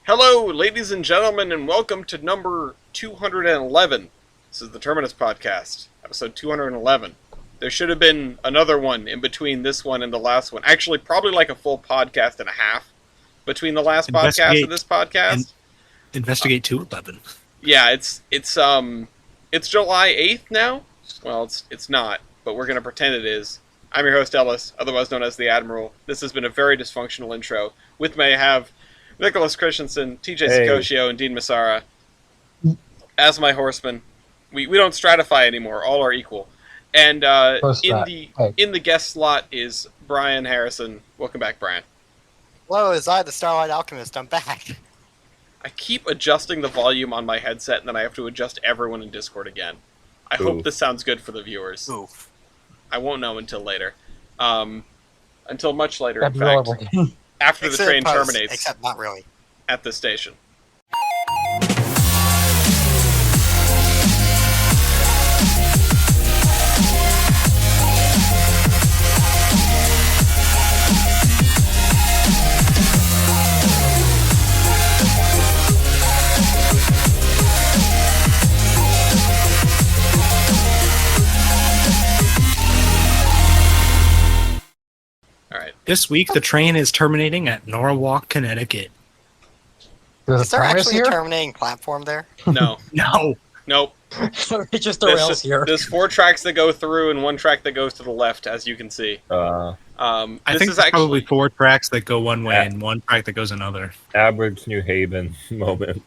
Hello, ladies and gentlemen, and welcome to number 211. This is the Terminus podcast, episode 211. There should have been another one in between this one and the last one. Actually, probably like a full podcast and a half between the last podcast and this podcast. Investigate 211. Yeah, it's July 8th now. Well, it's not, but we're going to pretend it is. I'm your host, Ellis, otherwise known as the Admiral. This has been a very dysfunctional intro. With me, I have Nicholas Christensen, TJ Sicoscio, and Dean Massara as my horsemen. We don't stratify anymore; all are equal. And in the guest slot is Brian Harrison. Welcome back, Brian. Hello, it's I, the Starlight Alchemist. I'm back. I keep adjusting the volume on my headset, and then I have to adjust everyone in Discord again. I hope this sounds good for the viewers. Oof. I won't know until later. Until much later, in fact. After the train terminates. Except not really. At the station. This week, the train is terminating at Norwalk, Connecticut. Is there actually a terminating platform there? No. No. Nope. It's just the rails here. There's 4 tracks that go through and 1 track that goes to the left, as you can see. I think there's probably 4 tracks that go one way and 1 track that goes another. Average New Haven moment.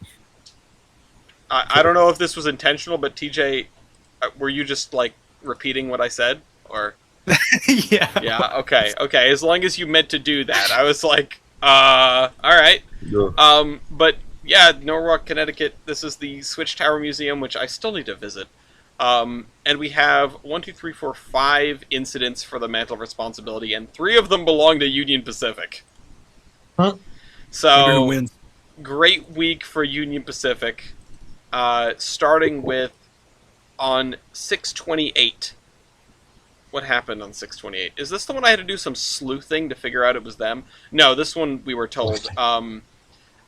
I don't know if this was intentional, but TJ, were you just, repeating what I said? Or... Yeah. Yeah, okay. As long as you meant to do that. I was like, alright. Yeah. But, yeah, Norwalk, Connecticut, this is the Switch Tower Museum, which I still need to visit. And we have 5 incidents for the Mantle of Responsibility, and 3 of them belong to Union Pacific. Huh? So, great week for Union Pacific, starting with on 6/28. What happened on 6/28? Is this the one I had to do some sleuthing to figure out it was them? No, this one we were told.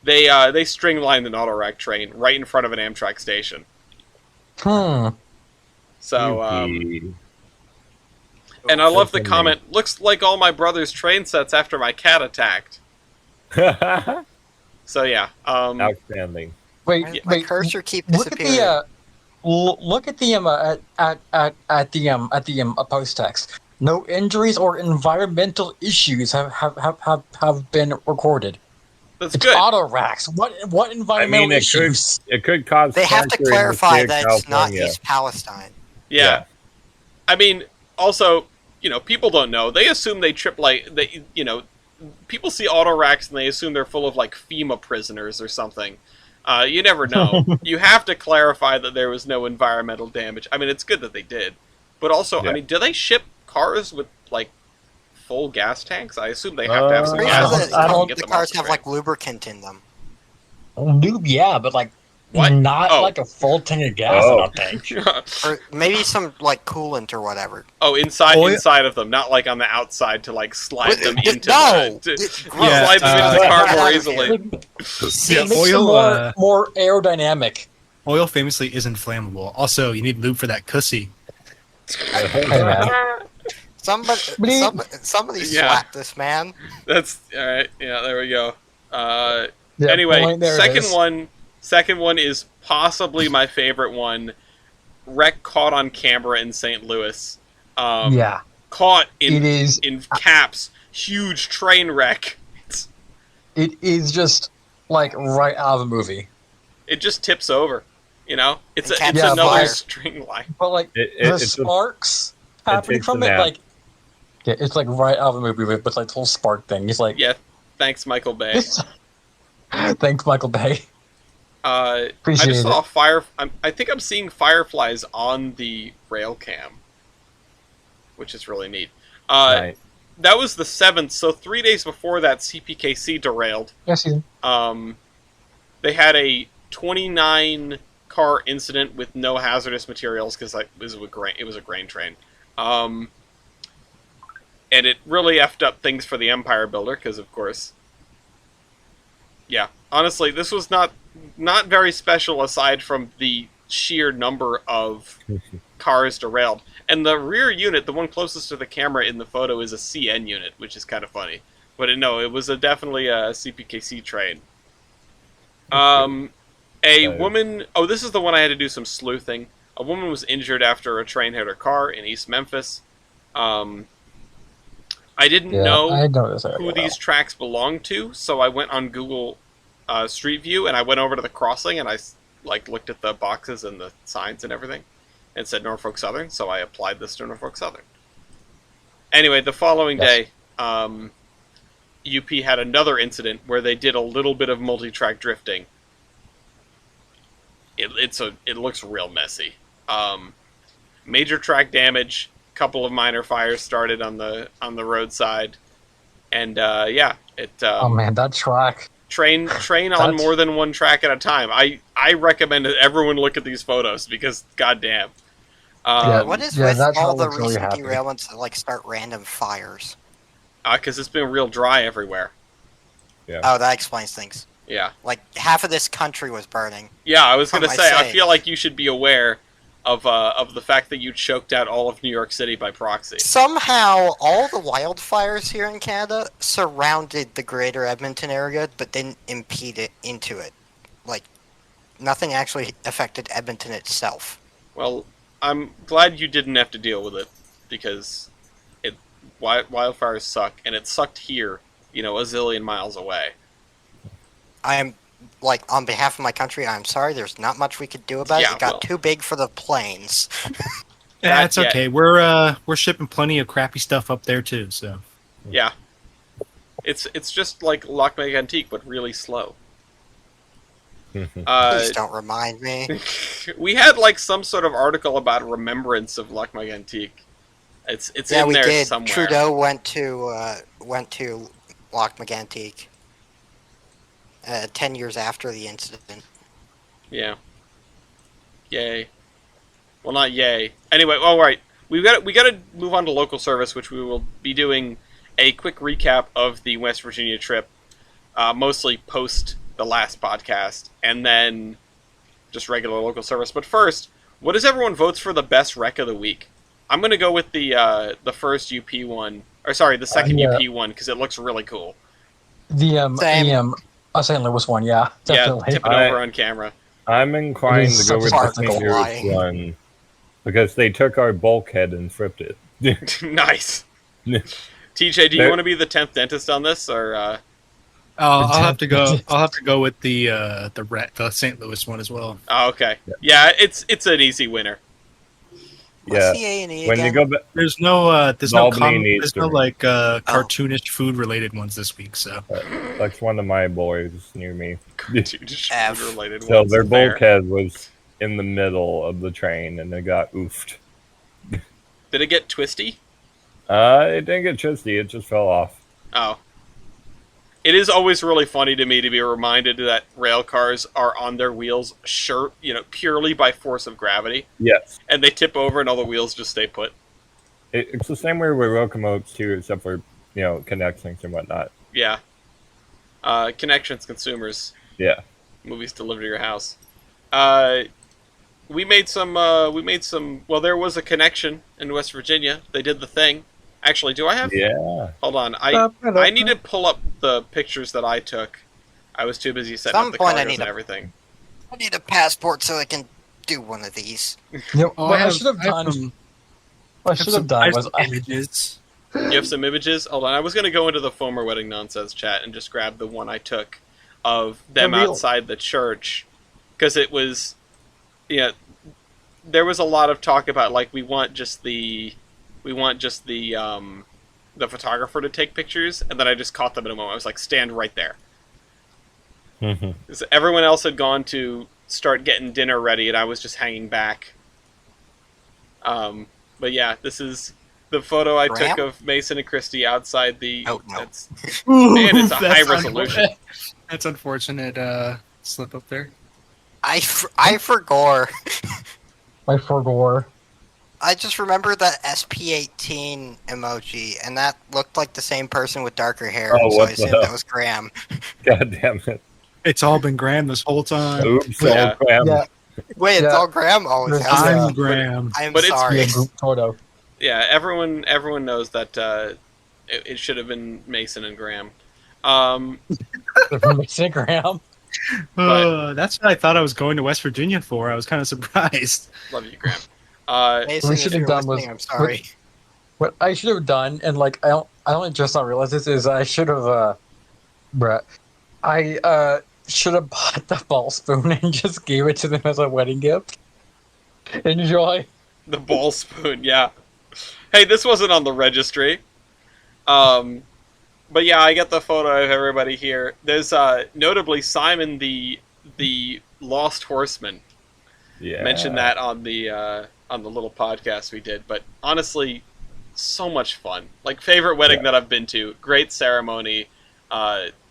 They stringlined an autorack train right in front of an Amtrak station. So, and I love the comment, looks like all my brother's train sets after my cat attacked. So yeah. Outstanding. Wait, my cursor keep disappearing. Look at the post text. No injuries or environmental issues have been recorded. That's it's good. Auto racks. What environmental issues? It could cause. They have to clarify that it's not East Palestine. Yeah. I mean, also, people don't know. They assume they trip people see auto racks and they assume they're full of FEMA prisoners or something. You never know. You have to clarify that there was no environmental damage. I mean, it's good that they did. But also, I mean, do they ship cars with, full gas tanks? I assume they have to have some gas. The cars have, lubricant in them. Lube, yeah, but, what? Not a full tank of gas, I don't think. Or maybe some, coolant or whatever. Oh, inside of them, not, on the outside to, slide them into slide them into the car more easily. Oil, more aerodynamic. Oil famously is inflammable. Also, you need lube for that cussy. Hey, man. Somebody slap this man. That's alright. Yeah, there we go. Yeah, anyway, second one is possibly my favorite one. Wreck caught on camera in St. Louis. Caught in caps. Huge train wreck. It is just right out of a movie. It just tips over. It's another string line. But the sparks happening from it, it's right out of a movie with the whole spark thing. He's thanks, Michael Bay. Thanks, Michael Bay. I just saw I think I'm seeing fireflies on the rail cam, which is really neat. Right. That was the 7th, so 3 days before that, CPKC derailed. Yes, they had a 29-car incident with no hazardous materials because it was a grain train. And it really effed up things for the Empire Builder, because, of course... Yeah, honestly, this was not very special aside from the sheer number of cars derailed. And the rear unit, the one closest to the camera in the photo, is a CN unit, which is kind of funny. But no, it was definitely a CPKC train. A woman... Oh, this is the one I had to do some sleuthing. A woman was injured after a train hit her car in East Memphis. I didn't know who these tracks belonged to, so I went on Google Street View, and I went over to the crossing, and I looked at the boxes and the signs and everything, and it said Norfolk Southern, so I applied this to Norfolk Southern. Anyway, the following day, UP had another incident where they did a little bit of multi-track drifting. It looks real messy. Major track damage, couple of minor fires started on the roadside, and oh man, that track. Train on more than one track at a time. I recommend that everyone look at these photos because goddamn. What is with all the recent derailments that start random fires? Because it's been real dry everywhere. Yeah. Oh, that explains things. Yeah. Half of this country was burning. Yeah, I was gonna say, I feel like you should be aware of the fact that you choked out all of New York City by proxy. Somehow, all the wildfires here in Canada surrounded the greater Edmonton area, but didn't impede it into it. Nothing actually affected Edmonton itself. Well, I'm glad you didn't have to deal with it, because wildfires suck, and it sucked here, a zillion miles away. I'm, on behalf of my country, I'm sorry, there's not much we could do about it. It got too big for the planes. That's okay. We're shipping plenty of crappy stuff up there, too, so... Yeah. It's just like Locomotive Antique, but really slow. Please don't remind me. We had, some sort of article about remembrance of Locomotive Antique. It's in there did. Somewhere. Trudeau went to Locomotive Antique 10 years after the incident. Yeah. Yay. Well, not yay. Anyway, all right. We got to move on to local service, which we will be doing a quick recap of the West Virginia trip, mostly post the last podcast, and then just regular local service. But first, what does everyone votes for the best rec of the week? I'm going to go with the first UP one, or sorry, the second UP one, because it looks really cool. The St. Louis one, yeah, definitely. Yeah, tip it over on camera. I'm inclined to go with the St. Louis one, because they took our bulkhead and flipped it. Nice. TJ, do you want to be the 10th dentist on this, or? I'll have to go. I'll have to go with the St. Louis one as well. Oh, okay. Yeah, it's an easy winner. Yeah. When you go back, there's no cartoonish food related ones this week. So that's one of my boys near me. Cartoonish food related so ones. Their bulkhead was in the middle of the train, and it got oofed. Did it get twisty? It didn't get twisty. It just fell off. Oh. It is always really funny to me to be reminded that rail cars are on their wheels, purely by force of gravity. Yes. And they tip over and all the wheels just stay put. It's the same way with locomotives too, except for, connections and whatnot. Yeah. Connections, consumers. Yeah. Movies delivered to your house. We made some, well, there was a connection in West Virginia. They did the thing. Actually, do I have? Yeah. Hold on. I need to pull up the pictures that I took. I was too busy setting up the cargoes and everything. I need a passport so I can do one of these. I should have done. What I should have done was images. You have some images? Hold on. I was going to go into the Former Wedding Nonsense chat and just grab the one I took of them outside the church, because it was, there was a lot of talk about we want just the photographer to take pictures, and then I just caught them in a moment. I was like, stand right there. Everyone else had gone to start getting dinner ready, and I was just hanging back. But yeah, this is the photo I took of Mason and Christy outside the... Oh, no. Man, it's a high resolution. That's unfortunate slip up there. I forgore. I forgore. I just remember that SP18 emoji, and that looked like the same person with darker hair, so I assumed that was Graham. God damn it. It's all been Graham this whole time. Oops, Yeah. all Graham. Yeah. Wait, it's all Graham? Oh, it's I'm Graham. I'm But it's- sorry. Yeah, group photo. Yeah, everyone knows that it should have been Mason and Graham. Mason Graham. That's what I thought I was going to West Virginia for. I was kind of surprised. Love you, Graham. Mason, we if should you're have done listening, was- I'm sorry. What I should have done, and like I don't just not realize this, is I should have I should have bought the ball spoon and just gave it to them as a wedding gift. Enjoy. The ball spoon, yeah. Hey, this wasn't on the registry. But yeah, I get the photo of everybody here. There's notably Simon the Lost Horseman. Yeah. Mentioned that on the little podcast we did. But honestly, so much fun. Like, favorite wedding that I've been to. Great ceremony.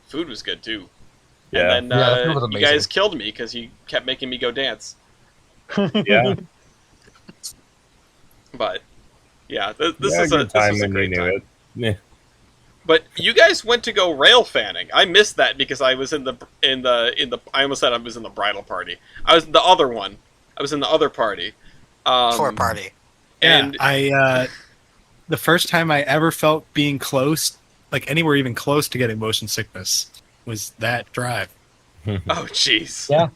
Food was good too. Yeah. And then that was you amazing. guys killed me because you kept making me go dance. Yeah. But yeah, this Yeah, is a good time this was a when you great knew time. it. Yeah. But you guys went to go rail fanning. I missed that because I was in the I almost said I was in the bridal party. I was the other one. I was in the other party. For a party. And I the first time I ever felt being close, like anywhere even close to getting motion sickness, was that drive. oh jeez. Yeah.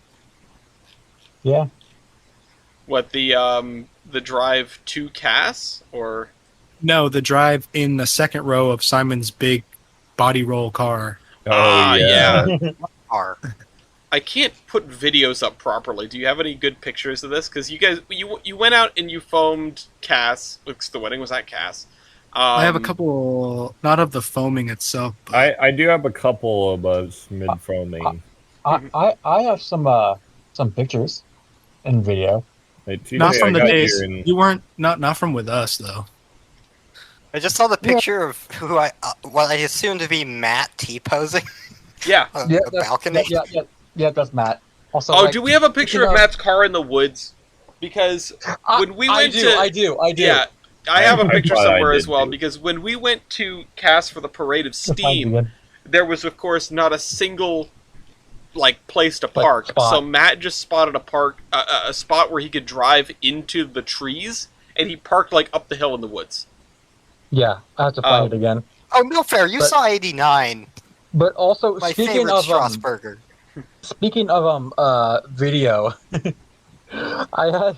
Yeah. What the drive to Cass or No, the drive in the second row of Simon's big body roll car. Oh, yeah. Are. I can't put videos up properly. Do you have any good pictures of this? Because you guys, you went out and you foamed Cass. Looks the wedding was at Cass. I have a couple, not of the foaming itself. But I do have a couple of us mid-foaming. I have some pictures and video. not from the days. In... You weren't not from with us though. I just saw the picture of who what I assumed to be Matt T-posing Yeah. on Yeah, the balcony. Yeah, that's Matt. Also, Oh, like, do we have a picture of Matt's car in the woods? Because when we went I do. Yeah, I have a I picture thought I somewhere did as well, too. because when we went to Cass for the Parade of Steam, there was, of course, not a single, place to park. spot. So Matt just spotted a spot where he could drive into the trees, and he parked, up the hill in the woods. Yeah, I have to find it again. Oh, no fair. You But- saw 89. But also, My speaking favorite of Strasburger. video, I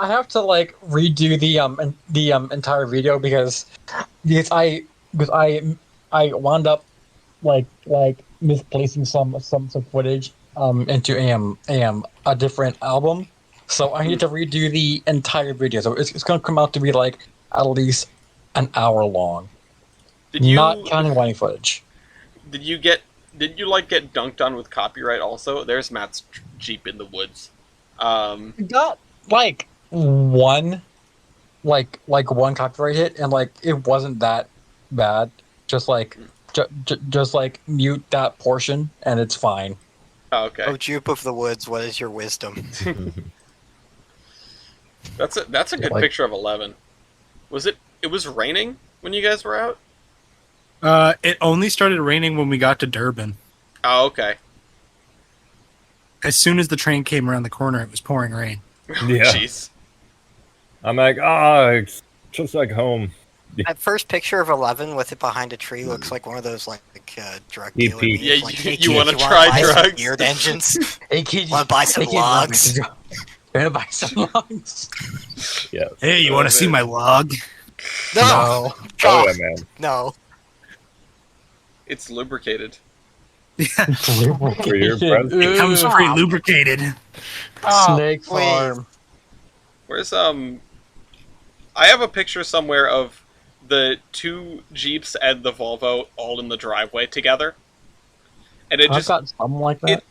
have to redo the entire video because I wound up misplacing some footage into a different album, so I need to redo the entire video. So it's gonna come out to be at least an hour long, not counting wedding footage. Did you get dunked on with copyright also? There's Matt's Jeep in the woods. Got one copyright hit, and it wasn't that bad. Just mute that portion, and it's fine. Oh, okay. Oh, Jupe of the Woods, what is your wisdom? That's a good picture of 11. It was raining when you guys were out? It only started raining when we got to Durban. Oh, okay. As soon as the train came around the corner, it was pouring rain. Yeah. Jeez. I'm like, it's just like home. That first picture of 11 with it behind a tree looks like one of those drug dealer memes. Yeah, Like, you hey, kid, wanna wanna try buy some drugs? Geared engines. Hey kid, Want to buy some logs? Gonna buy some logs. Yes. Hey, you want to see my log? No, Oh, God, yeah, man. no. It's lubricated. For your friends. It comes pre-lubricated. Snake please. farm. Where's I have a picture somewhere of the two Jeeps and the Volvo all in the driveway together. And it I've just got something like that.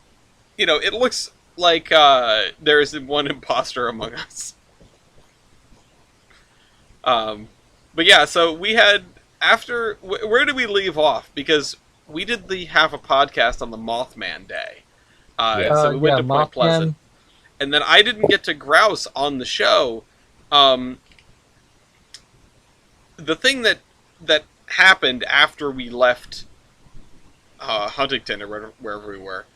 it looks like there is one imposter among us. But yeah, so we had where did we leave off? Because we did have a podcast on the Mothman Day. So we went to Point Pleasant. And then I didn't get to grouse on the show. The thing that happened after we left Huntington or wherever we were,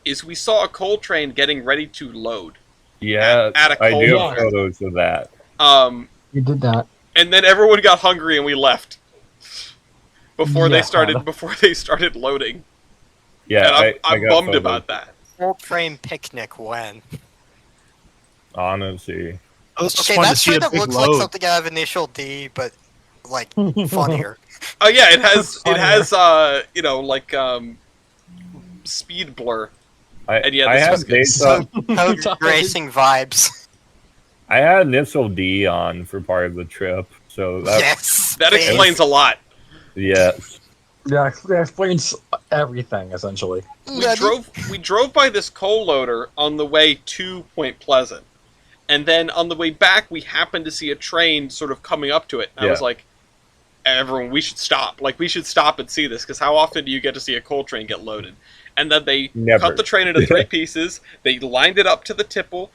is we saw a coal train getting ready to load. Yeah, at a I coal do have mine. photos of that. You did that. And then everyone got hungry and we left before they Yeah. started loading. Yeah, And I I'm got bummed photos. about that. Full train picnic when? Honestly. I was just Okay, wanted that to see a sort of big looks like load. something out of Initial D, but like funnier. Oh yeah, it has Funnier. speed blur. I this was had good. dates on, Code racing vibes. I had Initial D on for part of the trip, so that Yes. That please. explains a lot. yes. Yeah, it explains everything essentially. We drove by this coal loader on the way to Point Pleasant. And then on the way back, we happened to see a train sort of coming up to it. And I was like, everyone, we should stop. Like, we should stop and see this, because how often do you get to see a coal train get loaded? And then they cut the train into 3 pieces. They lined it up to the tipple.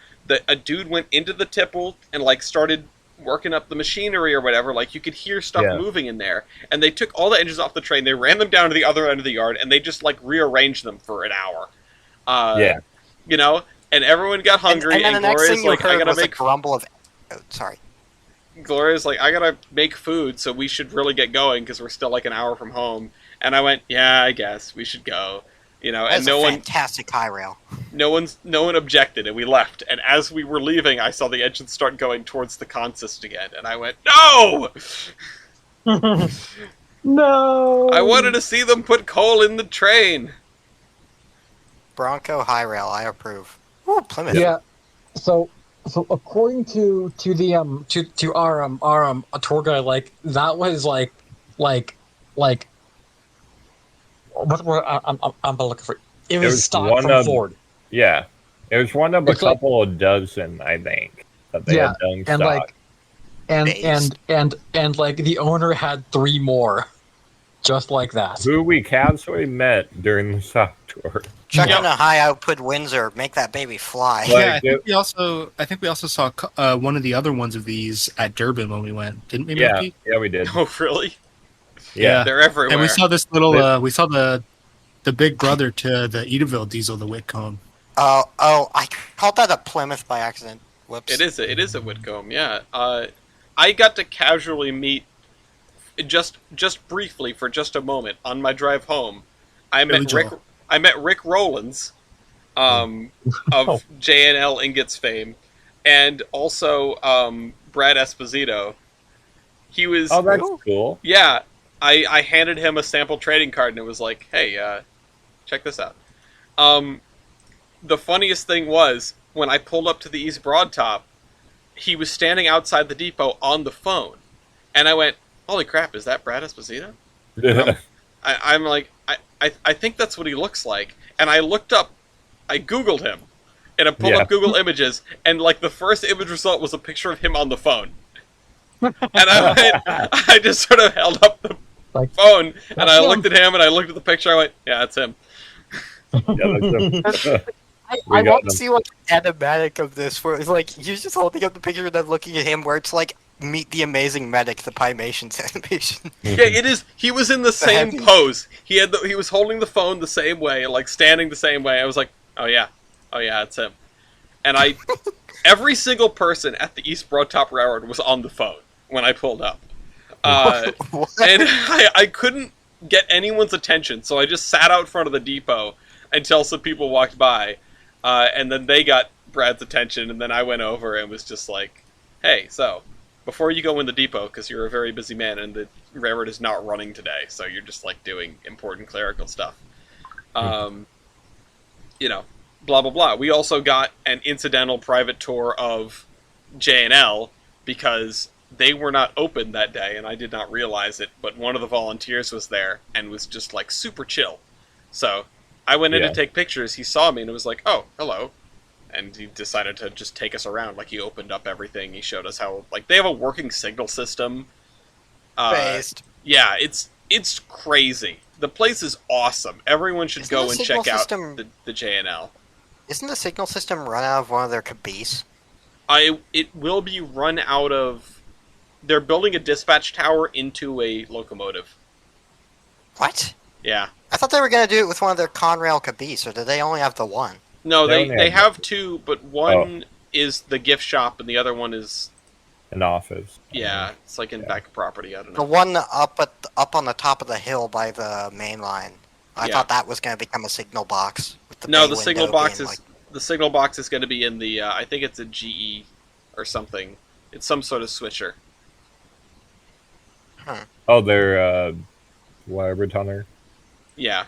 A dude went into the tipple and, like, started working up the machinery or whatever. Like, you could hear stuff moving in there. And they took all the engines off the train. They ran them down to the other end of the yard, and they just, like, rearranged them for an hour. You know? And everyone got hungry, and the next Gloria's thing you like, I heard gotta was make... a grumble of... Oh, sorry. Gloria's like, I gotta make food, so we should really get going, because we're still, like, an hour from home. And I went, yeah, I guess, we should go. You know, That's and a fantastic high rail. no one objected, and we left. And as we were leaving, I saw the engine start going towards the consist again, and I went, no! No! I wanted to see them put coal in the train! Bronco high rail, I approve. Ooh, Plymouth. Yeah. So according to our tour guide, like that was like what word I'm looking for. It was stock from Ford. Yeah. It was one of a couple of dozen, I think, that they had done and stock. and like the owner had 3 more, just like that. Who we casually met during the stock tour. Chuck in a high output Windsor, make that baby fly. Yeah, I think we also saw one of the other ones of these at Durban when we went, didn't we? Mickey? Yeah, we did. Oh, really? Yeah. They're everywhere. And we saw this little, we saw the big brother to the Edaville diesel, the Whitcomb. Oh, I called that a Plymouth by accident. Whoops. It is a Whitcomb, yeah. I got to casually meet, just briefly, for just a moment, on my drive home. I met Rick Rowlands, of J&L Ingots fame, and also Brad Esposito. He was... Oh, that's cool. Yeah, I handed him a sample trading card, and it was like, hey, check this out. The funniest thing was, when I pulled up to the East Broad Top, he was standing outside the depot on the phone. And I went, holy crap, is that Brad Esposito? I'm like, I think that's what he looks like. And I looked up, I Googled him, and I pulled up Google Images, and like the first image result was a picture of him on the phone. And I just sort of held up the phone, and I looked at him, and I looked at the picture, I went, yeah, that's him. That's him. I want to see what the animatic of this, where it's like, you're just holding up the picture and then looking at him, where it's like, Meet the Amazing Medic, the Pymations animation. Yeah, it is. He was in the same pose. He was holding the phone the same way, like standing the same way. I was like, oh yeah, it's him. And every single person at the East Broad Top Railroad was on the phone when I pulled up, and I couldn't get anyone's attention, so I just sat out front of the depot until some people walked by, and then they got Brad's attention, and then I went over and was just like, hey, so before you go in the depot, because you're a very busy man and the railroad is not running today, so you're just like doing important clerical stuff, you know, blah blah blah. We also got an incidental private tour of J&L because they were not open that day, and I did not realize it, but one of the volunteers was there and was just like super chill. So I went in to take pictures. He saw me and was like, oh, hello. And he decided to just take us around. Like, he opened up everything. He showed us how, like, they have a working signal system. Based. Yeah, it's crazy. The place is awesome. Everyone should go and check out the J&L. Isn't the signal system run out of one of their caboose? It will be run out of... They're building a dispatch tower into a locomotive. What? Yeah. I thought they were going to do it with one of their Conrail Caboose, or did they only have the one? No, They they, only they have have two, but one is the gift shop and the other one is, An office. yeah, it's like in Yeah. back property. I don't The know. one up on the top of the hill by the main line. I Yeah. thought that was going to become a signal box. With the No, bay the signal window box being, is like, the signal box is going to be in the. I think it's a GE or something. It's some sort of switcher. Oh, they're whatever tonner. Yeah,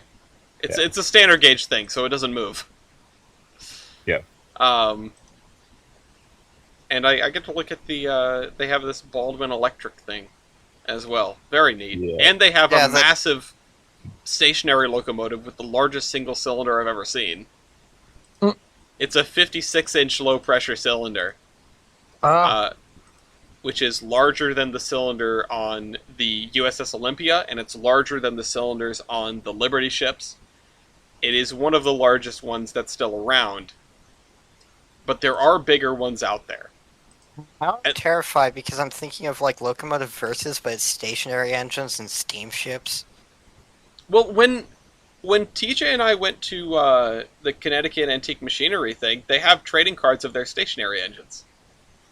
it's Yeah. it's a standard gauge thing, so it doesn't move. Yeah. And I get to look at the. They have this Baldwin electric thing, as well. Very neat. Yeah. And they have Yeah, a massive stationary locomotive with the largest single cylinder I've ever seen. Mm. It's a 56-inch low pressure cylinder. Which is larger than the cylinder on the USS Olympia, and it's larger than the cylinders on the Liberty ships. It is one of the largest ones that's still around, but there are bigger ones out there. I'm And- terrified because I'm thinking of like Locomotive Versus, but it's stationary engines and steamships. Well, when TJ and I went to the Connecticut Antique Machinery thing, they have trading cards of their stationary engines.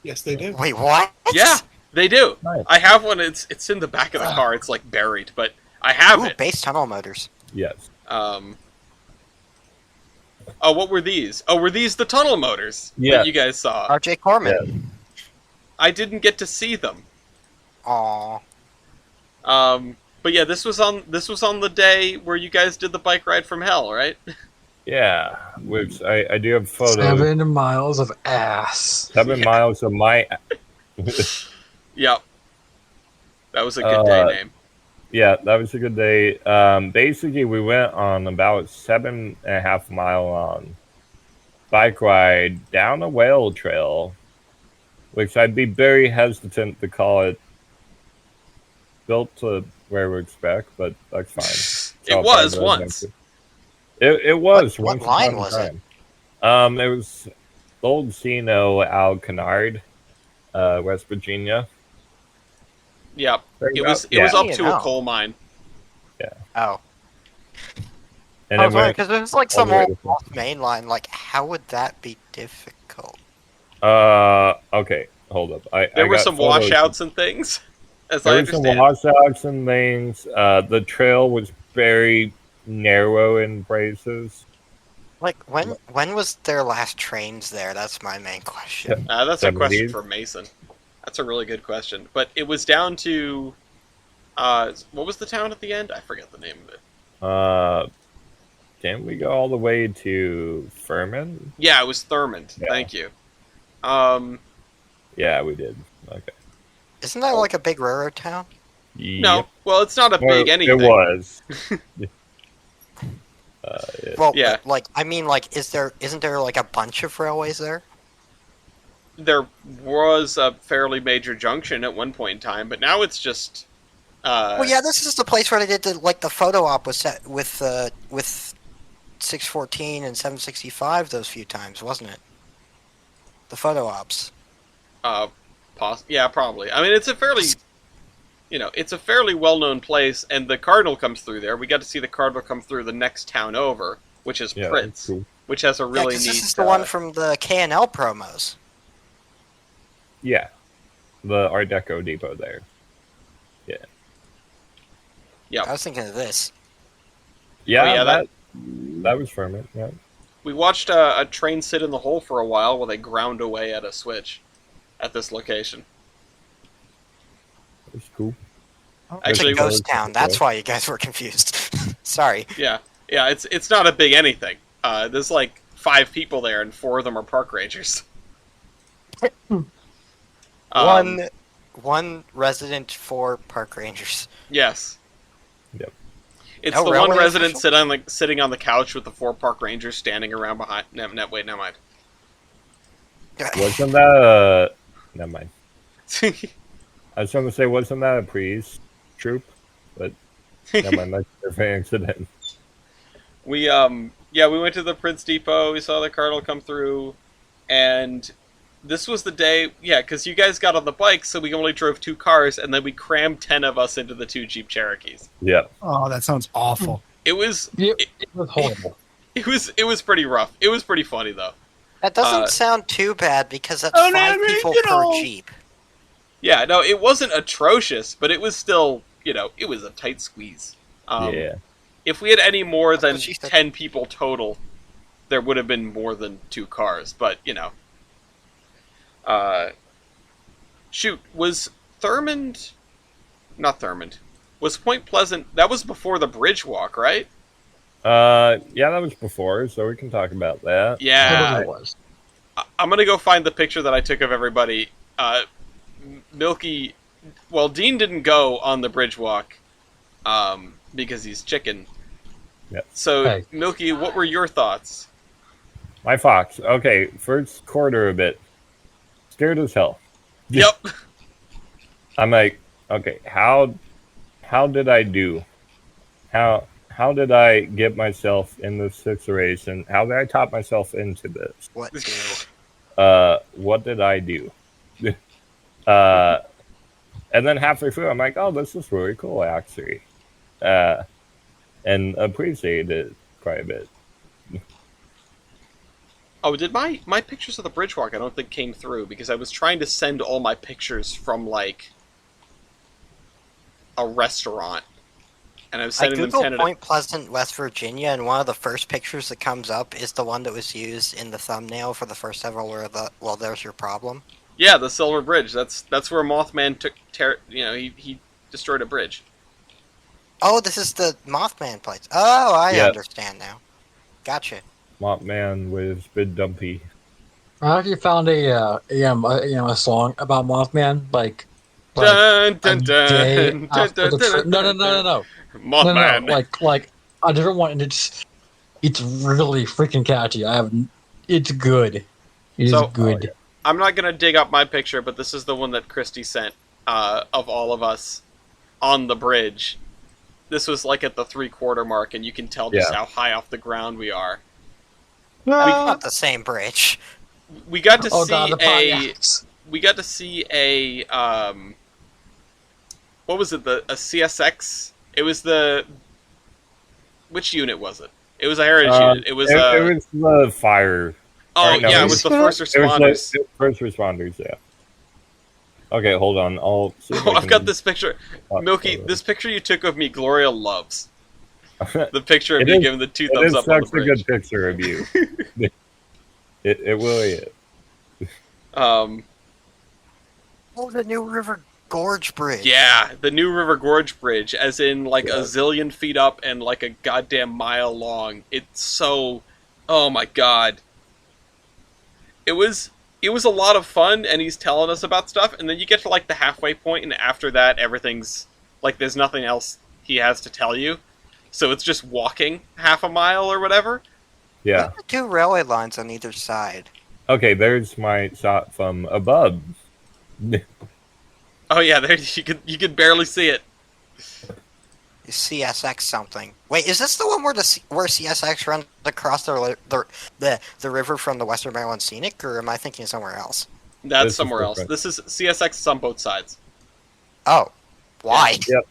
Yes, they do. Wait, what? Yeah, they do. Nice. I have one. It's in the back of the car. It's like buried, but I have Ooh, it. base tunnel motors. Yes. Oh, what were these? Oh, were these the tunnel motors Yeah. that you guys saw? R.J. Corman. I didn't get to see them. Aw. But yeah, this was on the day where you guys did the bike ride from hell, right? Yeah. Which I do have photos. 7 miles of ass. 7 miles of my. Yep. That was a good day name. Yeah, that was a good day. Basically, we went on about 7.5 mile long bike ride down a whale trail, which I'd be very hesitant to call it built to where we expect, but that's fine. It's It all was part of the once. adventure. It was. What once line upon a was it? time. It was Old Zeno Al Kennard, West Virginia. Yep. It was Yeah. up You to know. a coal mine. Oh. And I it was wondering, went, because it was like all some the way old to- off main line. Like, how would that be difficult? okay, hold up. There I were got some photos. washouts and things, as I There were some understand. washouts and things. The trail was very narrow in places. Like, when was their last trains there? That's my main question. That's a question 70s. for Mason. That's a really good question. But it was down to, what was the town at the end? I forget the name of it. Didn't we go all the way to Furman? Yeah, it was Thurmond. Yeah. Thank you. Yeah, we did. Okay. Isn't that like a big railroad town? No, Yep. well, it's not a Well, big anything. It was. Well, Yeah. but, like, I mean, like, isn't there like a bunch of railways there? There was a fairly major junction at one point in time, but now it's just. Well, yeah, this is the place where they did the photo op was set with 614 and 765 those few times, wasn't it? The photo ops. Yeah, probably. I mean, it's a fairly, it's a fairly well-known place, and the Cardinal comes through there. We got to see the Cardinal come through the next town over, which is Yeah, Prince, that's cool. which has a Yeah, really 'cause neat. this is the one from the K&L promos. Yeah. The Art Deco depot there. Yep. I was thinking of this. Yeah, yeah, that was Furman. Yeah. We watched a train sit in the hole for a while while they ground away at a switch at this location. It was cool. It's Actually, a ghost town. That's why you guys were confused. Sorry. Yeah, it's not a big anything. There's like 5 people there, and 4 of them are park rangers. One resident, 4 park rangers. Yes. Yep. It's No the one railway resident official? sitting on the couch with the 4 park rangers standing around behind. Wait, never mind. Wasn't that never mind. I was going to say, wasn't that a priest troop? But never mind, that's a different incident. We went to the Prince Depot. We saw the Cardinal come through, and this was the day. Yeah, because you guys got on the bike, so we only drove 2 cars, and then we crammed 10 of us into the 2 Jeep Cherokees. Yeah. Oh, that sounds awful. It was It was horrible. it was pretty rough. It was pretty funny though. That doesn't sound too bad because that's Oh, no, 5 people per Jeep. Yeah, no, it wasn't atrocious, but it was still, it was a tight squeeze. Yeah. If we had any more That's than what she said. 10 people total, there would have been more than 2 cars. But, shoot, was Thurmond... Not Thurmond. Was Point Pleasant... That was before the bridge walk, right? Yeah, that was before, so we can talk about that. Yeah. It was. I'm going to go find the picture that I took of everybody. Milky... Well, Dean didn't go on the bridge walk because he's chicken. Yep. So, Hey. Milky, what were your thoughts? My Fox. Okay, first quarter of it. Scared as hell. Yep. I'm like, okay, how did I do? How did I get myself in this situation? How did I talk myself into this? What do? What did I do? And then halfway through, I'm like, oh, this is really cool, actually. And appreciate it quite a bit. Oh, did my pictures of the bridge walk I don't think came through because I was trying to send all my pictures from, like, a restaurant. And I was I sending them googled tentative. Point Pleasant, West Virginia, and one of the first pictures that comes up is the one that was used in the thumbnail for the first several where well, there's your problem. Yeah, the Silver Bridge. That's where Mothman he destroyed a bridge. Oh, this is the Mothman place. Oh, I Yeah. understand now. Gotcha. Mothman was bit dumpy. I actually found a song about Mothman, like Dun, a dun, day dun, after dun, the dun, no, dun, no, Mothman. like a different one, and it's really freaking catchy. It's good. It's So- good. I'm not gonna dig up my picture, but this is the one that Christy sent of all of us on the bridge. This was like at the 3/4 mark, and you can tell just Yeah. how high off the ground we are. Not the same bridge. We got to Oh see god, the a Pontiacs. what was it? A CSX? It was which unit was it? It was a heritage unit. It was it was the fire. oh no, yeah, it it was was- the first It was responders. the first responders, yeah. Okay, hold on. I'll see if I I've got can- this picture. Oh, Milky, hold on. this picture you took of me, Gloria loves. The picture of It me is- giving the 2 It thumbs is up on the such a good bridge. picture of you. it really is. Um, Oh, the New River Gorge Bridge. yeah, the New River Gorge Bridge, as in like Yeah. a zillion feet up and like a goddamn mile long. It's so, oh my god. It was a lot of fun, and he's telling us about stuff, and then you get to like the halfway point, and after that, everything's like there's nothing else he has to tell you. So it's just walking half a mile or whatever. Yeah. Look at the 2 railway lines on either side. Okay, there's my shot from above. Oh yeah, there you could barely see it. CSX something. Wait, is this the one where where CSX runs across the river from the Western Maryland Scenic, or am I thinking somewhere else? That's This is somewhere else. different. This is CSX is on both sides. Oh, why? Yep.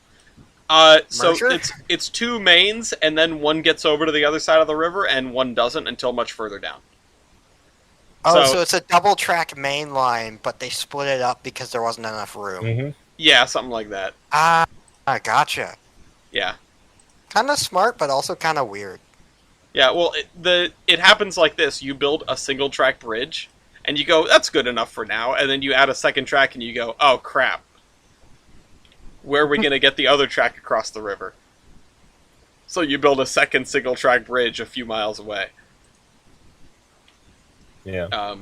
So Merger? it's 2 mains, and then one gets over to the other side of the river, and one doesn't until much further down. Oh, So- so it's a double track main line, but they split it up because there wasn't enough room. hmm Yeah, something like that. Ah, gotcha. Yeah, Kind of smart, but also kind of weird. yeah. Well, it happens like this: you build a single track bridge, and you go, "That's good enough for now," and then you add a second track, and you go, "Oh crap! Where are we going to get the other track across the river?" So you build a second single track bridge a few miles away. Yeah.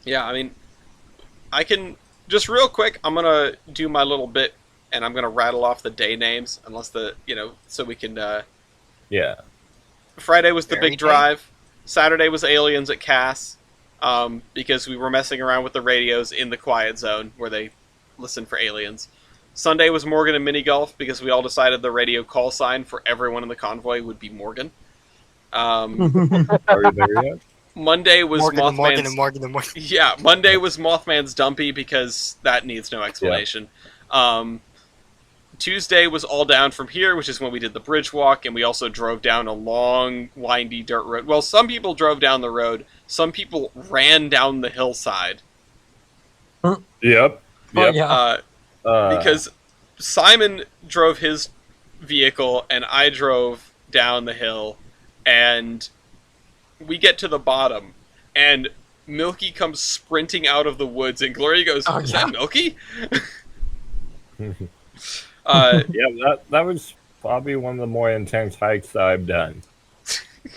Yeah, I mean, I can just real quick. I'm gonna do my little bit, and I'm gonna rattle off the day names, unless so we can. Yeah. Friday was the Very big day. drive. Saturday was Aliens at Cass, because we were messing around with the radios in the quiet zone where they listen for aliens. Sunday was Morgan and Mini Golf because we all decided the radio call sign for everyone in the convoy would be Morgan. Are you there yet? Monday was Morgan and Morgan Mothman's. and Morgan and Morgan. Yeah, Monday was Mothman's Dumpy because that needs no explanation. Tuesday was all down from here, which is when we did the bridge walk, and we also drove down a long, windy dirt road. Well, some people drove down the road. Some people ran down the hillside. Yep. Oh, yeah. Because Simon drove his vehicle, and I drove down the hill, and we get to the bottom, and Milky comes sprinting out of the woods, and Gloria goes, "Is that Milky?" Yeah, that was probably one of the more intense hikes that I've done.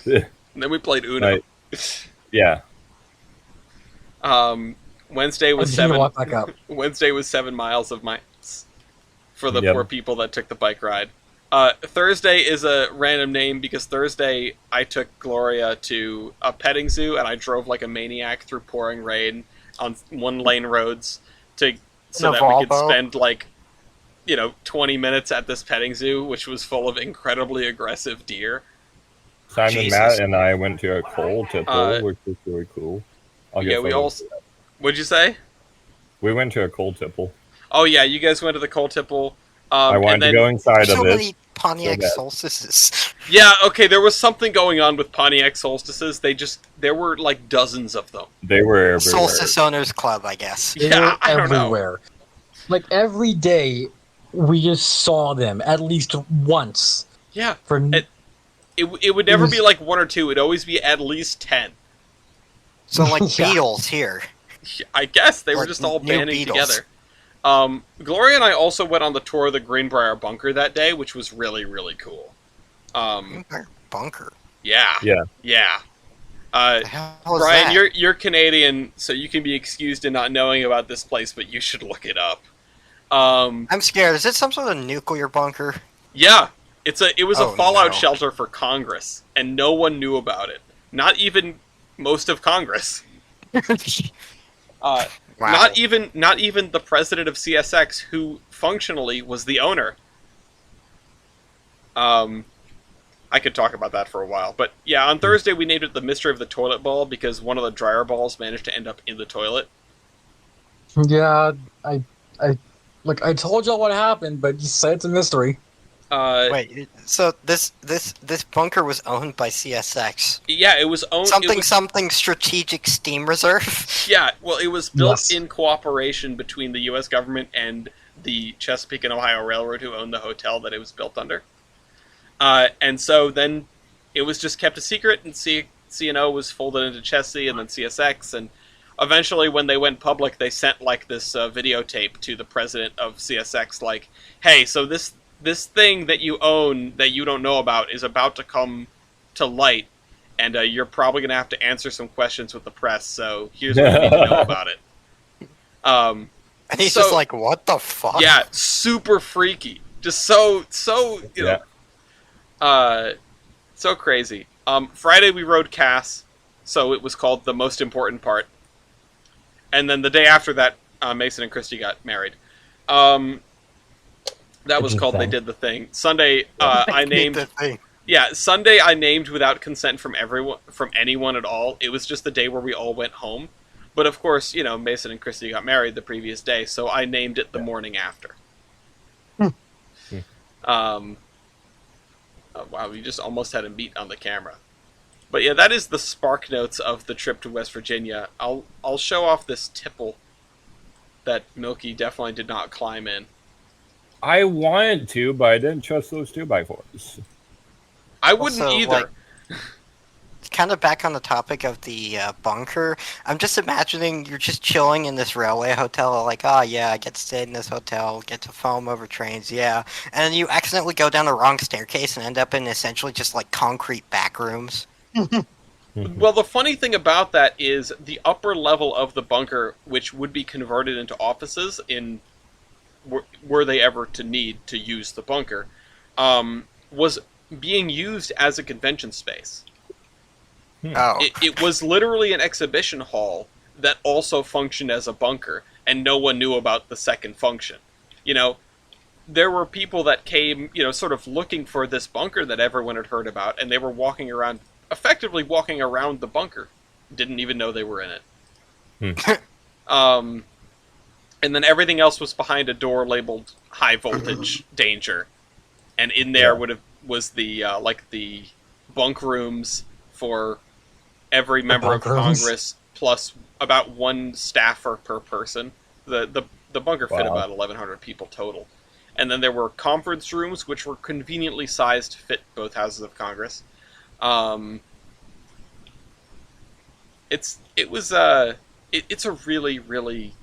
And then we played Uno. Yeah. Wednesday was Walk back up. Wednesday was 7 miles of miles for the poor people that took the bike ride. Thursday is a random name because Thursday I took Gloria to a petting zoo and I drove like a maniac through pouring rain on 1-lane roads so that we could spend 20 minutes at this petting zoo, which was full of incredibly aggressive deer. Simon, Matt, and I went to a coal tipple, which was really cool. What'd you say? We went to a coal tipple. Oh yeah, you guys went to the coal tipple. I wanted to go inside of it. So many Pontiac solstices. Yeah, okay, there was something going on with Pontiac solstices. There were like dozens of them. They were everywhere. Solstice Owners Club, I guess. Yeah, I don't know. Everywhere. Like every day, we just saw them at least once. Yeah. It would never be like 1 or 2. It'd always be at least 10. So like Beatles here. I guess they were just all banding together. Gloria and I also went on the tour of the Greenbrier Bunker that day, which was really, really cool. Greenbrier Bunker? Yeah. Yeah. Yeah. Brian, you're Canadian, so you can be excused in not knowing about this place, but you should look it up. I'm scared. Is it some sort of nuclear bunker? Yeah. It was a fallout no. shelter for Congress, and no one knew about it. Not even most of Congress. Wow. Not even the president of CSX, who functionally was the owner. I could talk about that for a while, but yeah, on Thursday we named it the Mystery of the Toilet Ball because one of the dryer balls managed to end up in the toilet. Yeah, I told y'all what happened, but you say it's a mystery. Wait, so this bunker was owned by CSX? Yeah, it was owned... Something strategic steam reserve? Yeah, well, it was built in cooperation between the U.S. government and the Chesapeake and Ohio Railroad, who owned the hotel that it was built under. And so then it was just kept a secret, and C&O was folded into Chessie and then CSX, and eventually when they went public, they sent like this videotape to the president of CSX, like, hey, so this thing that you own that you don't know about is about to come to light, and you're probably going to have to answer some questions with the press, so here's what you need to know about it. And he's just like, what the fuck? Yeah, super freaky. Just so so crazy. Friday we rode Cass, so it was called The Most Important Part. And then the day after that, Mason and Christy got married. That was called They Did the Thing. Sunday, I named... Yeah, Sunday I named without consent from anyone at all. It was just the day where we all went home. But of course, Mason and Christy got married the previous day, so I named it the morning after. Wow, you just almost had a meet on the camera. But yeah, that is the spark notes of the trip to West Virginia. I'll show off this tipple that Milky definitely did not climb in. I wanted to, but I didn't trust those 2x4s. I wouldn't Also, either. Kind of back on the topic of the bunker, I'm just imagining you're just chilling in this railway hotel, like, oh yeah, I get to stay in this hotel, get to foam over trains, yeah. And then you accidentally go down the wrong staircase and end up in essentially just like concrete back rooms. Well, the funny thing about that is the upper level of the bunker, which would be converted into offices were they ever to need to use the bunker, was being used as a convention space. Oh. It was literally an exhibition hall that also functioned as a bunker, and no one knew about the second function. There were people that came, sort of looking for this bunker that everyone had heard about, and they were effectively walking around the bunker. Didn't even know they were in it. and then everything else was behind a door labeled high voltage danger, and in there was the the bunk rooms for every member of Congress plus about one staffer per person. The bunker fit about 1,100 people total, and then there were conference rooms which were conveniently sized to fit both houses of Congress. It's a really, really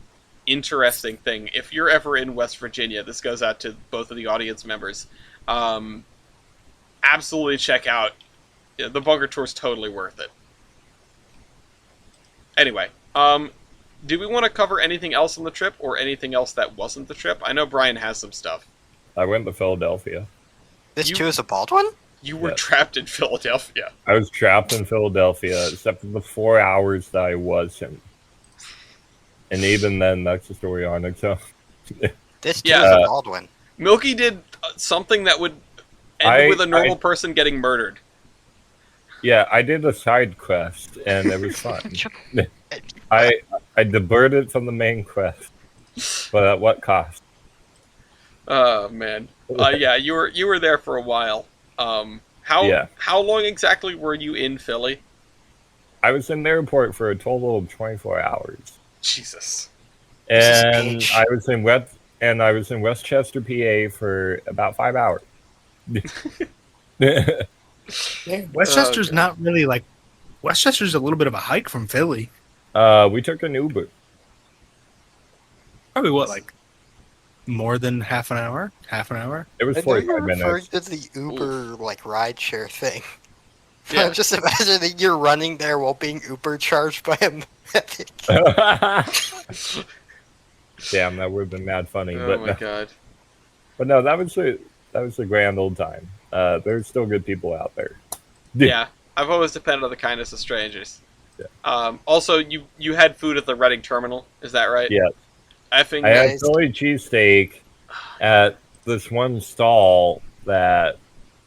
interesting thing. If you're ever in West Virginia, this goes out to both of the audience members. Absolutely check out the bunker tour. Is totally worth it. Anyway, do we want to cover anything else on the trip or anything else that wasn't the trip? I know Brian has some stuff. I went to Philadelphia. This too is a Baldwin? You were trapped in Philadelphia. I was trapped in Philadelphia, except for the 4 hours that I wasn't. And even then, that's the story on it. So, this too is a Baldwin. Milky did something that would end with a normal person getting murdered. Yeah, I did a side quest, and it was fun. I diverted from the main quest, but at what cost? Oh man, yeah, you were there for a while. How long exactly were you in Philly? I was in the airport for a total of 24 hours. Jesus. And I was in Westchester, PA for about 5 hours. Westchester's not really like... Westchester's a little bit of a hike from Philly. We took an Uber. Probably more than half an hour? Half an hour? It was 45 minutes. Referring to the Uber rideshare thing. Yeah. I'm just imagining you're running there while being Uber charged by a medic. Damn, that would have been mad funny. Oh my god. But no, that was a grand old time. There's still good people out there. Yeah, I've always depended on the kindness of strangers. Yeah. Also, you had food at the Reading terminal, is that right? Yeah. I had Philly cheesesteak at this one stall that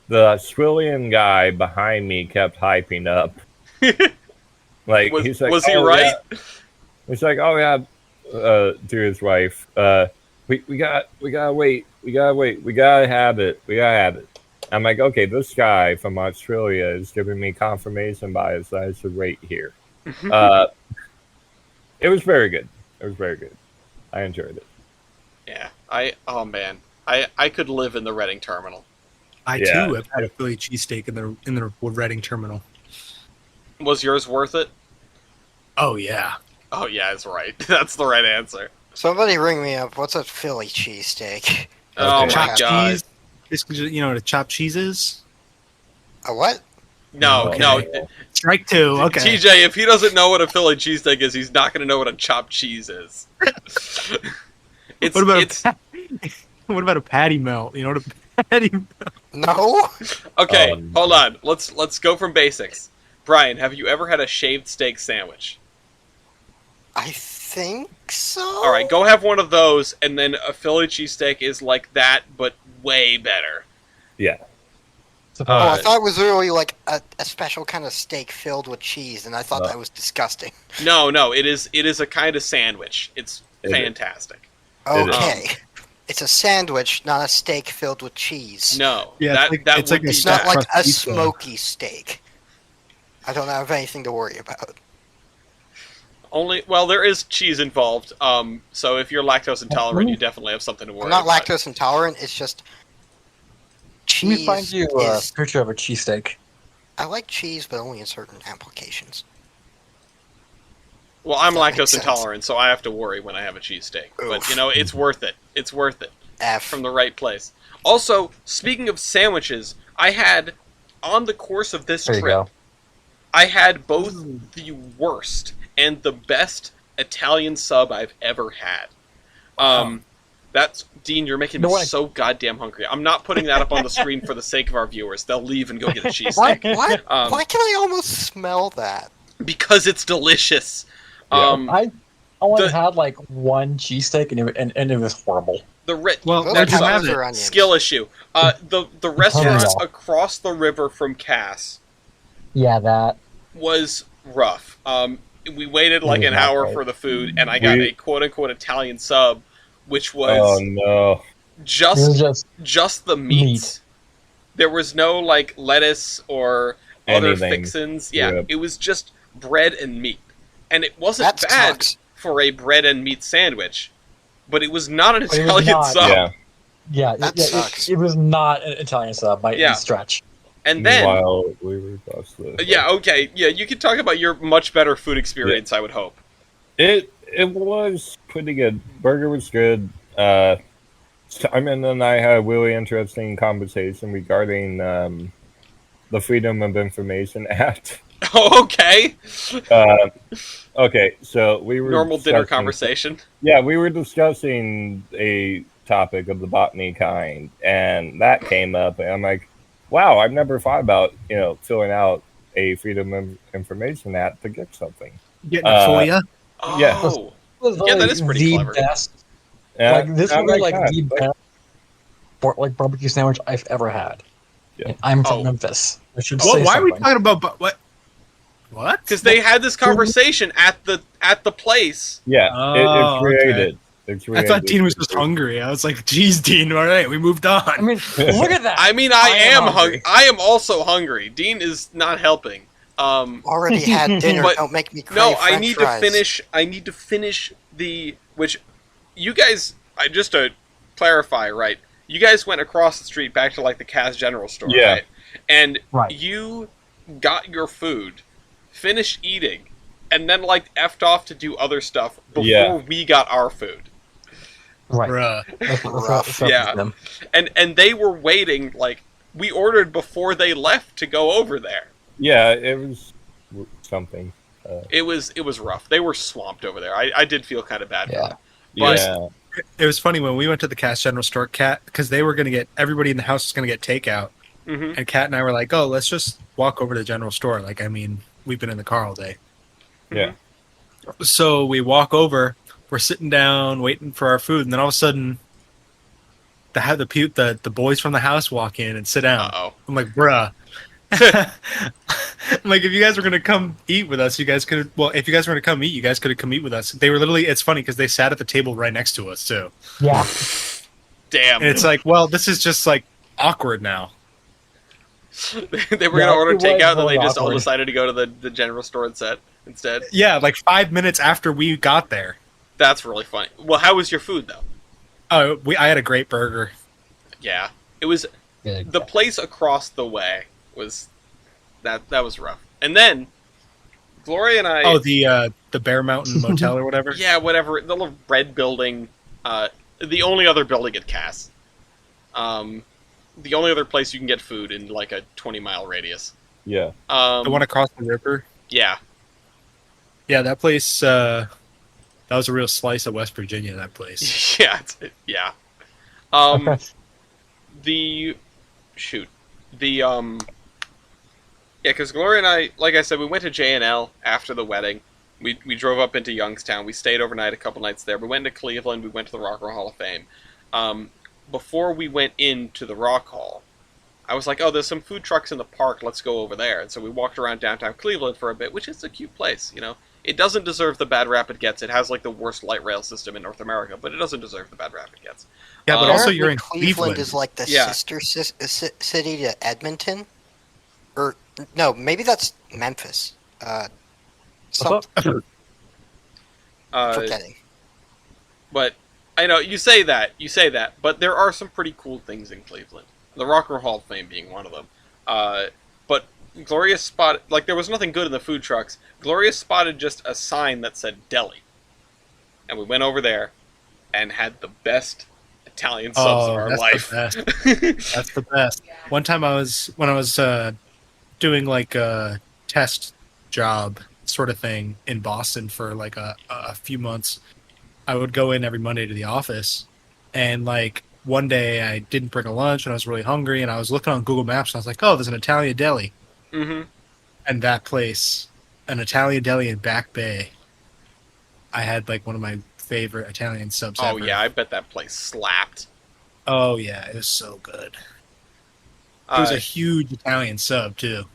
the Australian guy behind me kept hyping up. He's like, was he right? Yeah. He's like, oh yeah, to his wife, we gotta wait, we gotta have it. I'm like, okay, this guy from Australia is giving me confirmation bias that I should wait here. It was very good. I enjoyed it. Yeah, I could live in the Reading terminal. I too have had a Philly cheesesteak in the Reading terminal. Was yours worth it? Oh yeah. Oh yeah, that's right. That's the right answer. Somebody ring me up. What's a Philly cheesesteak? Oh my god. Cheese, basically, what a chopped cheese is? A what? No. Strike two. Okay. TJ, if he doesn't know what a Philly cheesesteak is, he's not going to know what a chopped cheese is. What about a patty melt? You know what a patty melt? No. Okay, hold on. Let's go from basics. Brian, have you ever had a shaved steak sandwich? I think so. All right, go have one of those, and then a Philly cheesesteak is like that, but way better. Yeah. I thought it was really like a special kind of steak filled with cheese, and I thought that was disgusting. No, it is a kind of sandwich. It's fantastic. Okay. It's a sandwich, not a steak filled with cheese. No. Yeah, it's not like a smoky steak. I don't have anything to worry about. There is cheese involved. So if you're lactose intolerant, you definitely have something to worry about. I'm not lactose intolerant, it's just cheese. Let me find you a picture of a cheesesteak. I like cheese, but only in certain applications. Well, I'm lactose intolerant, so I have to worry when I have a cheesesteak. But, it's worth it. It's worth it. From the right place. Also, speaking of sandwiches, I had, on the course of this trip, I had both the worst and the best Italian sub I've ever had. That's Dean, you're making me so goddamn hungry. I'm not putting that up on the screen for the sake of our viewers. They'll leave and go get a cheesesteak. Why can I almost smell that? Because it's delicious. I only had one cheesesteak and it was horrible. That's a skill issue. The restaurant across the river from Cass. Yeah, that was rough. we waited like an hour for the food, and I got a quote-unquote Italian sub, which was Oh no! just the meats. There was no like lettuce or other Anything. fixins. Yeah, Yep. it was just bread and meat, and it wasn't That bad sucks. for a bread and meat sandwich, but it was not an It was Italian not. sub. Yeah. That sucks. It was not an Italian sub by any stretch. And then, Meanwhile, we were busted. yeah, okay, yeah, you can talk about your much better food experience. I would hope. It was pretty good. Burger was good. Simon and I had a really interesting conversation regarding the Freedom of Information Act. Oh, okay. Okay, so we were Normal dinner discussing- conversation. Yeah, we were discussing a topic of the botany kind, and that came up, and I'm like, wow, I've never thought about, filling out a Freedom of Information Act to get something. Getting a FOIA? Oh, Yeah. Yeah, that is pretty the clever. best. Yeah, This I'm would be like like that. the best barbecue sandwich I've ever had. Yeah. And I'm from Oh. Memphis. I should Well, say why are we something. talking about what? What? Because they had this conversation at the place. Yeah, Oh, it's created. It's I created. thought Dean was just hungry. I was like, "Geez, Dean, all right, we moved on." I mean, look at that. I mean, I I am am hungry. I am also hungry. Dean is not helping. Already had dinner. But- Don't make me crave No, French I need fries. to finish. I need to finish which you guys. Just to clarify, right? You guys went across the street back to like the Cass General Store, Yeah. right? And Right. you got your food, finished eating, and then like effed off to do other stuff before Yeah. we got our food. Right. Bruh. That's Yeah. them. And they were waiting. Like we ordered before they left to go over there. Yeah, it was something. It was rough. They were swamped over there. I did feel kind of bad for Yeah. them. But Yeah, It was funny when we went to the Cass General Store, Cat, because they were going to get everybody in the house was going to get takeout, mhm. and Kat and I were like, "Oh, let's just walk over to the general store." Like, I mean, we've been in the car all day, yeah. so we walk over. We're sitting down waiting for our food, and then all of a sudden, the boys from the house walk in and sit down. Uh-oh. I'm like, "Bruh." I'm like, if you guys were gonna come eat with us, you guys could. Well, if you guys were gonna come eat, you guys could have come eat with us. They were literally. It's funny because they sat at the table right next to us too, Yeah. Damn. and it's like, well, this is just like awkward now. They were Yeah, going to order it was takeout, and then they really just all awkward. decided to go to the general store instead. Yeah, like 5 minutes after we got there. That's really funny. Well, how was your food, though? Oh, I had a great burger. Yeah. It was... Big. The place across the way was... That was rough. And then, Gloria and I... Oh, the Bear Mountain Motel or whatever. Yeah, whatever. The little red building. The only other building at Cass. The only other place you can get food in, like, a 20-mile radius. Yeah. The one across the river. Yeah. Yeah, that place. That was a real slice of West Virginia. That place. Yeah. Yeah. Yeah, because Gloria and I, like I said, we went to J&L after the wedding. We drove up into Youngstown. We stayed overnight a couple nights there. We went to Cleveland. We went to the Rock and Roll Hall of Fame. Before we went into the Rock Hall, I was like, oh, there's some food trucks in the park. Let's go over there. And so we walked around downtown Cleveland for a bit, which is a cute place, you know. It doesn't deserve the bad rap it gets. It has, like, the worst light rail system in North America, but it doesn't deserve the bad rap it gets. Yeah, but Um, also you're in Apparently Cleveland. is like the Yeah. sister city to Edmonton, or no, maybe that's Memphis. Some, forgetting. But I know you say that, but there are some pretty cool things in Cleveland. The Rock and Roll Hall of Fame being one of them. But Gloria spotted, like, there was nothing good in the food trucks. Gloria spotted just a sign that said deli, and we went over there and had the best Italian subs of our that's life. the best. That's the best. One time when I was doing like a test job sort of thing in Boston for like a few months, I would go in every Monday to the office, and like one day I didn't bring a lunch and I was really hungry, and I was looking on Google Maps and I was like, oh, there's an Italian deli. Mm-hmm. And that place, an Italian deli in Back Bay, I had like one of my favorite Italian subs Oh ever. yeah, I bet that place slapped. Oh yeah, it was so good. It was a huge Italian sub too.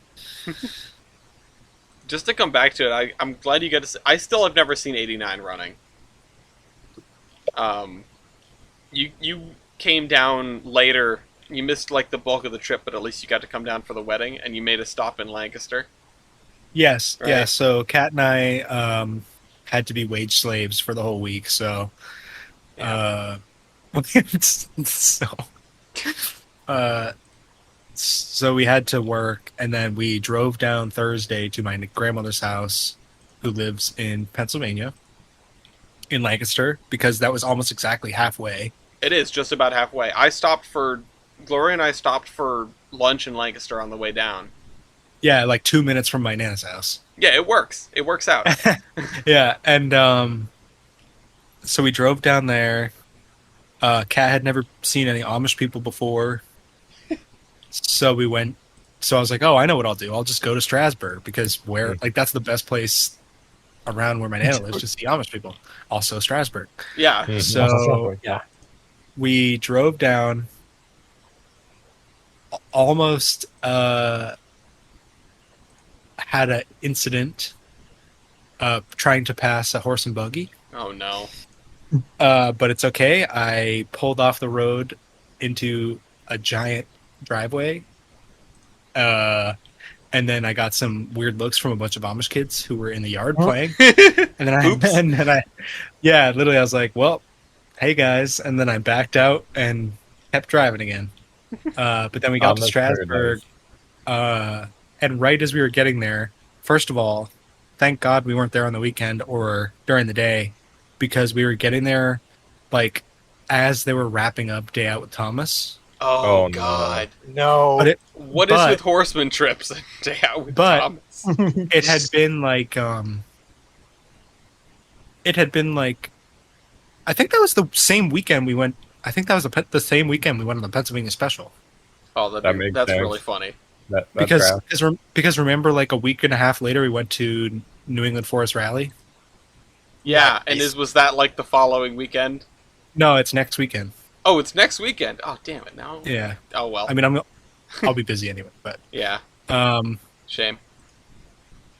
just to come back to it, I'm glad you got to see, I still have never seen 89 running. You came down later. You missed like the bulk of the trip, but at least you got to come down for the wedding, and you made a stop in Lancaster. Yes, Right. yeah. So Kat and I had to be wage slaves for the whole week. So, so, uh, so we had to work, and then we drove down Thursday to my grandmother's house, who lives in Pennsylvania, in Lancaster, because that was almost exactly halfway. It is just about halfway. Gloria and I stopped for lunch in Lancaster on the way down. Yeah, like 2 minutes from my nana's house. Yeah, it works. It works out. Yeah, and so we drove down there. Kat had never seen any Amish people before. So we went. So I was like, "Oh, I know what I'll do. I'll just go to Strasburg because that's the best place around where my nana lives to see Amish people." Also, Strasburg. Yeah. So yeah. we drove down. Almost had an incident trying to pass a horse and buggy. Oh no. But it's okay. I pulled off the road into a giant driveway. And then I got some weird looks from a bunch of Amish kids who were in the yard playing. And then literally I was like, well, hey guys. And then I backed out and kept driving again. But then we got to Strasburg. And right as we were getting there, first of all, thank God we weren't there on the weekend or during the day, because we were getting there like as they were wrapping up Day Out with Thomas. Oh God. No. What is with horseman trips and Day Out with Thomas? It had been like I think that was the same weekend we went. I think that was the same weekend we went on the Pennsylvania special. Oh, that's sense. really funny. Because remember, like a week and a half later, we went to New England Forest Rally. Yeah, and was that like the following weekend? No, it's next weekend. Oh, it's next weekend. Oh, damn it! Now. Yeah. Oh well. I mean, I'll be busy anyway, but yeah. Shame.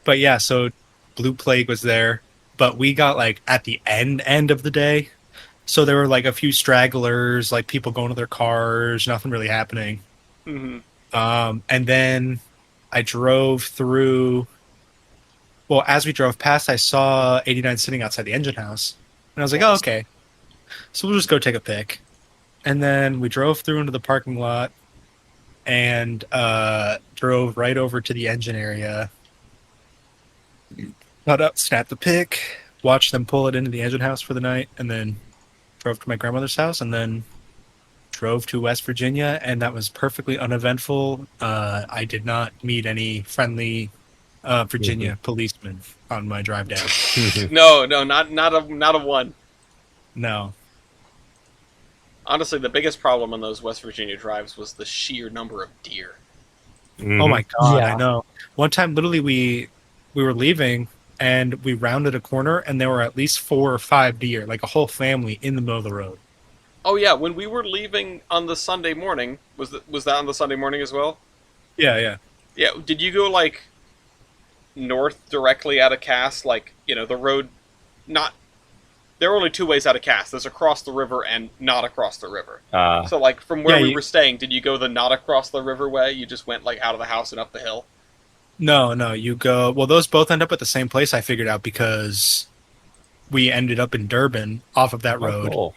But yeah, so Blue Plague was there, but we got like at the end of the day, so there were like a few stragglers, like people going to their cars, nothing really happening. Mm-hmm. And then I drove through. Well, as we drove past, I saw 89 sitting outside the engine house, and I was like, "Oh, okay." So we'll just go take a pic. And then we drove through into the parking lot and drove right over to the engine area. Got up, snapped the pic, watched them pull it into the engine house for the night, and then drove to my grandmother's house, and then drove to West Virginia, and that was perfectly uneventful. I did not meet any friendly Virginia policemen on my drive down. No, not a one. No. Honestly, the biggest problem on those West Virginia drives was the sheer number of deer. Oh my God, Yeah. I know. One time, literally, we were leaving, and we rounded a corner, and there were at least 4 or 5 deer, like a whole family, in the middle of the road. Oh yeah, when we were leaving on the Sunday morning, was that on the Sunday morning as well? Yeah. Yeah. Did you go like north directly out of Cass? Like, the road, not. There are only 2 ways out of Cass. There's across the river and not across the river. So, like, from where we were staying, did you go the not across the river way? You just went, like, out of the house and up the hill? No, you go... Well, those both end up at the same place, I figured out, because we ended up in Durban off of that road. Oh, cool.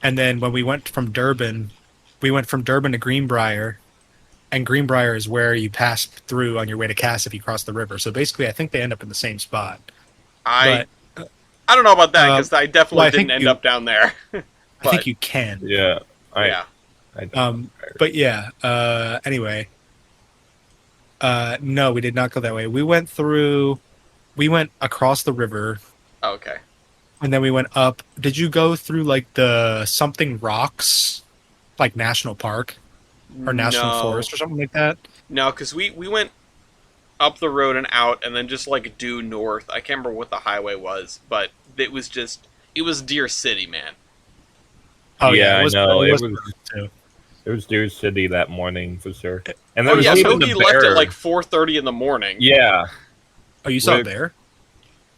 And then when we went from Durban to Greenbrier, and Greenbrier is where you pass through on your way to Cass if you cross the river. So basically, I think they end up in the same spot. I don't know about that, because I definitely didn't end up down there. I think you can. Yeah. Yeah. But yeah, anyway. No, we did not go that way. We went across the river. Oh, okay. And then we went up. Did you go through like the something rocks, like National Park or National Forest or something like that? No, because we went up the road and out, and then just like due north. I can't remember what the highway was, but it was Deer City, man. Oh yeah, I know. It too. It was Deer City that morning for sure. And Oh yeah, even Toby left at like 4:30 in the morning. Yeah. Oh, you saw a With- bear?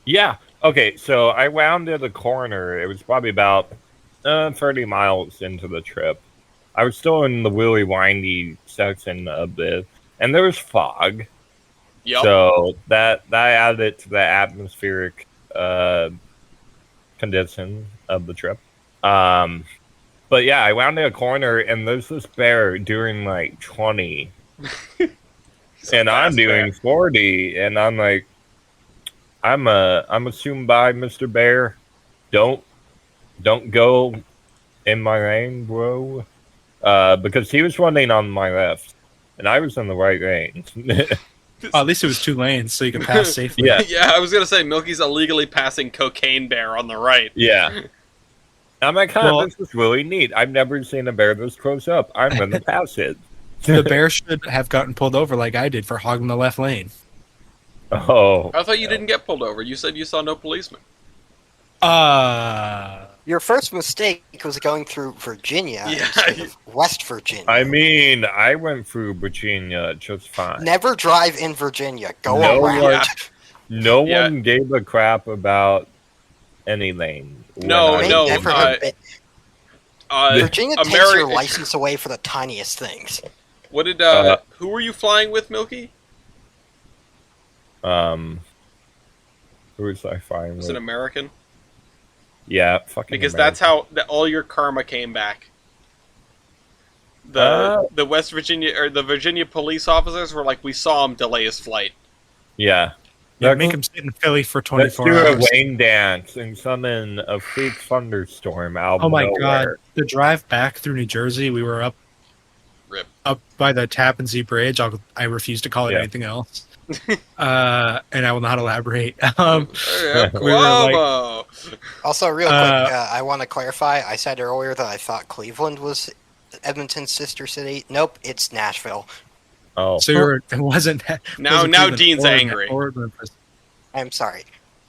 Yeah. Okay, so I rounded a corner. It was probably about 30 miles into the trip. I was still in the really windy section of it, and there was fog. Yep. So that added to the atmospheric condition of the trip. But yeah, I rounded a corner, and there's this bear doing like 20, He's a and I'm fast doing bear. 40, and I'm like, I'm assumed by Mr. Bear. Don't go in my lane, bro. Because he was running on my left, and I was in the right lane. Oh, at least it was 2 lanes, so you could pass safely. Yeah. Yeah, I was gonna say Milky's illegally passing Cocaine Bear on the right. Yeah. I'm like, Well- this is really neat. I've never seen a bear this close up. I'm going to pass it. The bear should have gotten pulled over like I did for hogging the left lane. Oh. I thought you didn't get pulled over. You said you saw no policeman. Your first mistake was going through Virginia Yeah, instead of West Virginia. I mean, I went through Virginia just fine. Never drive in Virginia. Go No around. Yeah. No Yeah. one gave a crap about any lane. when No, I May no, was never in have it. been- Virginia takes Ameri- your license away for the tiniest things. What did who were you flying with, Milky? Who was I flying Was with? it American? Yeah, fucking Because American. that's how all your karma came back. The West Virginia or the Virginia police officers were like, we saw him delay his flight. Yeah. Yeah, make him sit in Philly for Let's 24 do hours. a Wayne dance and summon a freak thunderstorm out of Oh my nowhere. god. The drive back through New Jersey, we were up Rip. by the Tappan Zee Bridge. I refuse to call it Yeah. anything else. And I will not elaborate. Yeah, We were like- Cuomo. Also, real quick, I want to clarify. I said earlier that I thought Cleveland was Edmonton's sister city. Nope, it's Nashville. Oh. So it wasn't. Now wasn't Dean's or- angry. or- I'm sorry.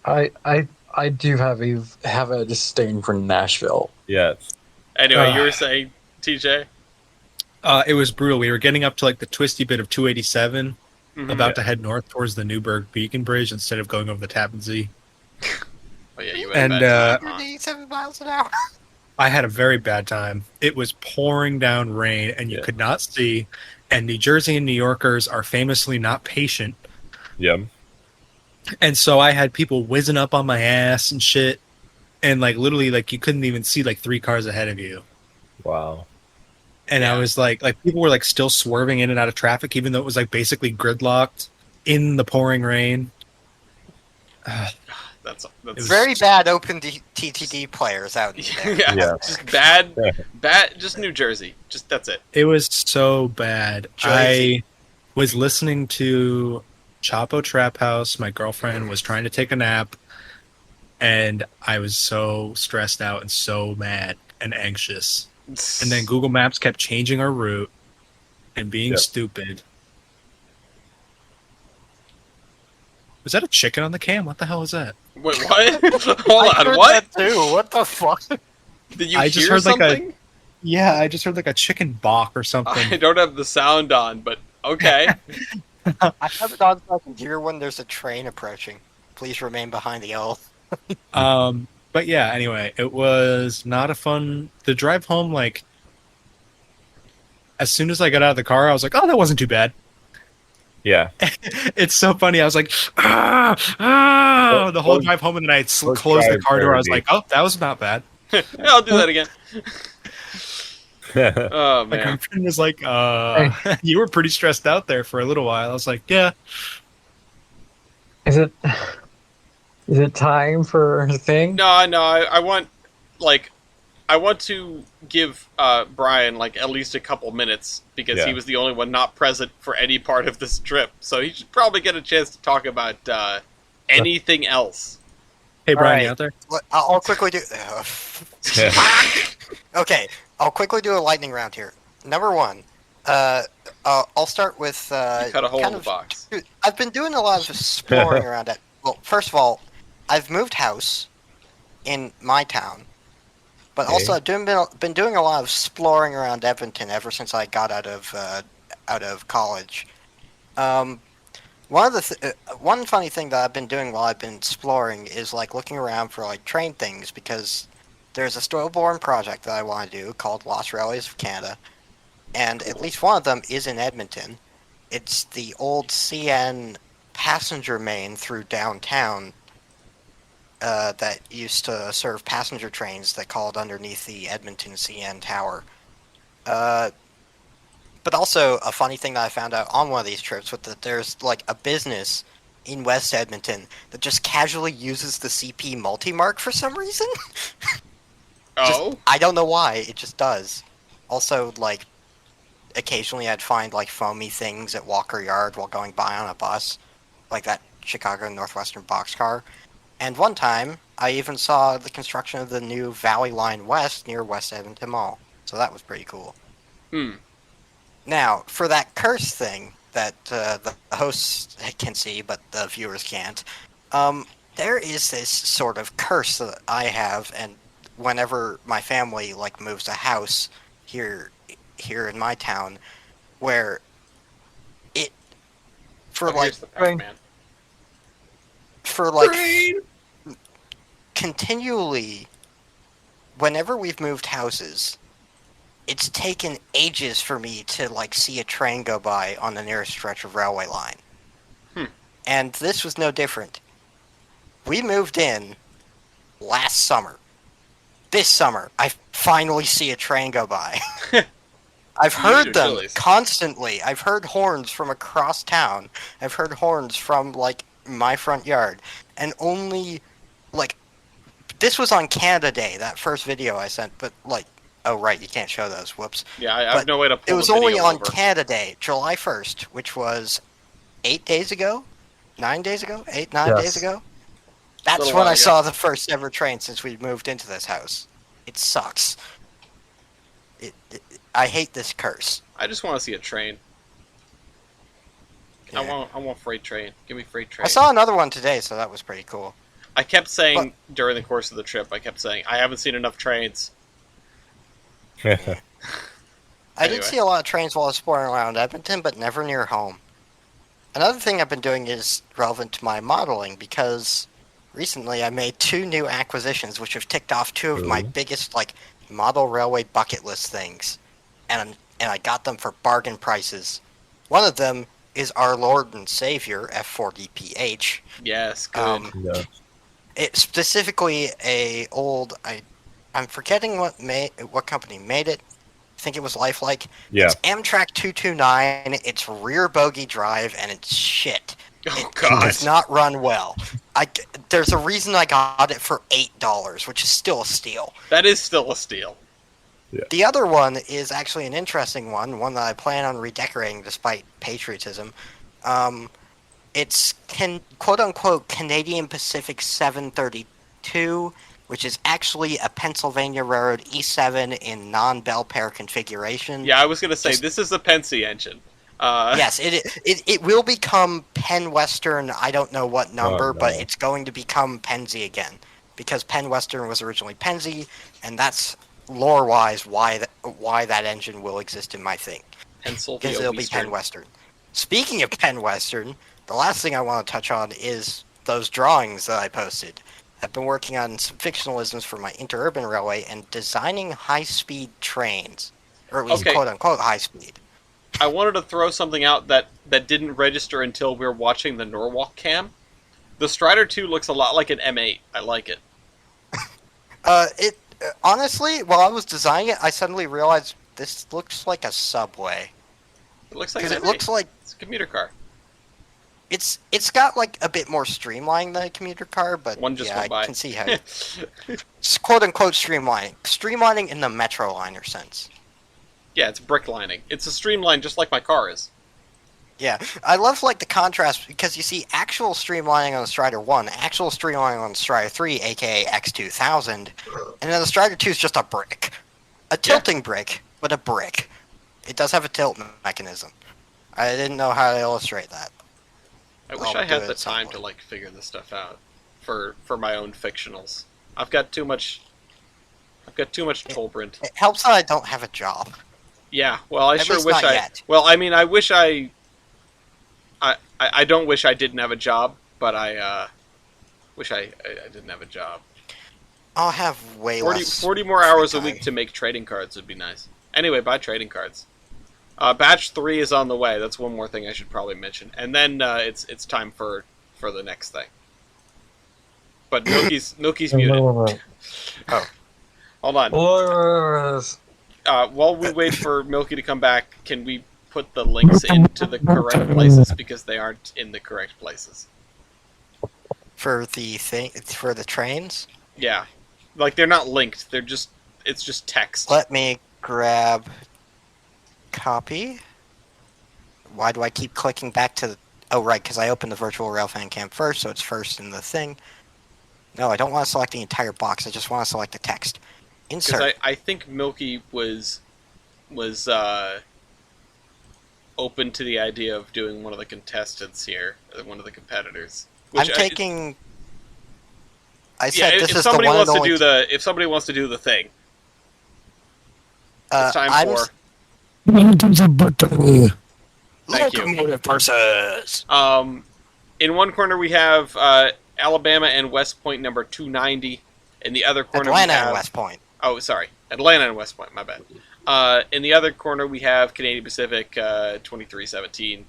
I do have a disdain for Nashville. Yes. Anyway, you were saying, TJ? It was brutal. We were getting up to like the twisty bit of 287, Mhm. about to head north towards the Newburgh Beacon Bridge instead of going over the Tappan Zee. Oh yeah, you went And, bad time, huh? 187 miles an hour. I had a very bad time. It was pouring down rain, and you Yeah. could not see. And New Jersey and New Yorkers are famously not patient. Yep. And so I had people whizzing up on my ass and shit. And like literally like you couldn't even see like 3 cars ahead of you. Wow. And Yeah. I was like people were like still swerving in and out of traffic, even though it was like basically gridlocked in the pouring rain. That's was- Very bad open TTD players out there. yeah, Yeah. just bad. Just New Jersey. Just that's it. It was so bad. Jersey. I was listening to Chapo Trap House. My girlfriend was trying to take a nap. And I was so stressed out and so mad and anxious. And then Google Maps kept changing our route and being Yep. stupid. Was that a chicken on the cam? What the hell was that? Wait, what? Hold on, what? Too. What the fuck? Did you I just hear heard like something? Yeah, I just heard like a chicken balk or something. I don't have the sound on, but okay. I have it on so I can hear when there's a train approaching. Please remain behind the yellow. But yeah, anyway, it was not a fun. The drive home, like, as soon as I got out of the car, I was like, oh, that wasn't too bad. Yeah. It's so funny. I was like, the whole drive home, and then I closed the drive car door. I was dirty. like, oh, that was not bad. Yeah, I'll do that again. Oh Like, my man. friend was like, you were pretty stressed out there for a little while. I was like, yeah. Is it time for the thing? No, I want to give Brian like at least a couple minutes because Yeah. he was the only one not present for any part of this trip. So he should probably get a chance to talk about anything else. Hey, Brian, Alright. you out there? I'll quickly do. Okay, I'll quickly do a lightning round here. Number one, I'll start with. Cut a hole kind in the of- box. I've been doing a lot of exploring around it. Well, first of all, I've moved house in my town, but Okay. also I've been doing a lot of exploring around Edmonton ever since I got out of college. One One funny thing that I've been doing while I've been exploring is like looking around for like train things, because there's a stillborn project that I want to do called Lost Railways of Canada, and at least one of them is in Edmonton. It's the old CN passenger main through downtown that used to serve passenger trains that called underneath the Edmonton CN Tower. But also, a funny thing that I found out on one of these trips was that there's like a business in West Edmonton that just casually uses the CP multi-mark for some reason. Oh? I don't know why, it just does. Also, like, occasionally I'd find like foamy things at Walker Yard while going by on a bus, like that Chicago Northwestern boxcar. And one time, I even saw the construction of the new Valley Line West near West Edmonton Mall. So that was pretty cool. Hmm. Now, for that curse thing that the hosts can see, but the viewers can't, there is this sort of curse that I have, and whenever my family like moves a house here in my town, where it for Oh, like here's the Pac-Man. for like Train! continually, whenever we've moved houses, it's taken ages for me to like see a train go by on the nearest stretch of railway line. And this was no different. We moved in last summer. This summer, I finally see a train go by. I've heard them constantly. I've heard horns from across town. I've heard horns from like my front yard. And only like this was on Canada Day, that first video I sent, but like oh right, you can't show those. Whoops. Yeah, I have no way to pull it was the video only on over. Canada Day, July 1st, which was 8 days ago? 9 days ago? 9 Yes. days ago? That's Little when while I ago. saw the first ever train since we moved into this house. It sucks. I hate this curse. I just want to see a train. Yeah. I want freight train. Give me freight train. I saw another one today, so that was pretty cool. I kept saying during the course of the trip, I haven't seen enough trains. I Anyway. did see a lot of trains while I was exploring around Edmonton, but never near home. Another thing I've been doing is relevant to my modeling, because recently I made 2 new acquisitions, which have ticked off 2 of my biggest like model railway bucket list things, and I got them for bargain prices. One of them is our Lord and Savior F40PH. Yes, good. Yeah. It's specifically a old I'm forgetting what company made it. I think it was Lifelike. Yeah. It's Amtrak 229. It's rear bogie drive, and it's shit. Oh It god. does not run well. There's a reason I got it for $8, which is still a steal. That is still a steal. The other one is actually an interesting one that I plan on redecorating despite patriotism. It's quote-unquote Canadian Pacific 732, which is actually a Pennsylvania Railroad E7 in non-bell pair configuration. Yeah, I was gonna say this is the Pensy engine. Yes, it will become Penn Western. I don't know what number, no. but it's going to become Pennsy again, because Penn Western was originally Pennsy, and that's lore-wise why that engine will exist in my thing, Pennsylvania because it'll be Western. Penn Western. Speaking of Penn Western, the last thing I want to touch on is those drawings that I posted. I've been working on some fictionalisms for my interurban railway and designing high-speed trains, or at least Okay. quote-unquote high-speed. I wanted to throw something out that didn't register until we were watching the Norwalk cam. The Strider 2 looks a lot like an M8. I like it. Honestly, while I was designing it, I suddenly realized this looks like a subway. It looks like an Because M8. it looks like It's a commuter car. it's got like a bit more streamline than a commuter car, but One just yeah, went by. I can see how it's quote unquote streamlining in the metro liner sense. Yeah, it's brick lining. It's a streamline just like my car is. Yeah, I love like the contrast, because you see actual streamlining on the Strider 1, actual streamlining on the Strider 3, aka X2000, and then the Strider 2 is just a brick. A tilting brick, but a brick. It does have a tilt mechanism. I didn't know how to illustrate that. I wish I'll I had do the it time some to point. like figure this stuff out for my own fictionals. I've got too much Tolbrand. It helps that I don't have a job. Yeah, well, I At sure least wish not I. yet. Well, I mean, I wish I I don't wish I didn't have a job, but I wish I didn't have a job. I'll have way 40 less. more hours a free week time. to make trading cards would be nice. Anyway, buy trading cards. Batch 3 is on the way. That's one more thing I should probably mention. And then it's time for the next thing. But Milky's muted. Oh. Hold on. Wars. While we wait for Milky to come back, can we put the links into the correct places because they aren't in the correct places? For the trains? Yeah. Like they're not linked. It's just text. Let me grab copy. Why do I keep clicking back to the... Oh, right, because I opened the virtual railfan cam first, so it's first in the thing. No, I don't want to select the entire box. I just want to select the text. Insert. Because I think Milky was open to the idea of doing one of the contestants here, one of the competitors. I'm taking... I Yeah, said this if is somebody the one wants and to only... do the if somebody wants to do the thing, it's time I'm for Thank you. Locomotive versus... In one corner we have Alabama and West Point number 290. In the other corner Atlanta we have and West Point. Oh, sorry, Atlanta and West Point. My bad. In the other corner we have Canadian Pacific 2317.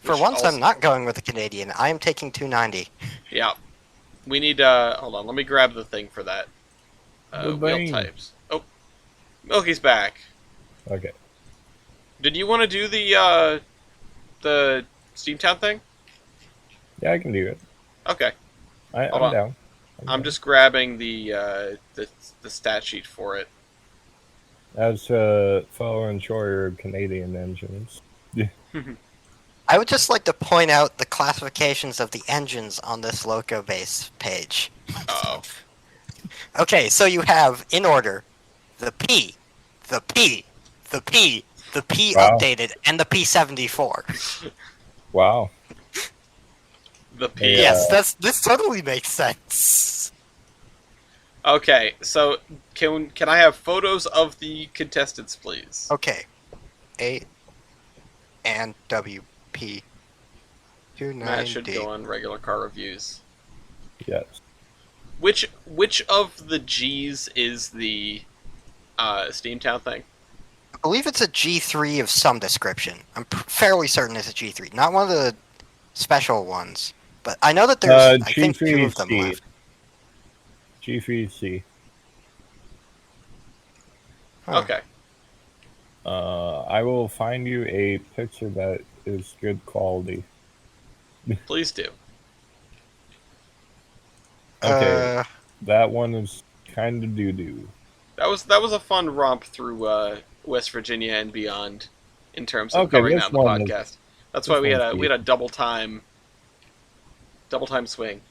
For which once, also- I'm not going with the Canadian. I am taking 290. Yeah. We need, hold on, let me grab the thing for that. The Wheel thing. types. Oh, Milky's back. Okay. Did you want to do the Steamtown thing? Yeah, I can do it. Okay. I'm Hold on. down. I'm just grabbing the stat sheet for it. As following shorter Canadian engines. I would just like to point out the classifications of the engines on this Loco base page. Uh-oh. Okay, so you have, in order, the P, the P, the P, the P Wow. updated, and the P74. Wow. The P. Yeah. Yes, this totally makes sense. Okay, so can I have photos of the contestants, please? Okay. A and WP. Matt should 290. go on regular car reviews. Yes. Which of the G's is the Steamtown thing? I believe it's a G3 of some description. I'm fairly certain it's a G3. Not one of the special ones. But I know that there's, I think, two of them G3C. left. G3C. Huh. Okay. I will find you a picture that is good quality. Please do. Okay. That one is kind of doo-doo. That was a fun romp through West Virginia and beyond in terms of Okay, covering this that on the one is- podcast. That's this why we had one's a double time swing.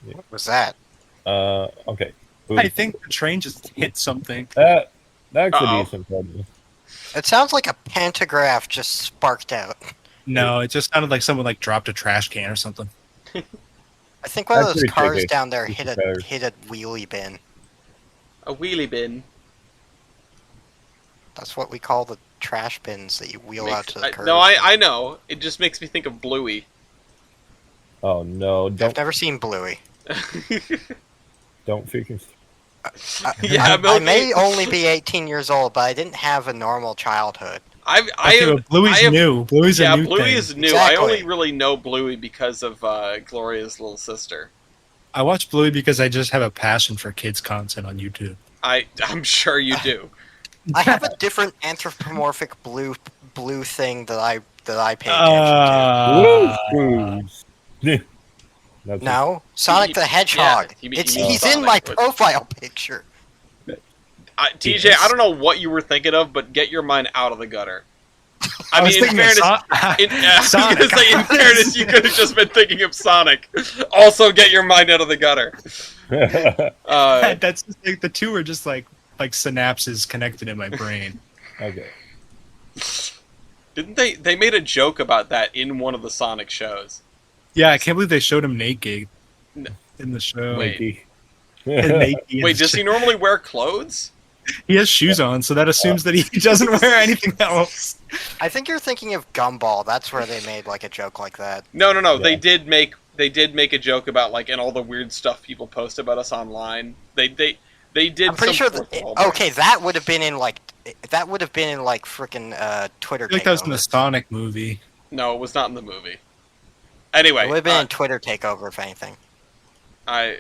What was that? Okay. I think the train just hit something. That's Uh-oh. a decent problem. It sounds like a pantograph just sparked out. No, it just sounded like someone like dropped a trash can or something. I think one of That's those pretty cars tricky. down there This hit is a better. hit a wheelie bin. A wheelie bin. That's what we call the trash bins that you wheel out to the curb. No, I know. It just makes me think of Bluey. Oh no! I've Don't never seen Bluey. freaking. Yeah, I Milky. may only be 18 years old, but I didn't have a normal childhood. I Okay, have, but Bluey's I have, new. Bluey's yeah, a new Bluey thing. is new. Exactly. I only really know Bluey because of Gloria's little sister. I watch Bluey because I just have a passion for kids content on YouTube. I'm sure you do. I have a different anthropomorphic blue thing that I pay attention That's to. No, Sonic the Hedgehog. you mean He's Sonic, in my but- profile picture. TJ, I don't know what you were thinking of, but get your mind out of the gutter. I was mean, in thinking of fairness, I was Sonic. gonna say, in fairness, you could have just been thinking of Sonic. Also, get your mind out of the gutter. That's just like the two are just like synapses connected in my brain. Okay. Didn't they made a joke about that in one of the Sonic shows? Yeah, I can't believe they showed him naked No. in the show. Wait. Mikey. Naked in Wait, the does he show. normally wear clothes? He has shoes on, so that assumes that he doesn't wear anything else. I think you're thinking of Gumball. That's where they made like a joke like that. No. Yeah. They did make a joke about like and all the weird stuff people post about us online. They did. I'm pretty sure some that. fourth wall Okay, that would have been in like freaking Twitter. I feel like that was in the Takeover. Sonic movie. No, it was not in the movie. Anyway, It would have been in Twitter Takeover, if anything. I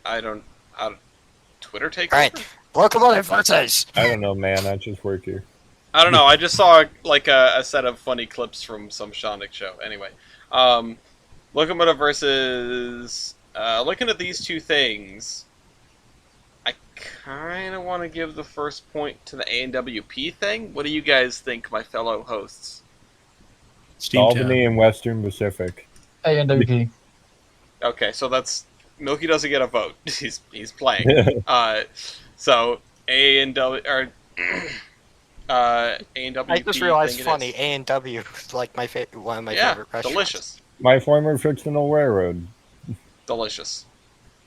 don't. Twitter take. All right, Locomotive versus. I don't know, man. I just work here. I don't know. I just saw like a set of funny clips from some Sonic show. Anyway, Locomotive versus. Looking at these two things, I kind of want to give the first point to the A&WP thing. What do you guys think, my fellow hosts? Albany and Western Pacific. ANWP. Okay, so that's Milky doesn't get a vote. He's playing. So A&W or A&WP. I just realized thing it funny. is. A and W is like one of my Yeah, favorite restaurants. delicious, My former fictional railroad. delicious.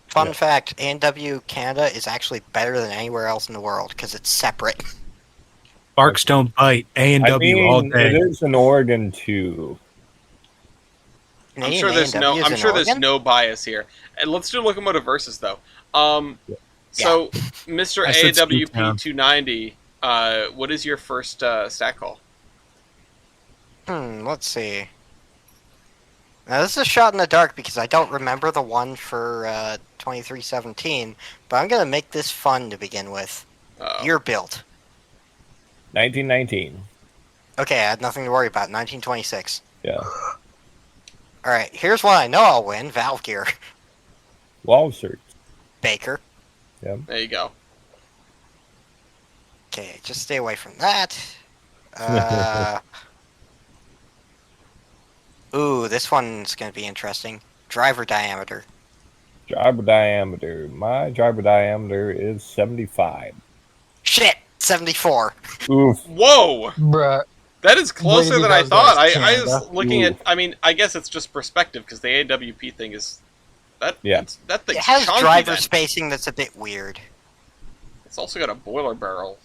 Fun Yeah. fact: A&W Canada is actually better than anywhere else in the world because it's separate. Barks don't bite. A&W all day. It is in Oregon too. I'm sure there's no bias here. And let's do Locomotive versus though. So Mr. I said AWP Scooptown. 290, what is your first stat call? Let's see. Now this is a shot in the dark because I don't remember the one for 2317, but I'm gonna make this fun to begin with. Uh-oh. Year built. 1919. Okay, I had nothing to worry about. 1926. Yeah. All right, here's one I know I'll win. Valve Gear. Wall search. Baker. There you go. Okay, just stay away from that. Ooh, this one's gonna be interesting. Driver diameter. Driver diameter. My driver diameter is 75. Shit, 74. Oof. Whoa! Bruh. That is closer Lady than I Gaga thought. I Canada. was looking at. Ooh. I mean, I guess it's just perspective because the AWP thing is that. Yeah. That thing's It has chunky, driver then. spacing that's a bit weird. It's also got a boiler barrel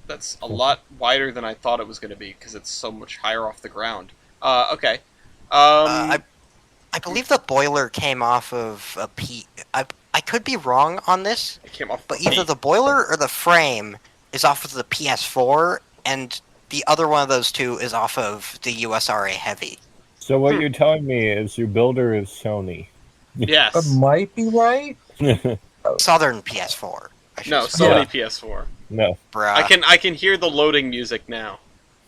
that's a lot wider than I thought it was going to be because it's so much higher off the ground. Okay. I believe the boiler came off of a P. I could be wrong on this, it came off. but the either the boiler or the frame is off of the PS4, and the other one of those two is off of the USRA Heavy. So what you're telling me is your builder is Sony. Yes. That might be right. Southern PS4. I should No, say. Sony Yeah. PS4. No. Bruh. I can hear the loading music now.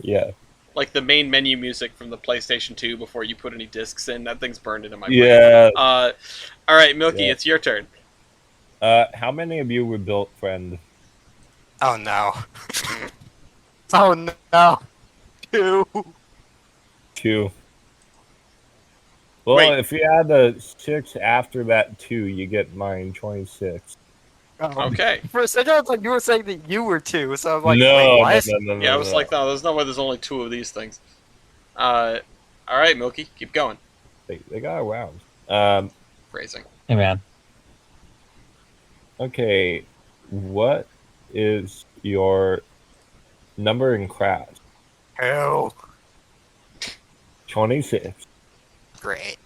Yeah. Like the main menu music from the PlayStation 2 before you put any discs in. That thing's burned into my brain. Yeah. All right, Milky, Yeah. it's your turn. How many of you were built, friend? Oh no. Oh no. Two. 2. Well, Wait. if you add the 6 after that 2, you get mine 26. Okay. For a second, I thought you were saying that you were two, so I'm like, no, wait, no, what? no, no, Yeah, I was no. like, no, there's no way there's only 2 of these things. All right, Milky, keep going. They got around. Phrasing. Hey man. Okay, what is your number in crash? Oh, 26. great.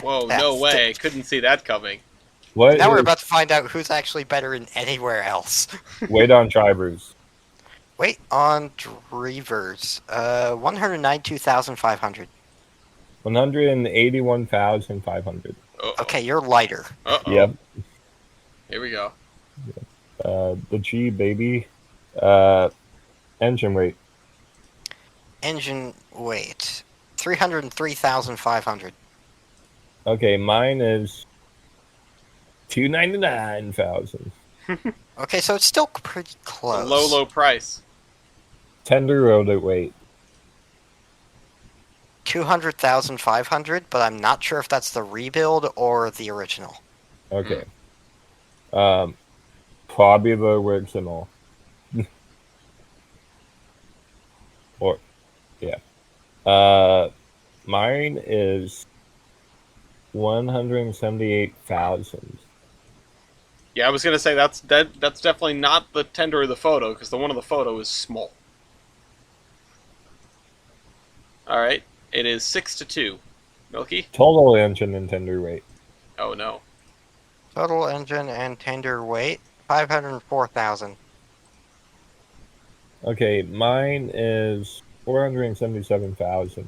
Whoa, no way. Couldn't see that coming. What Now we're is about to find out who's actually better in anywhere else. weight on drivers? Wait, on drivers, 192,500. 181,500. Uh-oh. Okay, you're lighter. Uh-oh. Yep. Here we go. The G, baby. Engine weight. Engine weight, 303,500. Okay, mine is 299,000. Okay, so it's still pretty A close. low price. Tender road weight. 200,500, but I'm not sure if that's the rebuild or the original. Okay. Probably the original. Or, yeah. Mine is 178,000. Yeah, I was gonna say that's definitely not the tender of the photo, because the one of the photo is small. All right, it is 6-2. Milky? Total engine and tender weight. Oh no. Total engine and tender weight 504,000. Okay, mine is 477,000.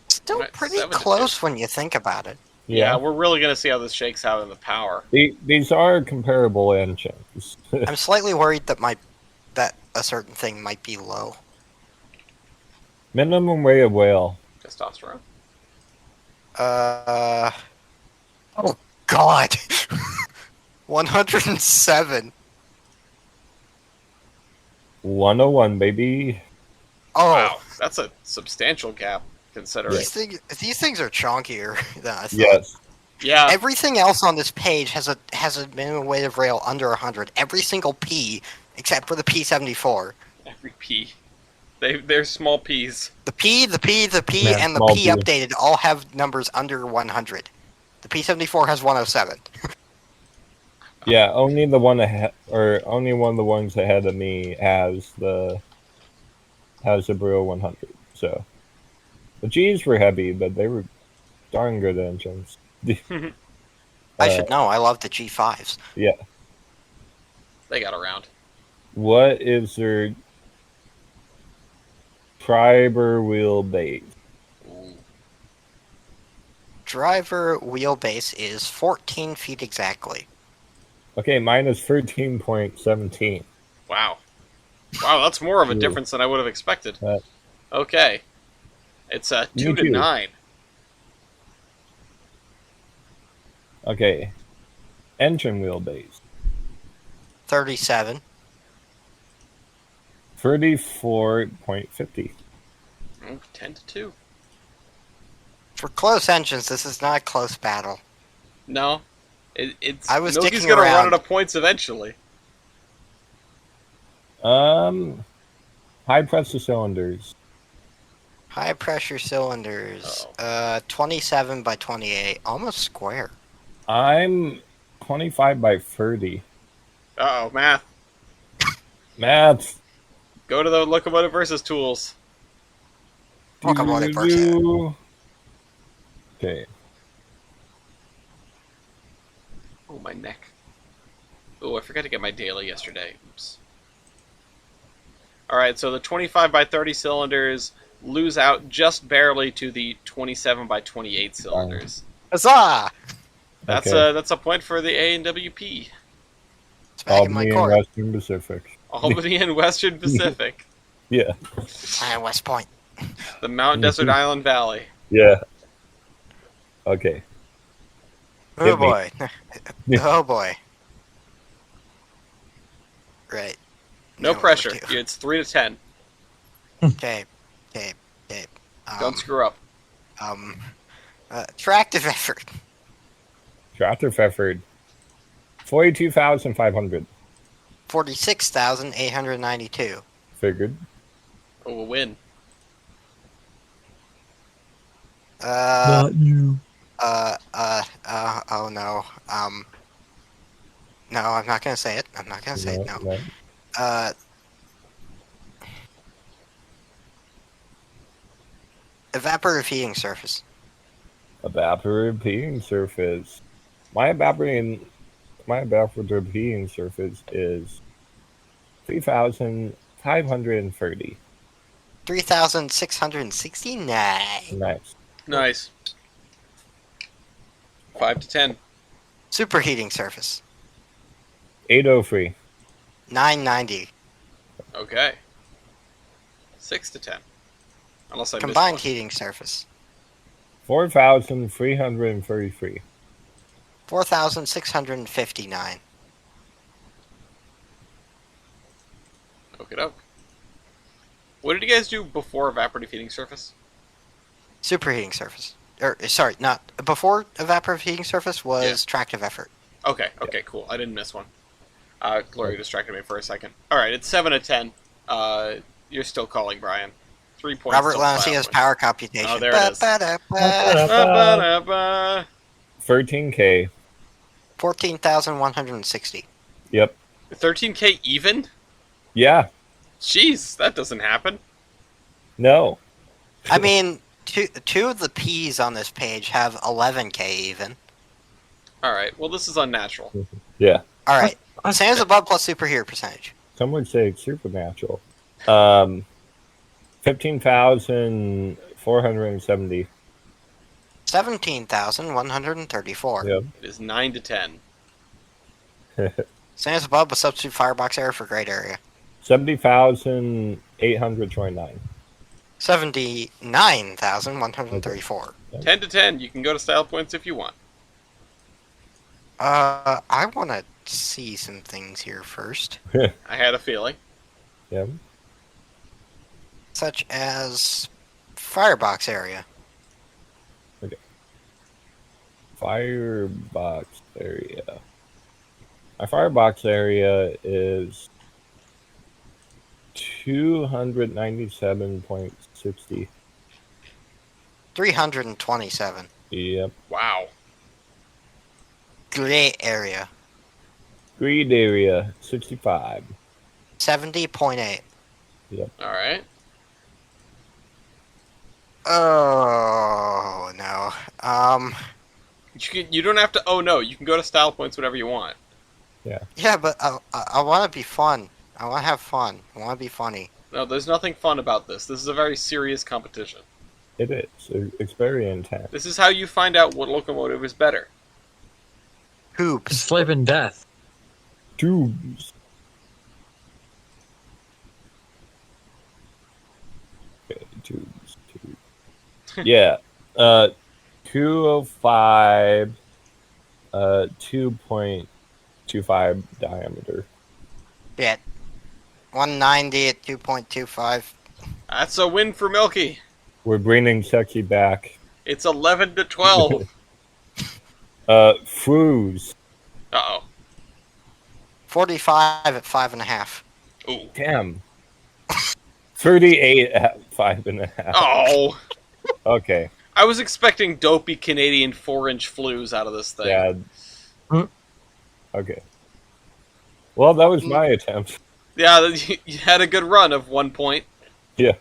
Still Alright, pretty 7-2. close when you think about it. Yeah, we're really gonna see how this shakes out in the power. These are comparable engines. I'm slightly worried that a certain thing might be low. Minimum weight of whale. Testosterone. Oh God, 107. 101, baby. Oh, Wow, that's a substantial gap considering. these things are chunkier than I thought. Yes. Yeah, Everything else on this page has a minimum weight of rail under 100. Every single P except for the P74. every P. They're small P's. The P, Man, and the small P P. updated all have numbers under 100. The P74 has 107. Yeah, only the one ahead, or only one of the ones ahead of me has the Brio 100. So the G's were heavy, but they were darn good engines. I should know. I love the G5s. Yeah. They got around. What is their driver wheelbase? Ooh. Driver wheelbase is 14 feet exactly. Okay, mine is 13.17. Wow. Wow, that's more of a Ooh. difference than I would have expected. That- Okay. It's 2 to too. 9. Okay. Engine wheelbase. 37. 34.50. 10 to 2. For close engines, this is not a close battle. No. It's I was Milky's sticking gonna run around. out of points eventually. High pressure cylinders. High pressure cylinders. Uh-oh. 27 by 28. Almost square. I'm 25 by 30. Uh-oh, math. Math. Go to the locomotive versus tools. Locomotive versus. Okay. Oh, my neck. Oh, I forgot to get my daily yesterday. Oops. Alright, so the 25 by 30 cylinders lose out just barely to the 27 by 28 cylinders. Huzzah! That's a point for the A&WP. It's back in my Albany and court. Western Pacific. Albany and Western Pacific. Yeah. West Point. The Mount Desert Island Valley. Yeah. Okay. Oh Hit me. boy. Oh boy. Right. No Now what pressure. we'll do. It's 3 to 10. Okay. Don't screw up. Tractive effort. Tractor Pfefford. 42,500. 46,892. Figured. Oh, we'll win. you. Oh no. No, I'm not gonna say it. I'm not gonna say it, no. Evaporative heating surface. Evaporative heating surface. My evaporative heating surface is 3,530. 3,669. Nice. Nice. 5 to 10. Superheating surface. 803. 990. Okay. 6 to 10. Unless I missed Combined one. heating surface. 4,333. 4,659. Okie doke. What did you guys do before evaporative heating surface? Superheating surface. Sorry, not before evaporative heating surface was tractive effort. Okay, cool. I didn't miss one. Gloria distracted me for a second. Alright, it's 7 to 10. You're still calling, Brian. 3 points. Robert still Lancia's filing. power computation. Oh, there it is. Ba-ba-da-ba. 13K. 14,160. Yep. 13K even? Yeah. Jeez, that doesn't happen. No. I mean, two of the P's on this page have 11K even. All right. Well, this is unnatural. Yeah. All right. I- Sans above plus superhero percentage. Some would say it's supernatural. 15,470. 17,134. Yep. It is 9 to 10. Sans above with substitute firebox area for great area. 70,829. 79,134. 10 to 10. You can go to style points if you want. I want to see some things here first, I had a feeling. Yep. such as firebox area. Firebox area. My firebox area is 297.60. 327. Yep. Wow. Great area. Greed area 65. 70.8. All right. Oh no. You don't have to. Oh no, you can go to style points whenever you want. Yeah, but I want to be fun. I want to have fun. I want to be funny. No, there's nothing fun about this. This is a very serious competition. It is. It's very intense. This is how you find out what locomotive is better. Hoops. Slave and death. Tubes. Okay, tubes. Yeah. 205. 2.25 diameter. Yeah. 190 at 2.25. That's a win for Milky. We're bringing sexy back. It's 11 to 12. Fruze. Uh-oh. 45 at 5.5. Ooh. Damn. 38 at 5.5. Oh. Okay. I was expecting dopey Canadian 4-inch flues out of this thing. Yeah. Hmm. Okay. Well, that was my attempt. Yeah, you had a good run of 1 point. Yeah.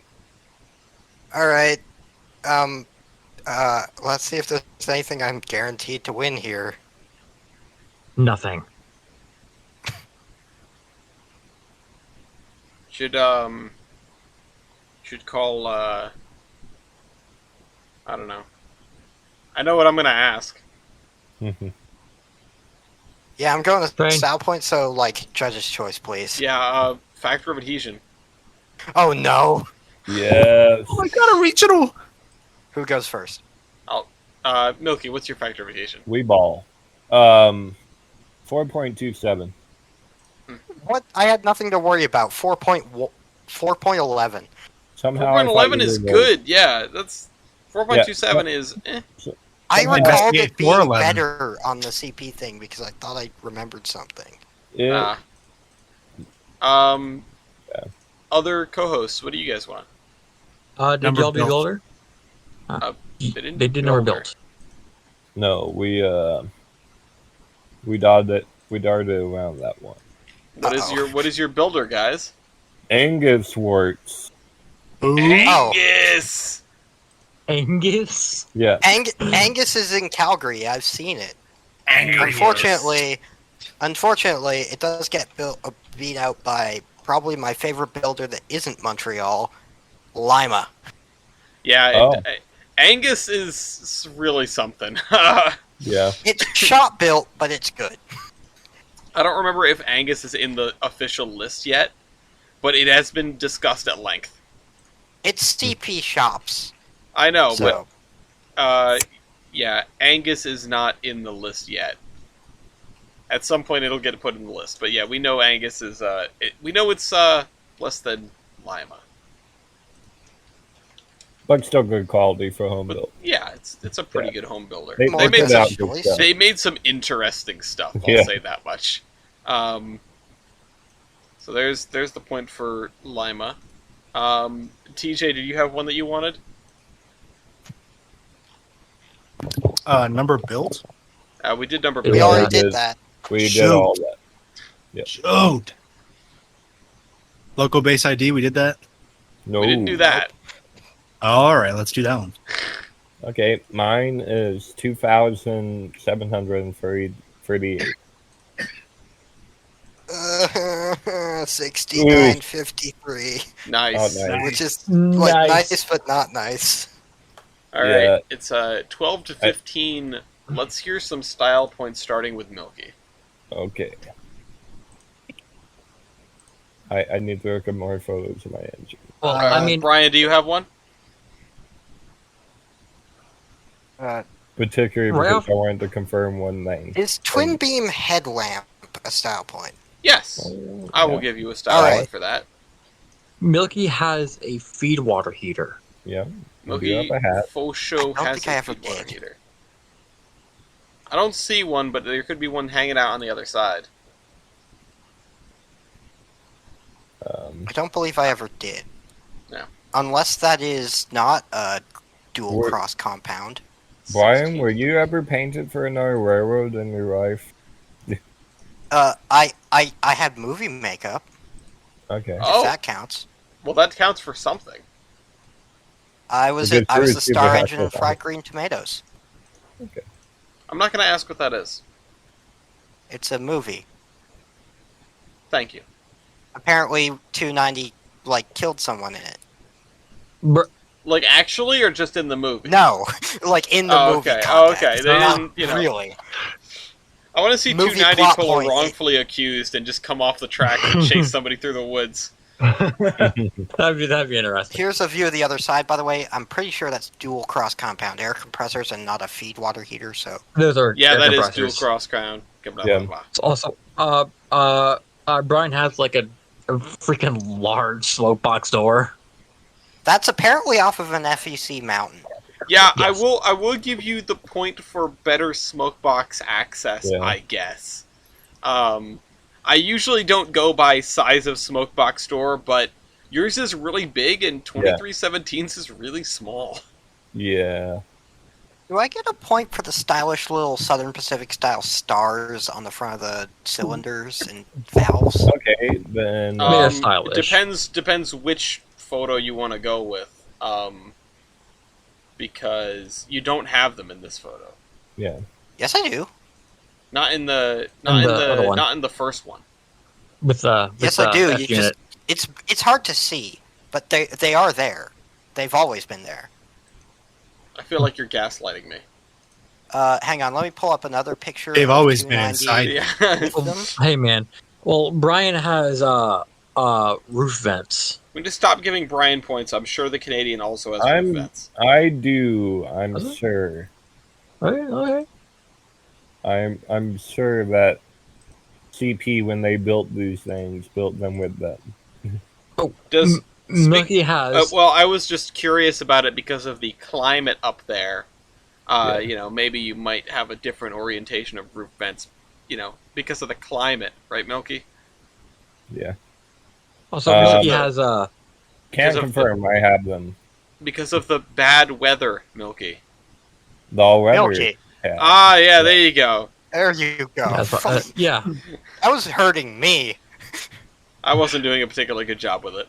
All right. Let's see if there's anything I'm guaranteed to win here. Nothing. Should call, I don't know. I know what I'm gonna ask. Yeah, I'm going to Fine. style point, so, like, judge's choice, please. Yeah, factor of adhesion. Oh, no. Yes. Oh my god, a regional! Who goes first? Milky, what's your factor of adhesion? We ball. 4.27. What? I had nothing to worry about. 4.11. Somehow I thought 4.11 you is were good, yeah. That's 4.27 is I Somehow- recalled it being 4.11. better on the CP thing because I thought I remembered something. Yeah. Other co-hosts, what do you guys want? Did Number y'all do built. builder? They didn't They did never builder. built. No, we darted around that one. What is your builder, guys? Angus works. Ooh. Oh. Angus! Angus? Yeah. Angus is in Calgary. I've seen it. Angus. Unfortunately, it does get beat out by probably my favorite builder that isn't Montreal, Lima. Yeah, Oh. Angus is really something. Yeah. It's shop built, but it's good. I don't remember if Angus is in the official list yet, but it has been discussed at length. It's CP shops. I know, So but yeah, Angus is not in the list yet. At some point, it'll get put in the list. But yeah, we know Angus is. We know it's less than Lima. But still good quality for home But build. yeah, it's a pretty Yeah. good home builder. They, More They they made put out choice. good stuff. They made some interesting stuff. I'll Yeah. say that much. So there's the point for Lima. TJ, did you have one that you wanted? Number built? We did number we Yeah, already that did is- that. We did Shoot. all that. Shoot. Local base ID, we did that? No. We didn't do that. All right, let's do that one. Okay, mine is 2,738. 6953, Nice. Oh, nice. which is like Nice. nice but not nice. All right, Yeah. it's 12 to 15. Let's hear some style points starting with Milky. Okay. I need to look at more photos of my engine. Well, I mean, Brian, do you have one? Particularly Right because off- I wanted to confirm one thing. Is twin beam headlamp a style point? Yes. I will Yeah. give you a style Alright. point for that. Milky has a feed water heater. Yeah. Milky You have a hat. Faux Show I don't has think I a ever feed water did. heater. I don't see one, but there could be one hanging out on the other side. I don't believe I ever did. No. Unless that is not a dual What- cross compound. Brian, 16. were you ever painted for another railroad in your life? I had movie makeup, Okay. if Oh, that counts. well, that counts for something. I was Because I was you're the a super star hassle engine in guy. Fried Green Tomatoes. I'm not going to ask what that is. It's a movie. Thank you. Apparently, 290 killed someone in it. Like, actually, or just in the movie? No, like in the Oh, movie. okay. Oh, okay. context. They Not didn't, you know. really. I want to see Movie 290 plot pull a point. wrongfully accused and just come off the track and chase somebody through the woods. That'd be interesting. Here's a view of the other side. By the way, I'm pretty sure that's dual cross compound air compressors and not a feed water heater. So Those are Yeah, air that is compressors. dual cross crown. Blah, blah, Yeah. blah. Also, Brian has like a freaking large slope box door. that's apparently off of an FEC mountain. Yeah, Yes. I will give you the point for better smoke box access, Yeah. I guess. I usually don't go by size of smoke box door, but yours is really big and 2317's is really small. Yeah. Do I get a point for the stylish little Southern Pacific style stars on the front of the cylinders and valves? Okay, then. They're It stylish. depends which photo you want to go with. Because you don't have them in this photo. Yeah. Yes, I do. Not in the other one. not in the first one. With Yes, I do. F You unit. it's hard to see, but they are there. They've always been there. I feel like you're gaslighting me. Hang on, let me pull up another picture. They've of always been 290 inside. Yeah. with them. Hey man, well Brian has roof vents. We just stop giving Brian points. I'm sure the Canadian also has I'm- roof vents. I do. I'm Does it? sure. Okay. I'm sure that CP, when they built these things, built them with them. Does Milky has. well, I was just curious about it because of the climate up there. Yeah. You know, maybe you might have a different orientation of roof vents. You know, because of the climate, right, Milky? Yeah. Also, uh, Milky has Can't Because of confirm. I have them. Because of the bad weather, Milky. The all-weather Milky. hat. Ah, yeah, there you go. There you go. yeah. That was hurting me. I wasn't doing a particularly good job with it.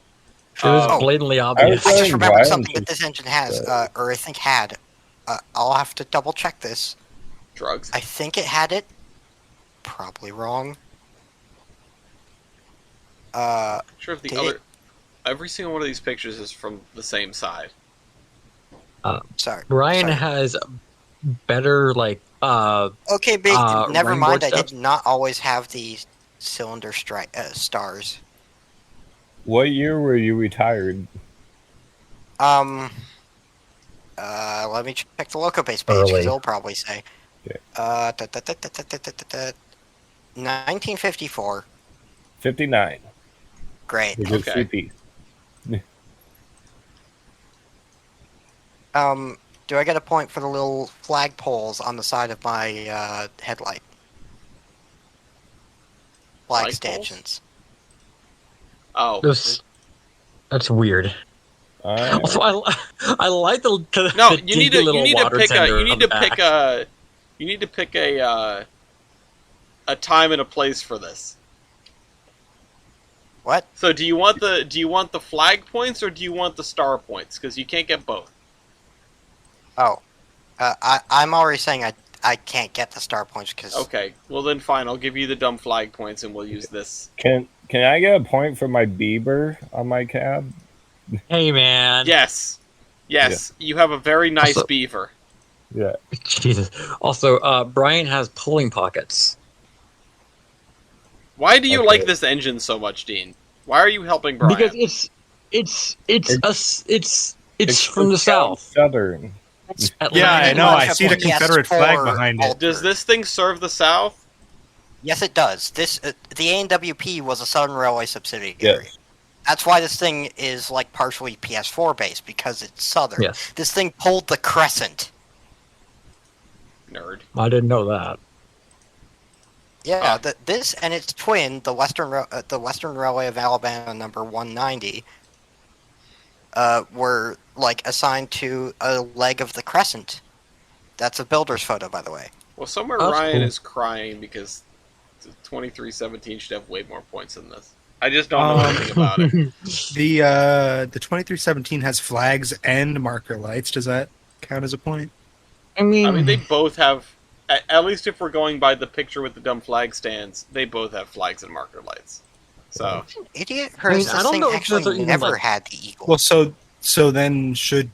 It was Oh. blatantly I obvious. was I just saying remembered Brian something should- that this engine has, or I think had. I'll have to double check this. Drugs. I think it had it. Probably wrong. Sure, if the Did other. it? Every single one of these pictures is from the same side. Sorry. Brian Sorry. has better Okay, never rainboard mind. I steps? did not always have the cylinder stars. What year were you retired? Let me check the loco base page Early. because it'll probably say. Okay. 1954. 59. Great. Because Okay. CP. Do I get a point for the little flag poles on the side of my headlight? Flag Flag stanchions. Oh. that's weird. Also, I like the No, the you need dinky to little water pick tender a on the back. you need to pick a time and a place for this. What? So do you want the flag points or do you want the star points? Because you can't get both. Oh, I'm already saying I can't get the star points because Okay, well then fine. I'll give you the dumb flag points and we'll use this. Can I get a point for my beaver on my cab? Hey, man. Yes, you have a very nice Also- beaver. Yeah. Jesus. Also, Brian has pulling pockets. Why do you Okay. like this engine so much, Dean? Why are you helping Brian? Because it's from the south. Southern. Yeah, I know. I Much see the of a Confederate flag PS4 behind it. altered. Does this thing serve the South? Yes, it does. This the ANWP was a Southern Railway subsidiary. Yes. That's why this thing is like partially PS4 based because it's Southern. Yes. This thing pulled the Crescent. Nerd. I didn't know that. Yeah, this and its twin, the Western Railway of Alabama number 190, were like assigned to a leg of the Crescent. That's a builder's photo, by the way. Well, somewhere That's Ryan cool. is crying because the 2317 should have way more points than this. I just don't know anything about it. The 2317 has flags and marker lights. Does that count as a point? I mean, I mean, they both have. At least if we're going by the picture with the dumb flag stands, they both have flags and marker lights. So Idiot, I mean, this I don't thing know if actually those are even, never like- had the eagle. Well, so then should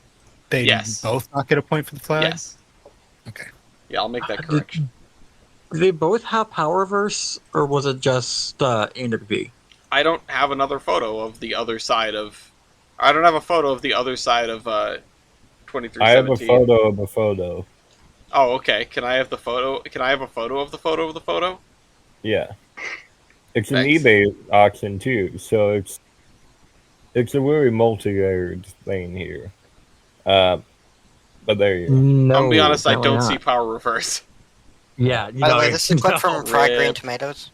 they Yes. both not get a point for the flag? yes, Okay. yeah, I'll make that correction. do they both have power reverse, or was it just AWP? I don't have another photo of the other side of. I don't have a photo of the other side of 2317. I have a photo of a photo. Oh, okay. Can I have the photo? Can I have a photo of the photo of the photo? Yeah. It's an Thanks. eBay auction too, so it's a really multi-layered thing here. But there you go. No, I'll be honest, I apparently don't not. see power reverse. Yeah, you By the know, way, this is a clip from Fried Rip. Green Tomatoes.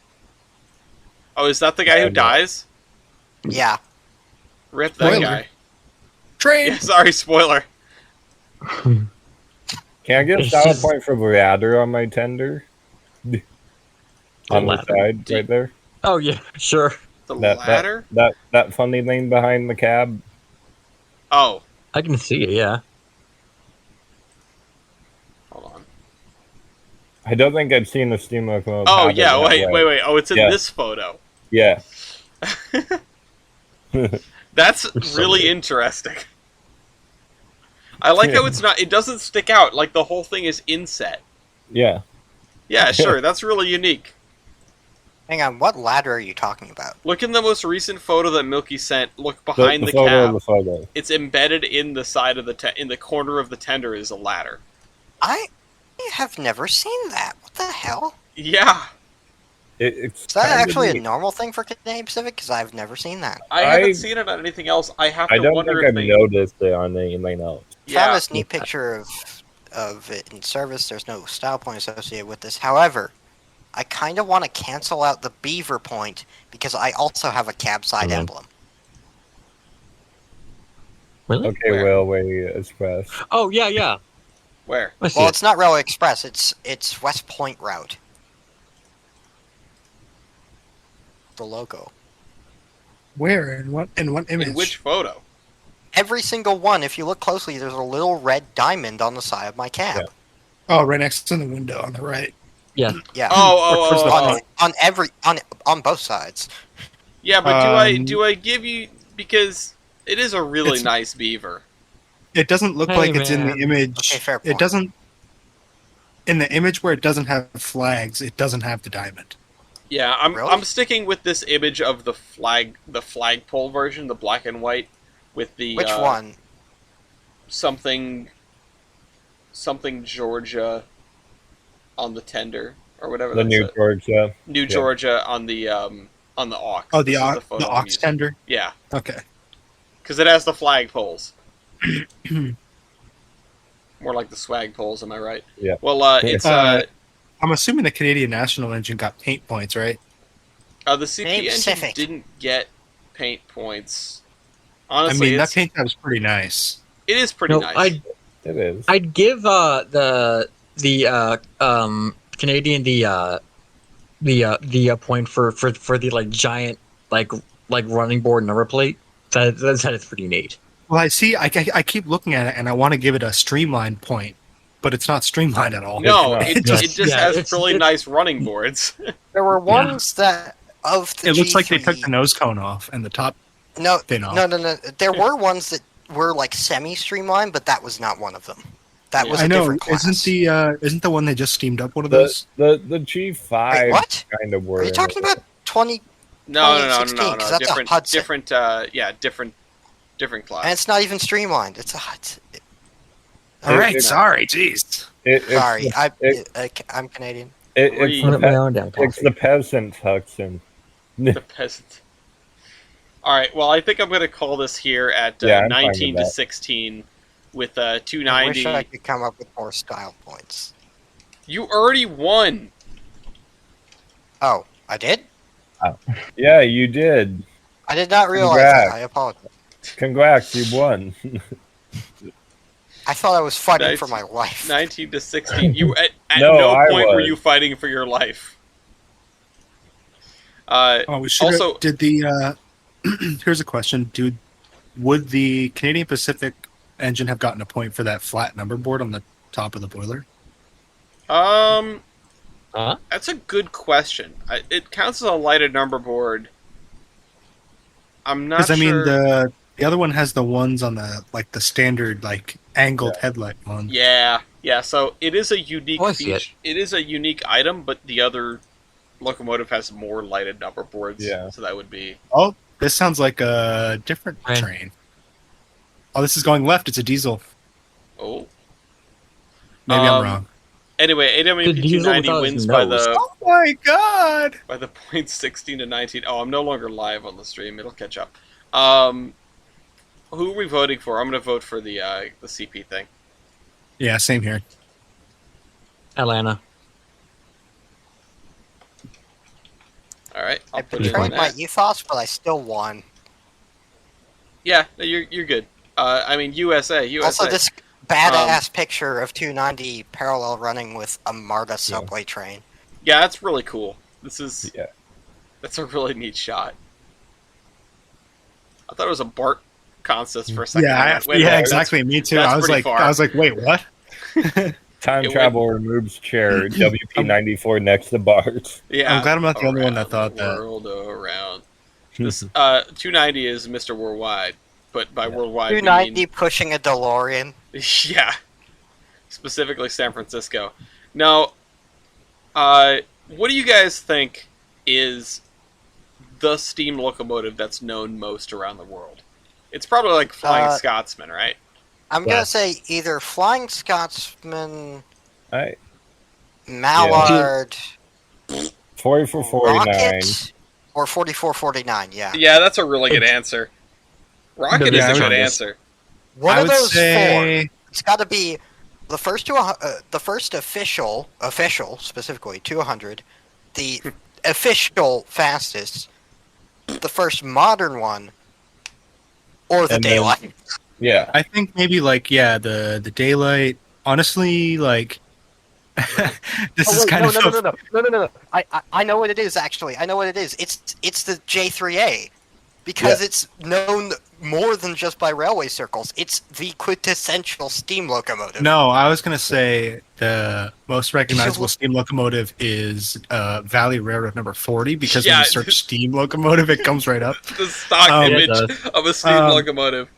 Oh, is that the guy who Yeah. dies? Yeah. Rip that Spoiler. guy. Train. Yeah, sorry, spoiler. Can I get a It's style just- point for the ladder on my tender? On the ladder? side, right there. Oh yeah, sure. The That ladder? that funny thing behind the cab. Oh, I can see it. Yeah. hold on. I don't think I've seen a steam locomotive. Oh, have it yeah, that wait. way. Oh, it's in Yeah. this photo. Yeah. That's so really weird. interesting. I like how it doesn't stick out, like the whole thing is inset. Yeah. Yeah, sure, that's really unique. Hang on, what ladder are you talking about? Look in the most recent photo that Milky sent. Look behind The the, photo cab. of the photo. It's embedded in the side of the in the corner of the tender is a ladder. I have never seen that. What the hell? Yeah, It's Is that kinda actually a neat. normal thing for Canadian Pacific? Because I've never seen that. I haven't seen it on anything else. I have to I don't wonder think if I've they. noticed it on anything else. Yeah, Found this neat picture of it in service. There's no style point associated with this. However, I kind of want to cancel out the beaver point because I also have a cab side Mhm. emblem. Really? Okay, Where? Railway Express. Oh yeah, yeah. where? I see Well, it. it's not Railway Express. It's West Point route. The logo. Where and what image? In which photo? Every single one. If you look closely, there's a little red diamond on the side of my cab. Yeah. Oh, right next to the window on the right. Yeah. Yeah. Oh. On both sides. Yeah, but Um, do I give you because it is a really It's- nice beaver. It doesn't look Hey, like it's in man. the image. Okay, fair point. It doesn't. In the image where it doesn't have flags, it doesn't have the diamond. Yeah, I'm Really? I'm sticking with this image of the flagpole version, the black and white with the Which one? something Georgia on the tender or whatever. The that's New it. Georgia. New yeah. Georgia on the aux. Oh, This is the photo I'm ox using. tender. Yeah, Okay. because it has the flagpoles. More like the swag poles, am I right? Yeah. Well, it's I'm assuming the Canadian National engine got paint points, right? the CP Canadian engine Pacific. didn't get paint points. I Honestly, mean, that it's, paint job is pretty nice. it is pretty No, nice. It is. I'd give the Canadian the point for the like giant like like running board number plate. That is pretty neat. Well, I see. I keep looking at it, and I want to give it a streamlined point, but it's not streamlined at all. No, It's it not. just Yeah, has it's- really it's- nice running boards. There were ones that of the It looks like they G3 took the nose cone off and the top no, fin off. no. There were ones that were like semi-streamlined, but that was not one of them. That Yeah. was a I know. different class. Isn't the one they just steamed up one of The those? the G5 Wait, what? kind of were. Are you talking about 20? No, 2016, 'cause that's a Hudson. different class. And it's not even streamlined. It's a Hudson. All right, it- sorry, jeez. Sorry, it- I'm Canadian. it's Read. the My own damn it's the peasant Hudson. The peasant. All right. Well, I think I'm going to call this here at Yeah, I'm fine 19 with to that. 16 with I wish 290. I could come up with more style points. You already won. Oh, I did? Yeah, you did. I did not realize Congrats. that. I apologize. Congrats, you won. I thought I was fighting Nice. for my life. 19 to 16. You at No, no I point were was. you fighting for your life. Oh, we should Also- did the. Here's a question, dude. Would the Canadian Pacific engine have gotten a point for that flat number board on the top of the boiler? Huh? That's a good question. It counts as a lighted number board. I'm not Because sure. I mean, the other one has the ones on the standard angled headlight one. Yeah. So it is a unique Oh, I see it. feature. It is a unique item, but the other locomotive has more lighted number boards. Yeah. So that would be. Oh, this sounds like a different Right. train. Oh, this is going left. It's a diesel. Oh. Maybe I'm wrong. Anyway, The AWP diesel 290 without wins his by nose. the Oh my god! points 16 to 19. Oh, I'm no longer live on the stream. It'll catch up. Who are we voting for? I'm going to vote for the CP thing. Yeah, same here. Atlanta. All right, I I'll put it in betrayed my that. ethos, but I still won. Yeah, no, you're good. I mean USA. Also, this badass picture of 290 parallel running with a MARTA subway train. Yeah, that's really cool. This is Yeah. That's a really neat shot. I thought it was a BART consist for a second. Yeah, I went, wait a minute, exactly. Me too. that's I was pretty like, far. wait, what? Time It travel removes chair. WP94 next to bars. Yeah, I'm glad I'm not the only one that around thought the that. World around. This 290 is Mr. Worldwide, but by worldwide we 290 pushing a DeLorean. mean yeah, specifically San Francisco. Now, what do you guys think is the steam locomotive that's known most around the world? It's probably like Flying Scotsman, right? I'm Yeah. gonna say either Flying Scotsman, Alright. Mallard, 4449. Rocket, or 4449. Yeah, Yeah, that's a really good answer. Rocket Yeah, is a I good would- answer. one I of would those four. say It's got to be the first the first official specifically 200, the official fastest, the first modern one, or the And then- daylight. Yeah. I think maybe the daylight. Honestly, this is kind of No. I know what it is. Actually, I know what it is. It's the J3A, because it's known more than just by railway circles. It's the quintessential steam locomotive. No, I was gonna say the most recognizable steam locomotive is Valley Railroad number 40 because when Yeah. you search steam locomotive, it comes right up. The stock Yeah, image it of a steam locomotive.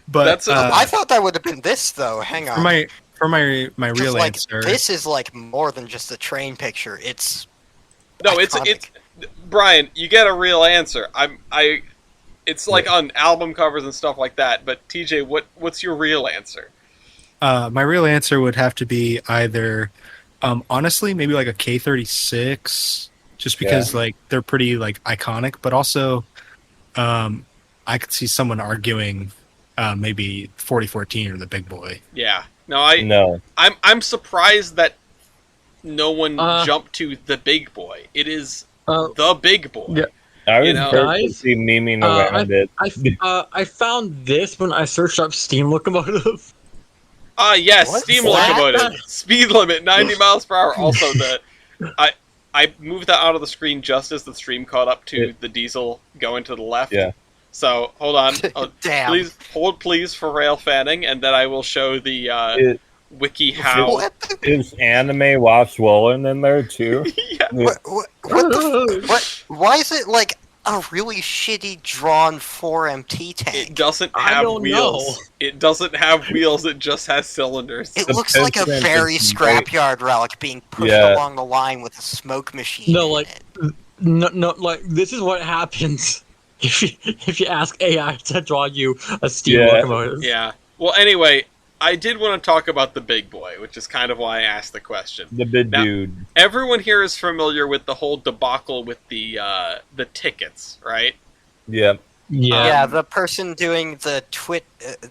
But That's I thought that would have been this though. Hang on. for my 'Cause, real like, answer. this is like more than just a train picture. It's No, it's iconic. Brian. You get a real answer. It's like on album covers and stuff like that. But TJ, what's your real answer? My real answer would have to be either, honestly, maybe like a K36, just because they're pretty iconic. But also, I could see someone arguing maybe 4014 or the Big Boy. Yeah. No, I'm surprised that no one jumped to the Big Boy. It is the Big Boy. Yeah. I was know, guys, see memeing around it. I found this when I searched up steam locomotive. Yes, What's steam that? locomotive. Speed limit 90 miles per hour. Also, I I moved that out of the screen just as the stream caught up to the diesel going to the left. Yeah. So hold on. Damn. Please hold, please, for rail fanning, and then I will show the wiki how. What? Is Anime Wasp Swollen in there too? Yeah. What the? What? Why is it like a really shitty drawn 4MT tank? It doesn't I have don't wheels. know. It doesn't have wheels. It just has cylinders. It The looks like a piston very is scrapyard relic being pushed Yeah. along the line with a smoke machine. No, in like- it. No, like this is what happens if you ask AI to draw you a steam Yeah. locomotive. Yeah. Well, anyway, I did want to talk about the big boy, which is kind of why I asked the question. The big Now- dude. Everyone here is familiar with the whole debacle with the tickets, right? Yep. Yeah. Yeah, the person doing the The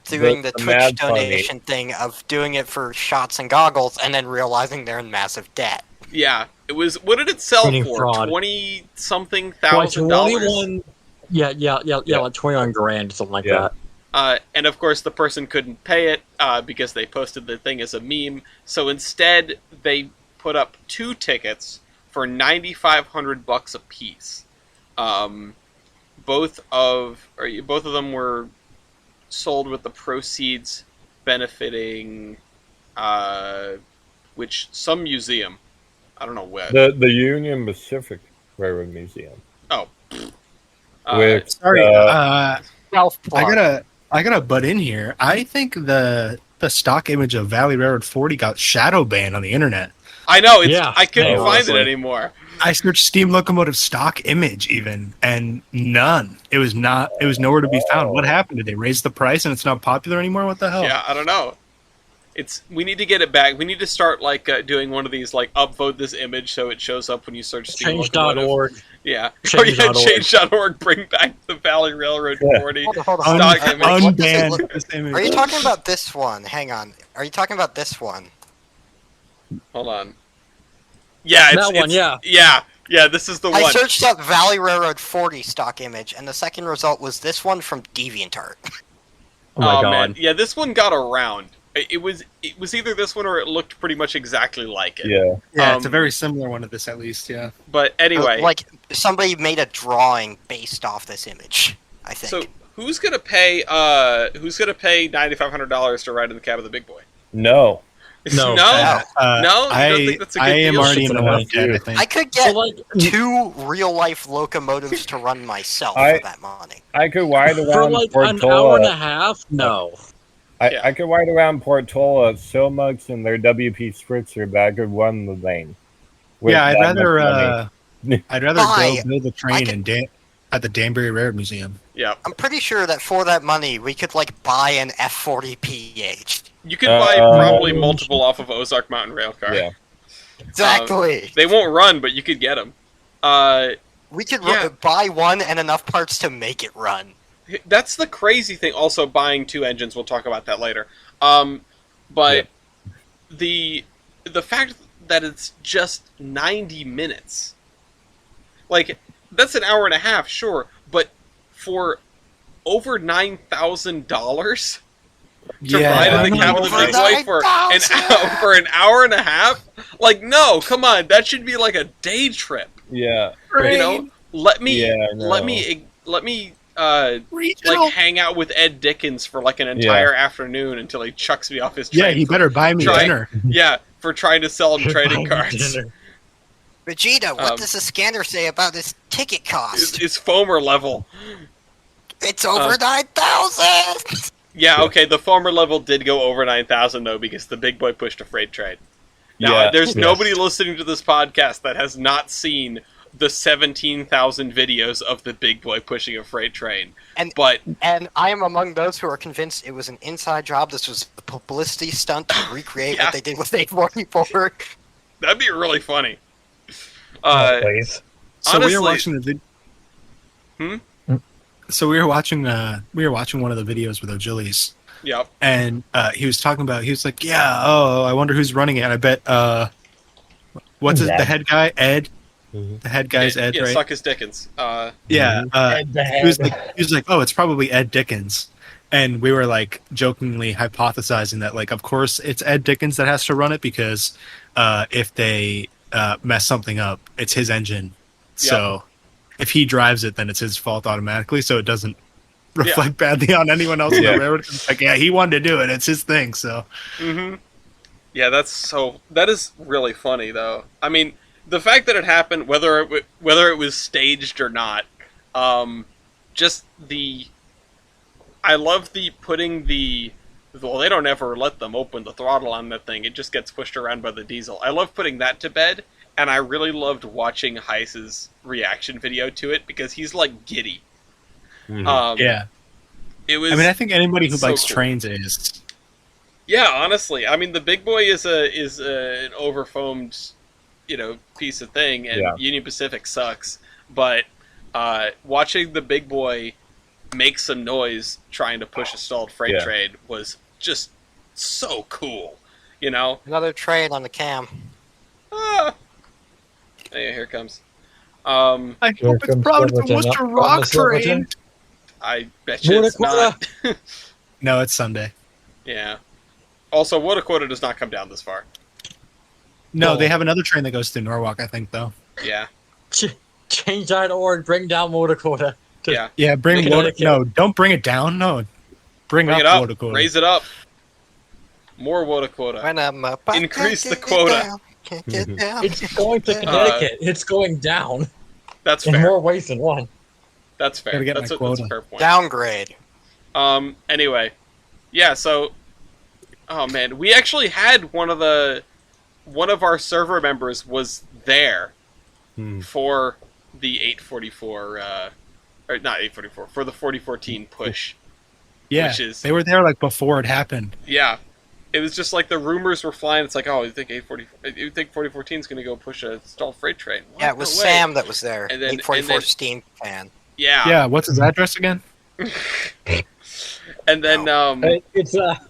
Twitch Mad Bunny. donation thing of doing it for shots and goggles, and then realizing they're in massive debt. Yeah. It was. What did it sell Committing for? fraud. $20-something Like thousand. 21. Yeah, like 21 grand, something like Yeah. that. And of course, the person couldn't pay it because they posted the thing as a meme. So instead, they put up 2 tickets for $9,500 a piece. Both of them were sold with the proceeds benefiting some museum. I don't know what. The Union Pacific Railroad Museum. Oh. Which, Sorry, Self-plug. I gotta butt in here. I think the stock image of Valley Railroad 40 got shadow banned on the internet. I know. Yeah. I couldn't Yeah, find it honestly. anymore. I searched steam locomotive stock image even, and none. It was nowhere to be found. What happened? Did they raise the price and it's not popular anymore? What the hell? Yeah, I don't know. We need to get it back. We need to start doing one of these upvote this image so it shows up when you search Steam Locomotive. Change.org. Yeah. Change.org. Change.org. Bring back the Valley Railroad 40. Hold on. Stock image. What does it Unbanned look- this image. Are you talking about this one? Hang on. Are you talking about this one? Hold on. Yeah, That one, yeah. Yeah, this is the I one. searched up Valley Railroad 40 stock image, and the second result was this one from DeviantArt. Oh my god. Man. Yeah, this one got around. It was either this one or it looked pretty much exactly like it. yeah. Yeah, it's a Um, very similar one to this at least. Yeah. But anyway, Like, somebody made a drawing based off this image, I think. so who's gonna pay $9,500 to ride in the cab of the big boy? No. No. No? No. No? You don't think that's a good I am deal? already in It's enough annoying. debt, I think. I could So, get like, 2 real-life locomotives to run myself I- for that money. I could ride for around like an hour and a Portola. half? No. Yeah. I could ride around Portola, Silmux, and their WP Spritzer, but I could run the lane. with Yeah, I'd that much rather money. Buy- go build the train at the Danbury Railroad Museum. Yeah. I'm pretty sure that for that money, we could, buy an F40PH. You could buy probably multiple off of Ozark Mountain Railcar. Yeah. Exactly. They won't run, but you could get them. We could yeah. buy one and enough parts to make it run. That's the crazy thing. Also, buying 2 engines. We'll talk about that later. But the fact that it's just 90 minutes, that's an hour and a half, sure, but for over $9,000 to ride in the cab of the Over big boy for an hour and a half, no, come on, that should be like a day trip. Yeah. You know, let me Regional. hang out with Ed Dickens for an entire afternoon until he chucks me off his train. Yeah, you better buy me Try- dinner. Yeah, for trying to sell him trading cards. Vegeta, what does the scanner say about this ticket cost? It's Foamer level. It's over 9,000! Yeah, okay, the Foamer level did go over 9,000 though because the big boy pushed a freight train. Now, there's nobody listening to this podcast that has not seen the 17,000 videos of the big boy pushing a freight train. And I am among those who are convinced it was an inside job. This was a publicity stunt to recreate what they did with 844. That'd be really funny. Please. So we were honestly- watching the video. So we were watching one of the videos with O'Gillies, Yep. and he was talking about. He was like, "Yeah, I wonder who's running it." And I bet what's his, the head guy, Ed. The head guy's Ed, yeah, right? Suck his Dickens. Yeah. Ed the He was head. like, "Oh, it's probably Ed Dickens," and we were jokingly hypothesizing that, of course, it's Ed Dickens that has to run it because if they mess something up, it's his engine. So if he drives it, then it's his fault automatically. So it doesn't reflect badly on anyone else in the railroad. It's like, yeah, he wanted to do it. It's his thing. So. Mm-hmm. Yeah, that is really funny though. I mean, the fact that it happened, whether it was staged or not, I love putting the. Well, they don't ever let them open the throttle on that thing. It just gets pushed around by the diesel. I love putting that to bed, and I really loved watching Heiss's reaction video to it because he's like giddy. Yeah. It was. I mean, I think anybody who so likes cool. trains is. Yeah, honestly, I mean, the Big Boy is an overfoamed, piece of thing, and Union Pacific sucks. But watching the Big Boy make some noise trying to push a stalled freight train was just so cool, Another train on the cam. Ah. Yeah, here it comes. I hope it's Providence Worcester Rock train. I bet you it's not. No, it's Sunday. Yeah. Also, Wotakota does not come down this far. No, they have another train that goes through Norwalk, I think, though. Yeah. Change.org, bring down Wotakota. Yeah, bring Wotakota. No, don't bring it down. No, bring up Wotakota. Raise it up. More Wotakota. When I'm up, increase the quota. Can't get down. It's going to Connecticut. It's going down. That's fair. In more ways than one. That's fair. That's a fair point. Downgrade. Anyway, yeah. So, oh man, we actually had one of our server members was there for the 844, or not 844, for the 4014 push. Yeah, they were there like before it happened. Yeah, it was just like the rumors were flying. It's like, oh, you think 4014 is going to go push a stalled freight train? What? Yeah, it was Sam that was there. And then, 844 Steam fan. Yeah. Yeah, what's his address again? And then it's at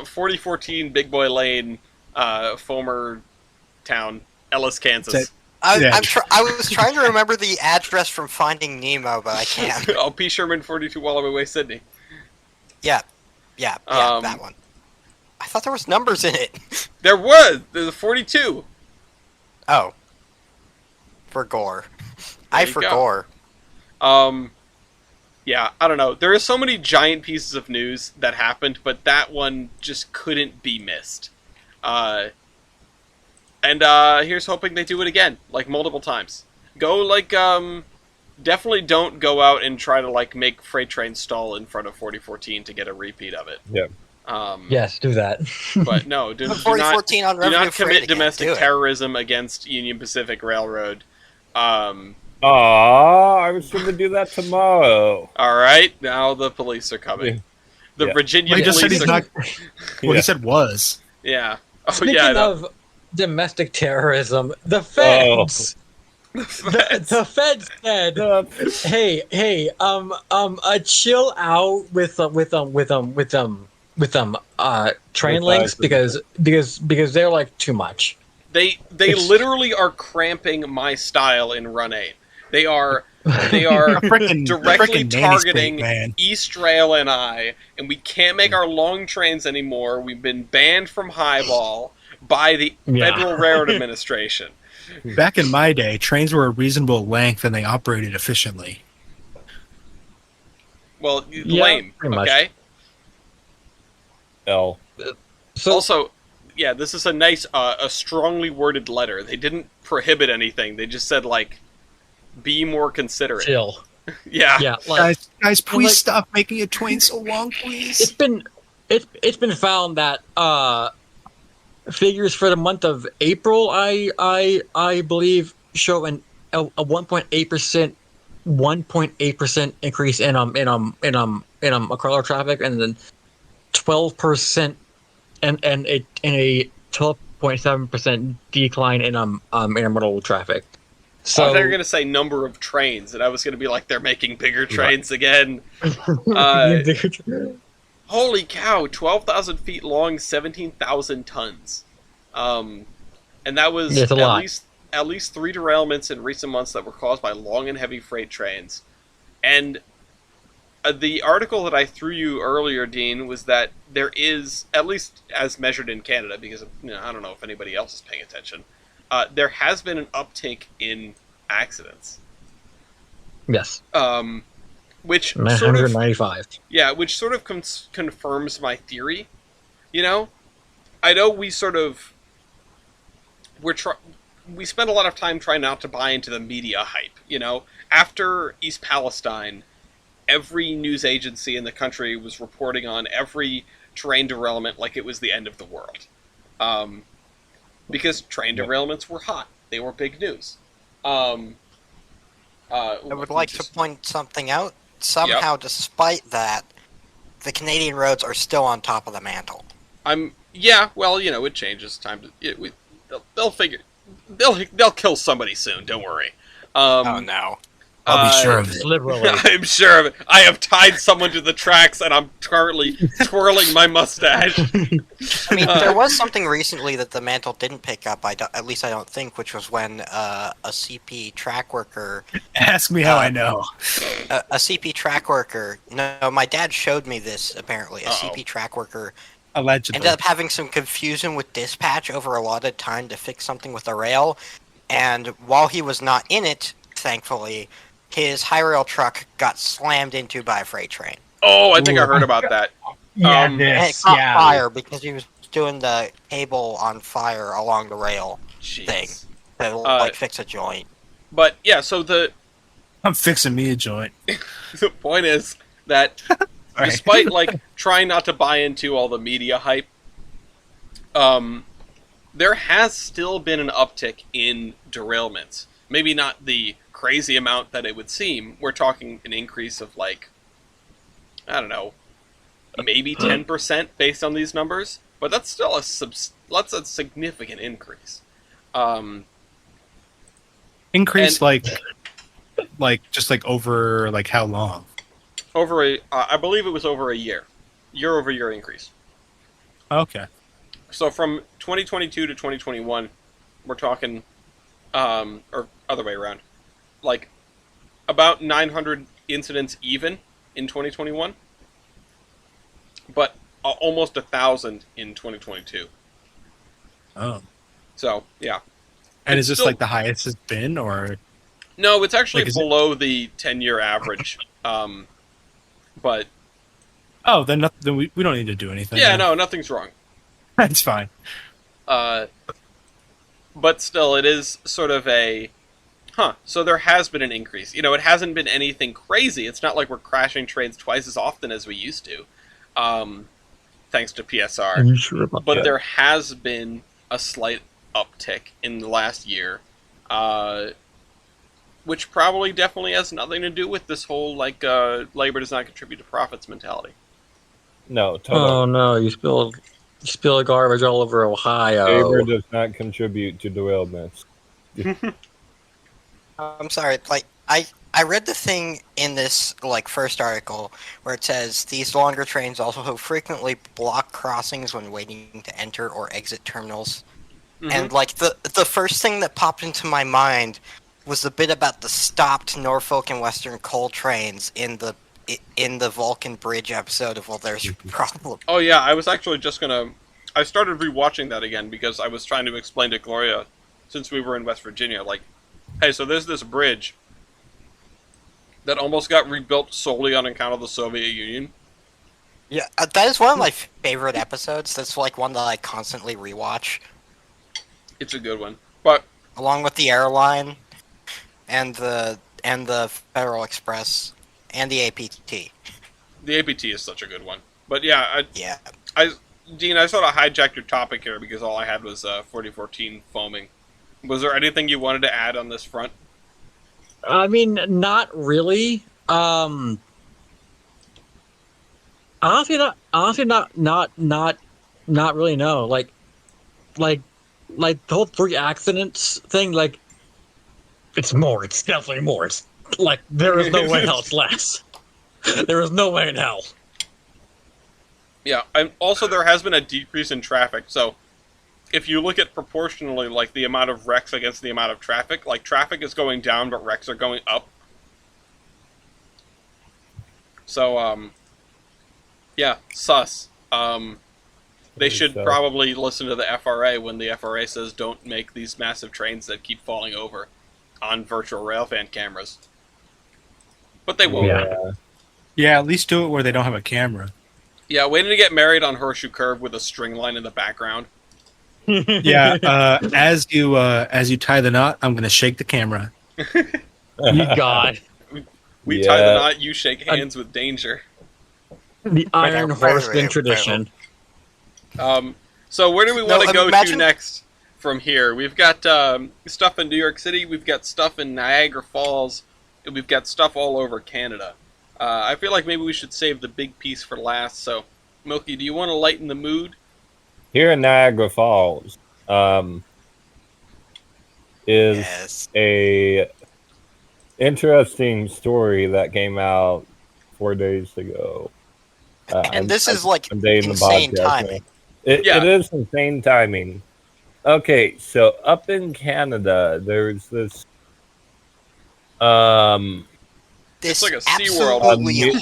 4014 Big Boy Lane, Fulmer Town, Ellis, Kansas. I was trying to remember the address from Finding Nemo, but I can't. Oh, P. Sherman, 42 Wallaby Way, Sydney. Yeah, that one. I thought there was numbers in it. There was. There's a 42. Oh. For gore. I for gore. Yeah, I don't know. There are so many giant pieces of news that happened, but that one just couldn't be missed. And here's hoping they do it again, like multiple times. Go definitely don't go out and try to make freight trains stall in front of 4014 to get a repeat of it. Yeah. Yes, do that. But no, do not commit domestic terrorism against Union Pacific Railroad. I was going to do that tomorrow. All right, now the police are coming. The Virginia police are coming. What he said was. Yeah. Speaking of domestic terrorism, the feds. The feds said, "Hey, chill out with train links because they're like too much." They literally are cramping my style in Run 8. They are directly targeting East Rail and and we can't make our long trains anymore. We've been banned from Highball by the Federal Railroad Administration. Back in my day, trains were a reasonable length and they operated efficiently. Well, lame, okay? L. Also, this is a nice, a strongly worded letter. They didn't prohibit anything. They just said, be more considerate. Chill. Yeah. Guys, please stop making a train so long, please. It's been found that figures for the month of April, I believe, show a 1.8% increase in car traffic, and then 12% and a 12.7% decline in intermodal traffic. So I thought you were going to say number of trains, and I was going to be like, they're making bigger trains again. Holy cow, 12,000 feet long, 17,000 tons. And that was at least 3 derailments in recent months that were caused by long and heavy freight trains. And The article that I threw you earlier, Dean, was that there is, at least as measured in Canada, because I don't know if anybody else is paying attention, there has been an uptick in accidents. Yes. Which sort of 995. which sort of confirms my theory. I know we spend a lot of time trying not to buy into the media hype. After East Palestine, every news agency in the country was reporting on every train derailment like it was the end of the world. Because train derailments were hot. They were big news. I would like to point something out. Somehow, despite that, the Canadian roads are still on top of the mantle. It changes. They'll figure. They'll kill somebody soon. Don't worry. Oh no. I'll be sure of it. Liberally. I'm sure of it. I have tied someone to the tracks, and I'm currently twirling my mustache. I mean, there was something recently that the mantle didn't pick up. At least I don't think, which was when a CP track worker. Ask me how I know. A CP track worker. No, my dad showed me this. Apparently, a CP track worker Allegedly ended up having some confusion with dispatch over allotted time to fix something with the rail, and while he was not in it, thankfully, his high rail truck got slammed into by a freight train. Oh, I think I heard about that. And it caught fire because he was doing the cable on fire along the rail thing to fix a joint. But yeah, so I'm fixing me a joint. the point is that despite trying not to buy into all the media hype, there has still been an uptick in derailments. Maybe not the crazy amount that it would seem. We're talking an increase of I don't know, maybe 10% based on these numbers, but that's still a significant increase. Increase over how long? Over I believe it was over a year-over-year increase. Okay. So from 2022 to 2021, we're talking, or other way around, about 900 incidents even in 2021, but almost 1,000 in 2022. Oh. So, yeah. And is this the highest it's been, or? No, it's actually below the 10-year average. But. Oh, then we don't need to do anything. Yeah, no, nothing's wrong. That's fine. But still, it is sort of so there has been an increase. It hasn't been anything crazy. It's not like we're crashing trains twice as often as we used to, thanks to PSR. Are you sure about that? But there has been a slight uptick in the last year, which probably definitely has nothing to do with this whole labor does not contribute to profits mentality. No, totally. Oh no, you spilled garbage all over Ohio. Labor does not contribute to derailments. I'm sorry, I read the thing in this first article where it says these longer trains also frequently block crossings when waiting to enter or exit terminals. Mm-hmm. And the first thing that popped into my mind was the bit about the stopped Norfolk and Western coal trains in the Vulcan Bridge episode of Well, There's Your Problem. Oh yeah, I was actually just I started rewatching that again because I was trying to explain to Gloria, since we were in West Virginia, hey, so there's this bridge that almost got rebuilt solely on account of the Soviet Union. Yeah, that is one of my favorite episodes. That's one that I constantly rewatch. It's a good one, but along with the airline and the Federal Express and the APT. The APT is such a good one. But yeah, Dean, I sort of hijacked your topic here because all I had was 4014 foaming. Was there anything you wanted to add on this front? I mean, not really. Honestly, not really. No, the whole 3 accidents thing. It's more. It's definitely more. It's there is no way in hell it's less. There is no way in hell. Yeah, and also there has been a decrease in traffic. So, if you look at proportionally, the amount of wrecks against the amount of traffic, traffic is going down, but wrecks are going up. So, yeah, sus. They should So- probably listen to the FRA when the FRA says don't make these massive trains that keep falling over on virtual railfan cameras. But they won't. Yeah. Yeah, at least do it where they don't have a camera. Yeah, waiting to get married on Horseshoe Curve with a string line in the background. Yeah, as you tie the knot, I'm gonna shake the camera. You God. We tie the Yeah. knot, you shake hands with danger. The Iron Horseman tradition. So where do we No, want to go to imagine- next from here? We've got stuff in New York City, we've got stuff in Niagara Falls, and we've got stuff all over Canada. I feel like maybe we should save the big piece for last, so Milky, do you want to lighten the mood? Here in Niagara Falls, is Yes. a interesting story that came out 4 days ago. And this is like I'm dating the insane podcast now. timing. Yeah. It is insane timing. Okay, so up in Canada, there's this. This like a SeaWorld. absolutely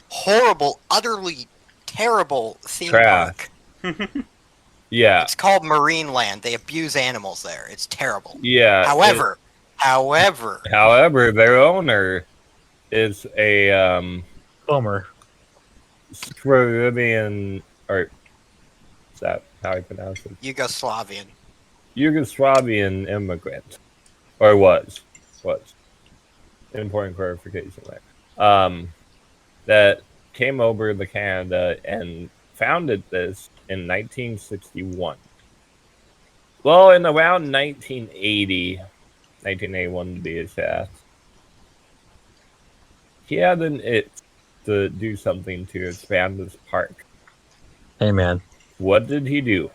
horrible, utterly terrible theme Trash. park. Yeah, It's called Marine Land. They abuse animals there. It's terrible. yeah. However, However, their owner is a Bummer. Scandinavian, or is that how I pronounce it? Yugoslavian. Yugoslavian immigrant, or was important clarification there. That came over to Canada and founded this in 1961. Well, in around 1981 to be exact, he had an itch to do something to expand this park. Hey, man. What did he do?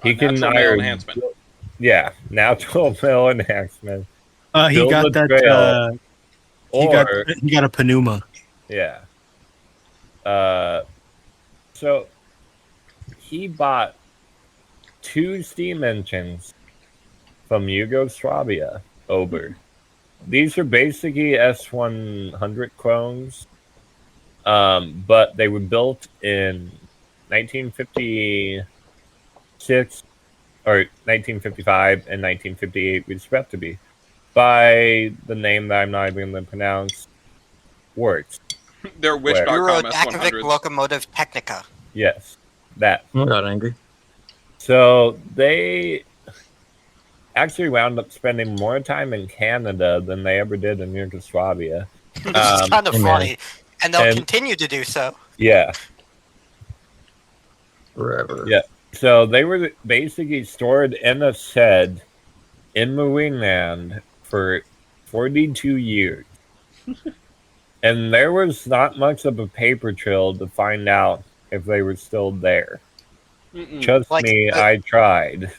He can Natural male hire, enhancement. yeah, natural male enhancement. He Build got a that. trail. He Or got a pneuma. yeah. So he bought 2 steam engines from Yugoslavia over. These are basically S100 clones, but they were built in 1956 or 1955 and 1958 respectively by the name that I'm not even going to pronounce. Works. They're Wish.com Eurodakovic S100s. Locomotive Technica. Yes, that. I got angry. So they actually wound up spending more time in Canada than they ever did in Yugoslavia. It's kind of Amen. funny. And they'll and- continue to do so. Yeah. Forever. Yeah. So they were basically stored in a shed in Marineland for 42 years. And there was not much of a paper trail to find out if they were still there. Mm-mm. Trust Like, me, I tried.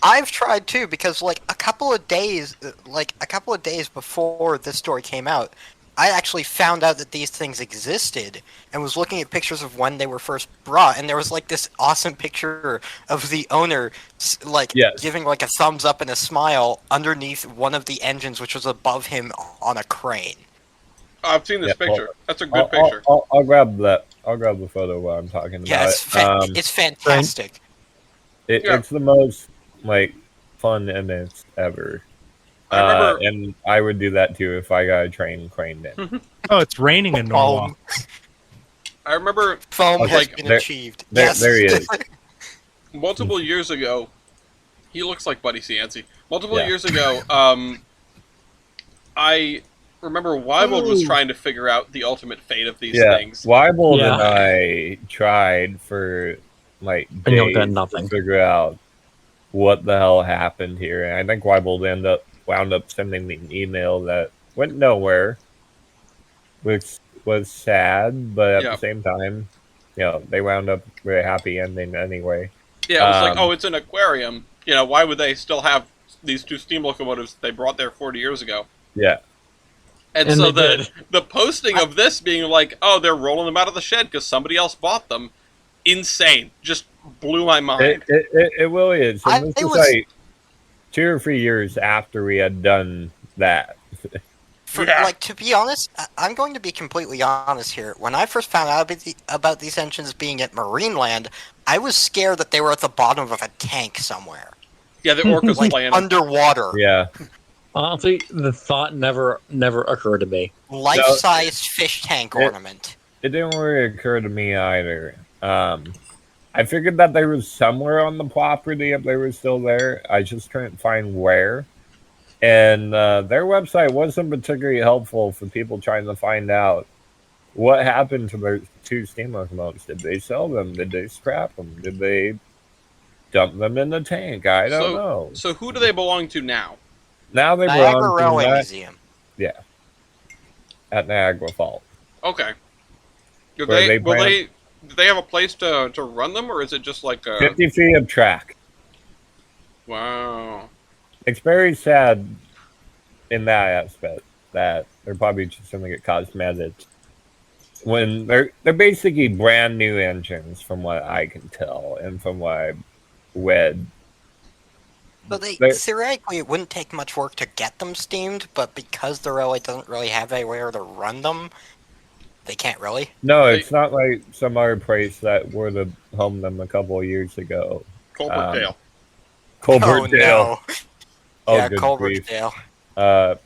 I've tried too because like a couple of days before this story came out, I actually found out that these things existed and was looking at pictures of when they were first brought, and there was like this awesome picture of the owner Yes. giving like a thumbs up and a smile underneath one of the engines, which was above him on a crane. I've seen this Yeah, picture. well, That's a good picture. I'll grab that. I'll grab the photo while I'm talking about Yeah, it. it's fantastic. Yeah. It's the most like fun image ever. I remember. And I would do that too if I got a train craned in. Oh, it's raining in Norwalk. I remember Foam Okay, has been there- achieved. there- Yes. there he is. multiple years ago. He looks like Buddy Cianci. Multiple Yeah. years ago, I remember Weibold was trying to figure out the ultimate fate of these Yeah, things. Weibold Yeah. and I tried for like And you days got to nothing. figure out what the hell happened here. And I think Weibold wound up sending me an email that went nowhere, which was sad, but at Yeah. the same time, they wound up with a happy ending anyway. Yeah, it was like, Um, oh, it's an aquarium. Why would they still have these 2 steam locomotives they brought there 40 years ago? Yeah. And And so they did. the posting of this being like, oh, they're rolling them out of the shed because somebody else bought them, insane. Just blew my mind. It really is. And this It is was- like 2 or 3 years after we had done that. To be honest, I'm going to be completely honest here. When I first found out about these engines being at Marineland, I was scared that they were at the bottom of a tank somewhere. Yeah, the orcas Like playing them. underwater. Yeah. Honestly, the thought never occurred to me. Life-size fish tank ornament. It didn't really occur to me either. I figured that they were somewhere on the property if they were still there. I just couldn't find where. And their website wasn't particularly helpful for people trying to find out what happened to their 2 steam locomotives. Did they sell them? Did they scrap them? Did they dump them in the tank? I don't know. So who do they belong to now? Now they Niagara belong Railway to Museum. Yeah, at Niagara Falls. Okay. Do Where they they do they have a place to run them, or is it just like a 50 feet of track. Wow. It's very sad in that aspect that they're probably just going to get cosmetics when they're basically brand new engines, from what I can tell and from what I read. So theoretically, it wouldn't take much work to get them steamed, but because the railway doesn't really have anywhere to run them, they can't really. No, it's not like some other place that were to home them a couple of years ago. Colbertdale. Colbertdale. Oh, no. Oh, Yeah, good grief. Colbertdale. A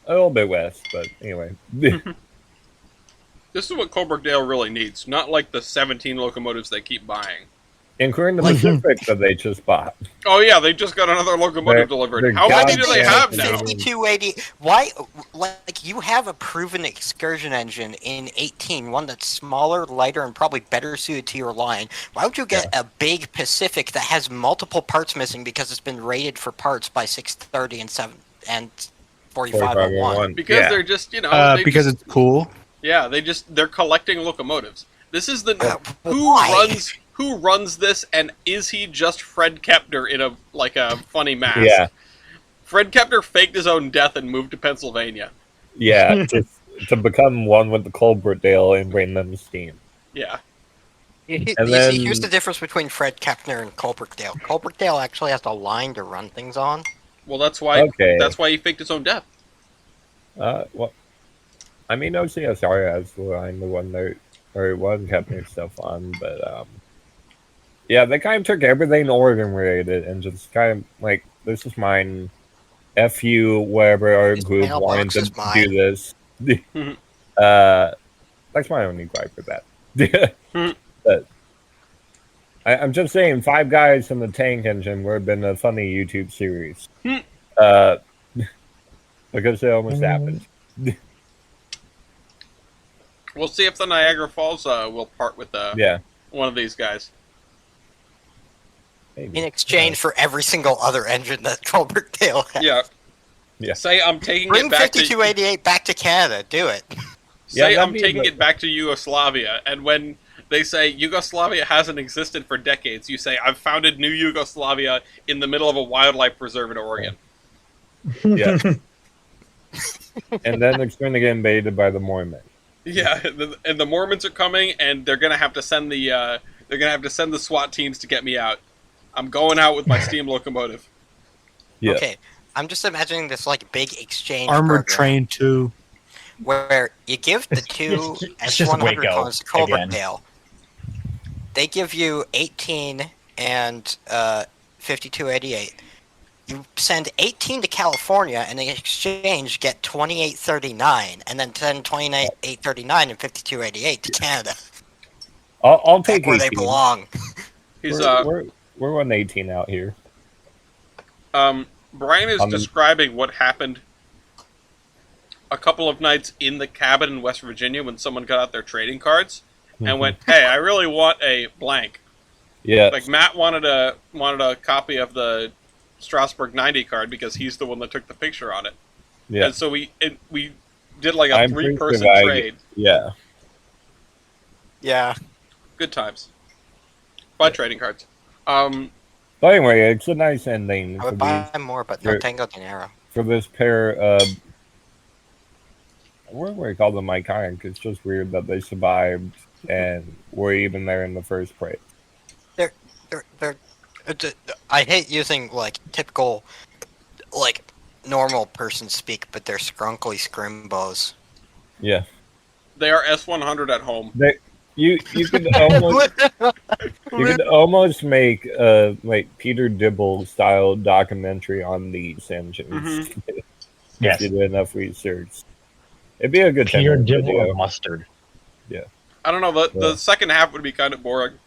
little bit west, but anyway. This is what Colbertdale really needs, not like the 17 locomotives they keep buying. Including the Pacific that they just bought. Oh yeah, they just got another locomotive delivered. How many do they have now? 5280. Why? Like, you have a proven excursion engine in 18, one that's smaller, lighter, and probably better suited to your line. Why would you get a big Pacific that has multiple parts missing because it's been rated for parts by 630 and 4501? Because they're just, because it's cool. Yeah, they're collecting locomotives. This is the why? Who runs this, and is he just Fred Kepner in a funny mask? Yeah. Fred Kepner faked his own death and moved to Pennsylvania. Yeah, to become one with the Colbertdale and bring them steam. Yeah. See, here's the difference between Fred Kepner and Colbertdale. Colbertdale actually has a line to run things on. Well, that's why he faked his own death. Well, I mean, OCSR has the line, the one Kepner stuff on, but yeah, they kind of took everything Oregon related and just kind of like, this is mine. F you, whatever our group wanted to do this. That's my only gripe with that. But I'm just saying, 5 guys in the tank engine would have been a funny YouTube series. Because it almost happened. We'll see if the Niagara Falls will part with one of these guys. Maybe. In exchange for every single other engine that Colbertdale has. Yeah. Say I'm taking Bring it back 5288 back to Canada. Do it. Say I'm taking it back to Yugoslavia, and when they say Yugoslavia hasn't existed for decades, you say I've founded New Yugoslavia in the middle of a wildlife preserve in Oregon. Yeah. And then it's going to get invaded by the Mormons. Yeah, and the Mormons are coming, and they're gonna have to send the SWAT teams to get me out. I'm going out with my steam locomotive. Yeah. Okay, I'm just imagining this like big exchange Armored program Train 2. where you give the two It's just S100 Waco clones to Colbertdale. They give you 18 and 5288. You send 18 to California, and in exchange get 2839, and then send 2839 and 5288 to Canada. I'll take where 18. they belong. We're 118 out here. Brian is describing what happened a couple of nights in the cabin in West Virginia when someone got out their trading cards and went, "Hey, I really want a blank." Yeah. Like Matt wanted a copy of the Strasburg 90 card because he's the one that took the picture on it. Yeah. And so we did like a 3-person trade. Yeah. Yeah. Good times. Buy trading cards. But anyway, it's a nice ending. I would buy more, but no Tango Dinero. For this pair of... What do we call them iconic? It's just weird that they survived and were even there in the first place. They're I hate using like typical like normal person speak, but they're scrunkly scrimbos. Yeah. They are S100 at home. You could almost make like Peter Dibble style documentary on these engines. Yes. If you did enough research. It'd be a good Pure 10-minute dibble video. or mustard. I don't know. The second half would be kind of boring.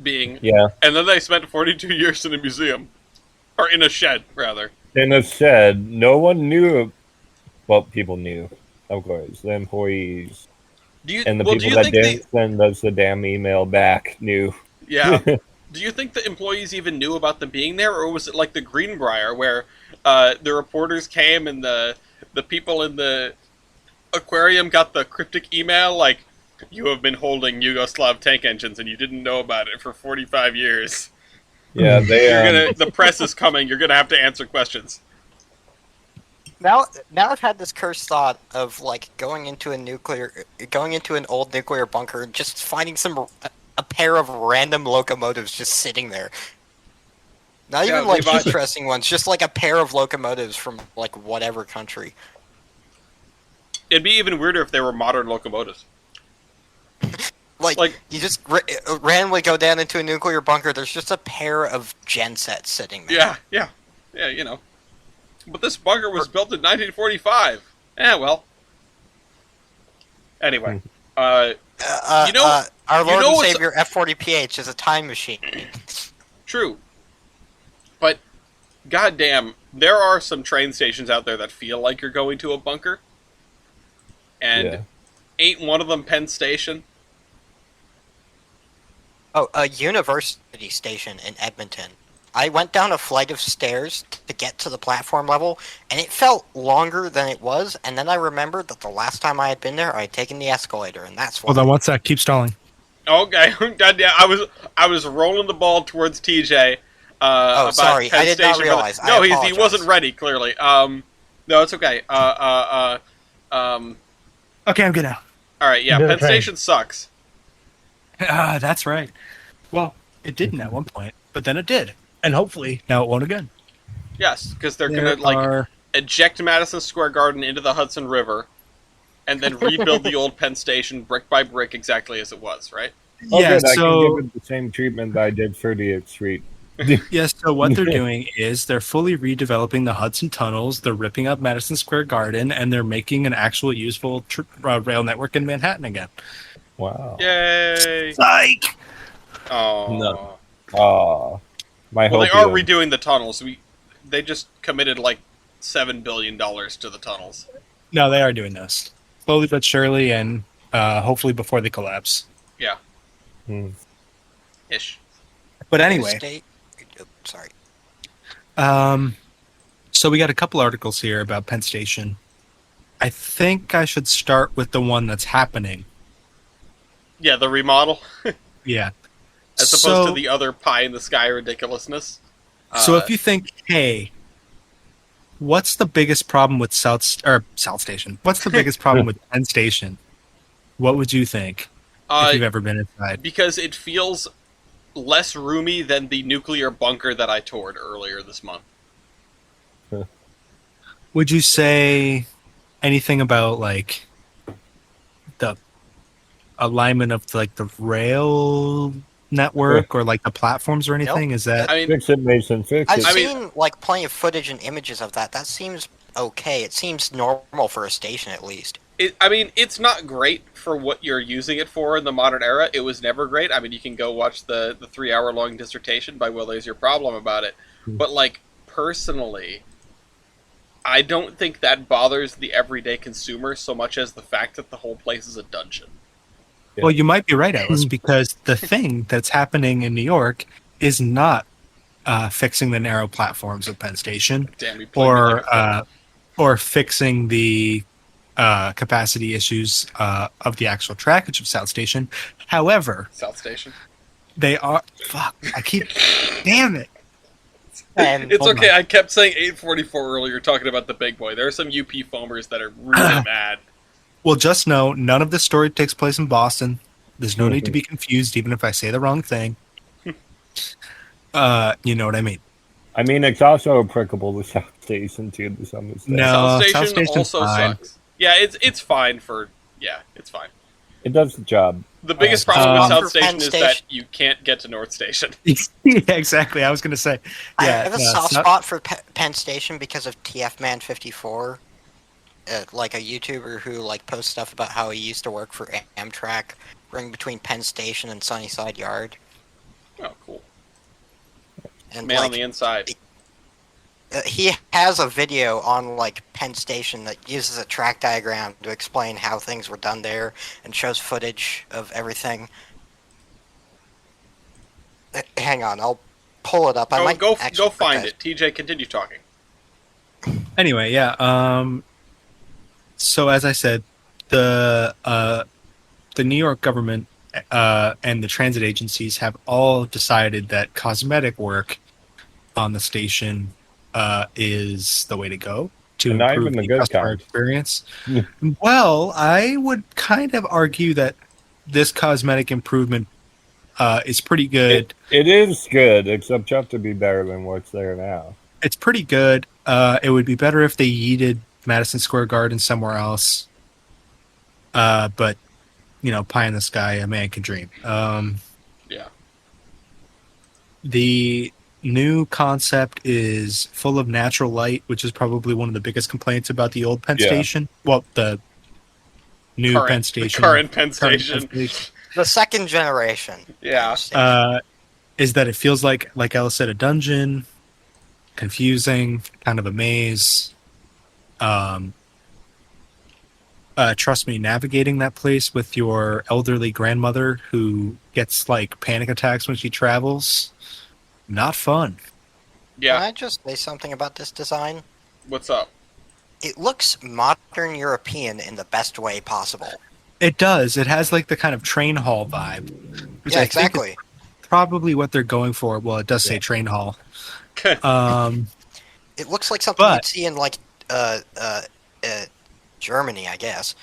Yeah. And then they spent 42 years in a museum. Or in a shed, rather. In a shed, no one knew. Well, people knew, of course. The employees and the people that didn't send us the damn email back knew. Yeah. Do you think the employees even knew about them being there, or was it like the Greenbrier, where the reporters came and the people in the aquarium got the cryptic email, like, you have been holding Yugoslav tank engines and you didn't know about it for 45 years. Yeah, they. The press is coming. You're gonna have to answer questions. Now I've had this cursed thought of like going into an old nuclear bunker and just finding a pair of random locomotives just sitting there. Not even like interesting ones, just like a pair of locomotives from like whatever country. It'd be even weirder if they were modern locomotives. Like you just randomly go down into a nuclear bunker. There's just a pair of gensets sitting there. Yeah, you know. But this bunker was built in 1945. Well. Anyway, our Lord and Savior F40PH is a time machine. True, but goddamn, there are some train stations out there that feel like you're going to a bunker, and ain't one of them Penn Station? Oh, a university station in Edmonton. I went down a flight of stairs to get to the platform level, and it felt longer than it was, and then I remembered that the last time I had been there, I had taken the escalator, and that's why. Hold on, what's that? Keep stalling. Okay, goddamn, I was rolling the ball towards TJ. About sorry, Penn I did Station, not realize. No, I he wasn't ready, clearly. No, it's okay. Okay, I'm good now. Alright, yeah, Penn Station sucks. That's right. Well, it didn't at one point, but then it did. And hopefully, now it won't again. Yes, because they're going to, eject Madison Square Garden into the Hudson River, and then rebuild the old Penn Station brick by brick exactly as it was, right? Oh, yeah, good. I can give it the same treatment that I did 30th Street. Yes, so what they're doing is they're fully redeveloping the Hudson tunnels, they're ripping up Madison Square Garden, and they're making an actual useful rail network in Manhattan again. Wow. Yay! Psych! Oh. No. Well, they are redoing the tunnels. They just committed like $7 billion to the tunnels. No, they are doing this. Slowly but surely, and hopefully before they collapse. Yeah. Ish. But anyway. Sorry. So we got a couple articles here about Penn Station. I think I should start with the one that's happening. Yeah, the remodel. Yeah. As opposed to the other pie in the sky ridiculousness. So if you think, hey, what's the biggest problem with South Station? What's the biggest problem with Penn Station? What would you think if you've ever been inside? Because it feels less roomy than the nuclear bunker that I toured earlier this month. Would you say anything about like the alignment of like the rail network or like the platforms or anything? Nope. Is that fix it, Mason? Fix it. I've seen like plenty of footage and images of that. That seems okay. It seems normal for a station at least. It's not great for what you're using it for in the modern era. It was never great. I mean, you can go watch the 3-hour-long dissertation by Will There's Your Problem about it. But, like, personally, I don't think that bothers the everyday consumer so much as the fact that the whole place is a dungeon. Well, you might be right, Alice, because the thing that's happening in New York is not fixing the narrow platforms of Penn Station or fixing the capacity issues of the actual trackage of South Station. However, South Station, they are. Fuck! I keep. Damn it! It's okay. I kept saying 844 earlier, talking about the big boy. There are some UP foamers that are really mad. Well, just know none of this story takes place in Boston. There's no need to be confused, even if I say the wrong thing. You know what I mean. I mean, it's also applicable to South Station too to some extent. No. South South Station Station's also fine. sucks. Yeah, it's fine for it's fine. It does the job. The biggest problem with South For Station Penn is Station- that you can't get to North Station. Yeah, exactly. I was gonna say. I Yeah, have a no, soft South- spot for Penn Station because of TF Man54, like a YouTuber who like posts stuff about how he used to work for Amtrak, running between Penn Station and Sunnyside Yard, Oh, cool. and Man on like the inside. he has a video on like Penn Station that uses a track diagram to explain how things were done there and shows footage of everything. Hang on, I'll pull it up. I might Go actually put find that- it. TJ, continue talking. Anyway, yeah. So as I said, the New York government and the transit agencies have all decided that cosmetic work on the station is the way to go to And not improve even the the good customer kind. experience. Yeah. Well, I would kind of argue that this cosmetic improvement is pretty good. It is good, except you have to be better than what's there now. It's pretty good. It would be better if they yeeted Madison Square Garden somewhere else. But pie in the sky, a man can dream. Yeah. The new concept is full of natural light, which is probably one of the biggest complaints about the old Penn Yeah. Station. Well, the new Penn Station. The current Penn current Station. Penn Station. The second generation. Yeah. Is that it feels like Ellis said, a dungeon, confusing, kind of a maze. Trust me, navigating that place with your elderly grandmother who gets like panic attacks when she travels, not fun. Can Yeah. I just say something about this design? What's up? It looks modern European in the best way possible. It does. It has like the kind of train hall vibe. Which Yeah, I think is exactly. probably what they're going for. Well, it does say train hall. It looks like something But- you'd see in like Germany, I guess.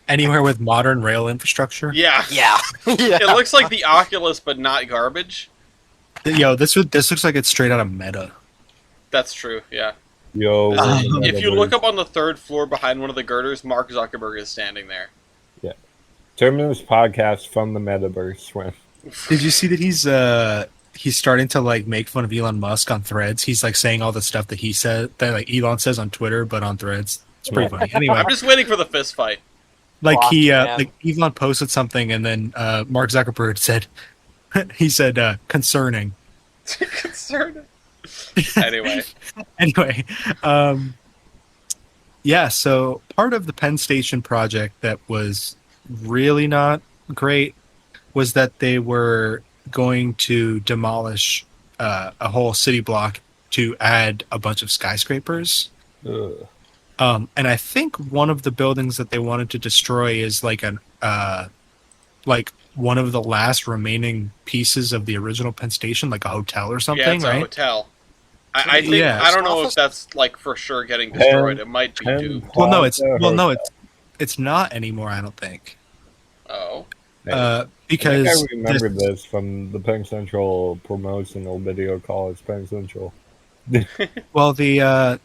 Anywhere with modern rail infrastructure. Yeah. Yeah. Yeah. It looks like the Oculus, but not garbage. Yo, this looks like it's straight out of Meta. That's true. Yeah. Yo, If you look up on the third floor behind one of the girders, Mark Zuckerberg is standing there. Terminus podcast from the metaverse. When Did you see that he's starting to like make fun of Elon Musk on Threads? He's like saying all the stuff that he said that like Elon says on Twitter, but on Threads. It's pretty funny. Anyway, I'm just waiting for the fist fight. like Fuck, man. like Elon posted something, and then Mark Zuckerberg said, he said concerning. Concerned. Anyway. Anyway, yeah. So part of the Penn Station project that was really not great was that they were going to demolish a whole city block to add a bunch of skyscrapers. Ugh. And I think one of the buildings that they wanted to destroy is like like one of the last remaining pieces of the original Penn Station, like a hotel or something, Yeah, it's a right? hotel. I think Yeah. I don't know if Office? that's like for sure getting destroyed. It might be Penn too. Well, no, Plaza it's not anymore. I don't think Oh. Hotel. because I think I remember this- this from the Penn Central promotional video call. It's Penn Central. well, the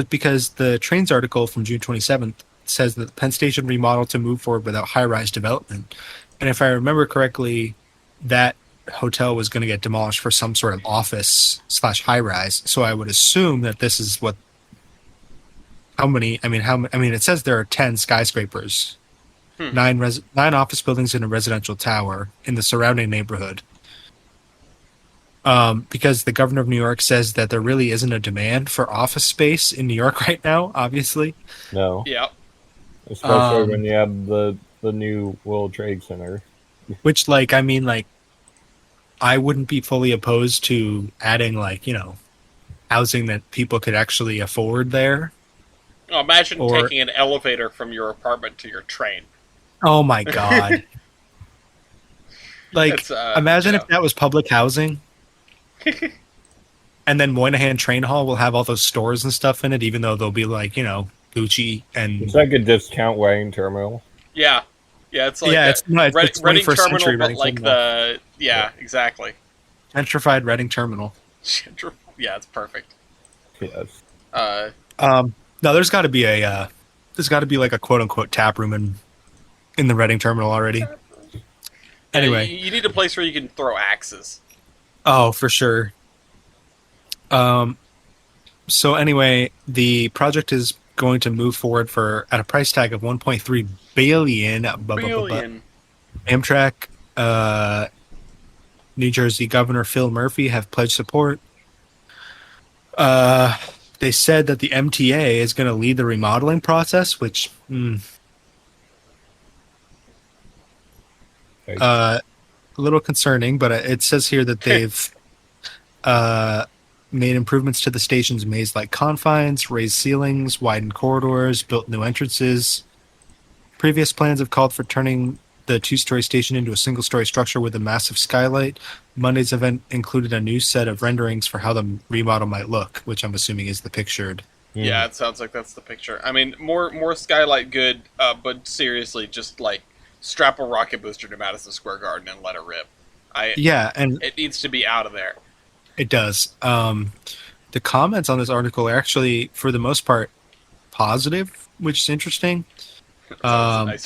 because the Trains article from June 27th says that Penn Station remodeled to move forward without high-rise development, and if I remember correctly, that hotel was going to get demolished for some sort of office / high-rise. So I would assume that this is what. How many? I mean, it says there are 10 skyscrapers, nine office buildings and a residential tower in the surrounding neighborhood. Because the governor of New York says that there really isn't a demand for office space in New York right now, obviously. No, Yeah. especially when you have the new World Trade Center. Which, like, I mean, like, I wouldn't be fully opposed to adding, like, housing that people could actually afford there. Oh, imagine Or- taking an elevator from your apartment to your train. Oh my god. Like, It's, imagine yeah. if that was public housing. And then Moynihan Train Hall will have all those stores and stuff in it, even though they'll be like, Gucci and It's like a discount weighing terminal. Yeah. Yeah, it's like yeah, a it's no, it's Reading 21st Terminal, century but Reading like Terminal. yeah, exactly. Gentrified Reading Terminal. Yeah, it's perfect. Yes. No, there's got to be like a quote unquote tap room in the Reading terminal already. Yeah, Anyway, you need a place where you can throw axes. oh, for sure. So anyway, the project is going to move forward at a price tag of 1.3 billion. Billion. Amtrak, New Jersey Governor Phil Murphy have pledged support. They said that the MTA is going to lead the remodeling process, which a little concerning, but it says here that they've made improvements to the station's maze-like confines, raised ceilings, widened corridors, built new entrances. Previous plans have called for turning the two-story station into a single-story structure with a massive skylight. Monday's event included a new set of renderings for how the remodel might look, which I'm assuming is the pictured. Yeah, it sounds like that's the picture. I mean, more skylight good, but seriously, just like strap a rocket booster to Madison Square Garden and let it rip. And it needs to be out of there. It does. The comments on this article are actually, for the most part, positive, which is interesting. Nice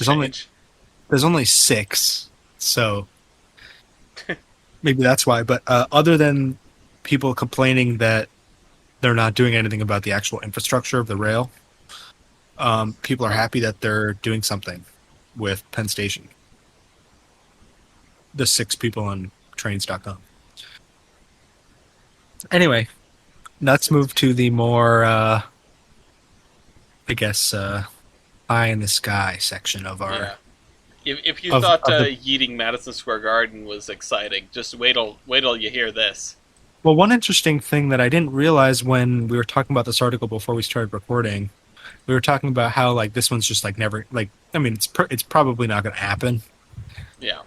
there's only 6, so maybe that's why. But other than people complaining that they're not doing anything about the actual infrastructure of the rail, people are happy that they're doing something with Penn Station. The 6 people on trains.com. Anyway, let's move to the more, high in the sky section of our... Yeah. If you thought yeeting Madison Square Garden was exciting, just wait till you hear this. Well, one interesting thing that I didn't realize when we were talking about this article before we started recording, we were talking about how like this one's just like never like. I mean, it's probably not going to happen. Yeah.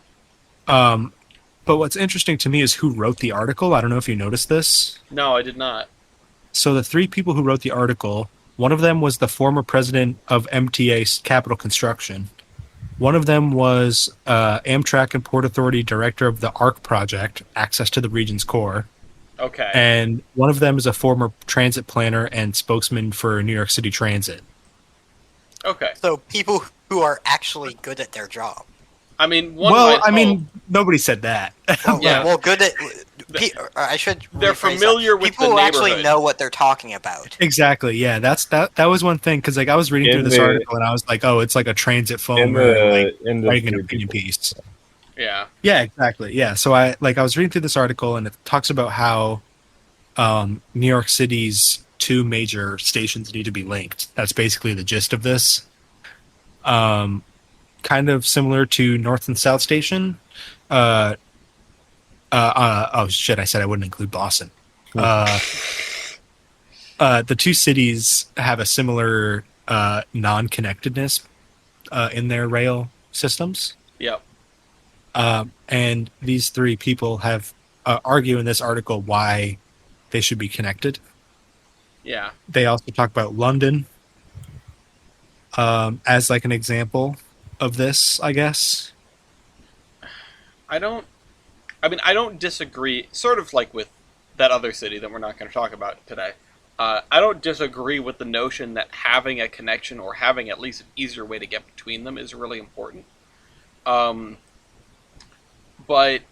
But what's interesting to me is who wrote the article. I don't know if you noticed this. No, I did not. So the 3 people who wrote the article, one of them was the former president of MTA Capital Construction. One of them was Amtrak and Port Authority director of the ARC project, Access to the Region's Core. Okay. And one of them is a former transit planner and spokesman for New York City Transit. Okay. So people who are actually good at their job. I mean, nobody said that. Yeah. Well, good at. I should. They're familiar with people the who neighborhood. actually know what they're talking about. Exactly. Yeah, that was one thing because like I was reading through this article and I was like, oh, it's like a transit phone writing an opinion piece. Yeah. Yeah, exactly. Yeah. So I was reading through this article and it talks about how New York City's 2 major stations need to be linked. That's basically the gist of this. Kind of similar to North and South Station. Oh shit! I said I wouldn't include Boston. The 2 cities have a similar non-connectedness in their rail systems. Yep. And these 3 people have argue in this article why they should be connected. Yeah. They also talk about London as like an example of this, I guess. I don't disagree, sort of like with that other city that we're not going to talk about today. I don't disagree with the notion that having a connection or having at least an easier way to get between them is really important. But,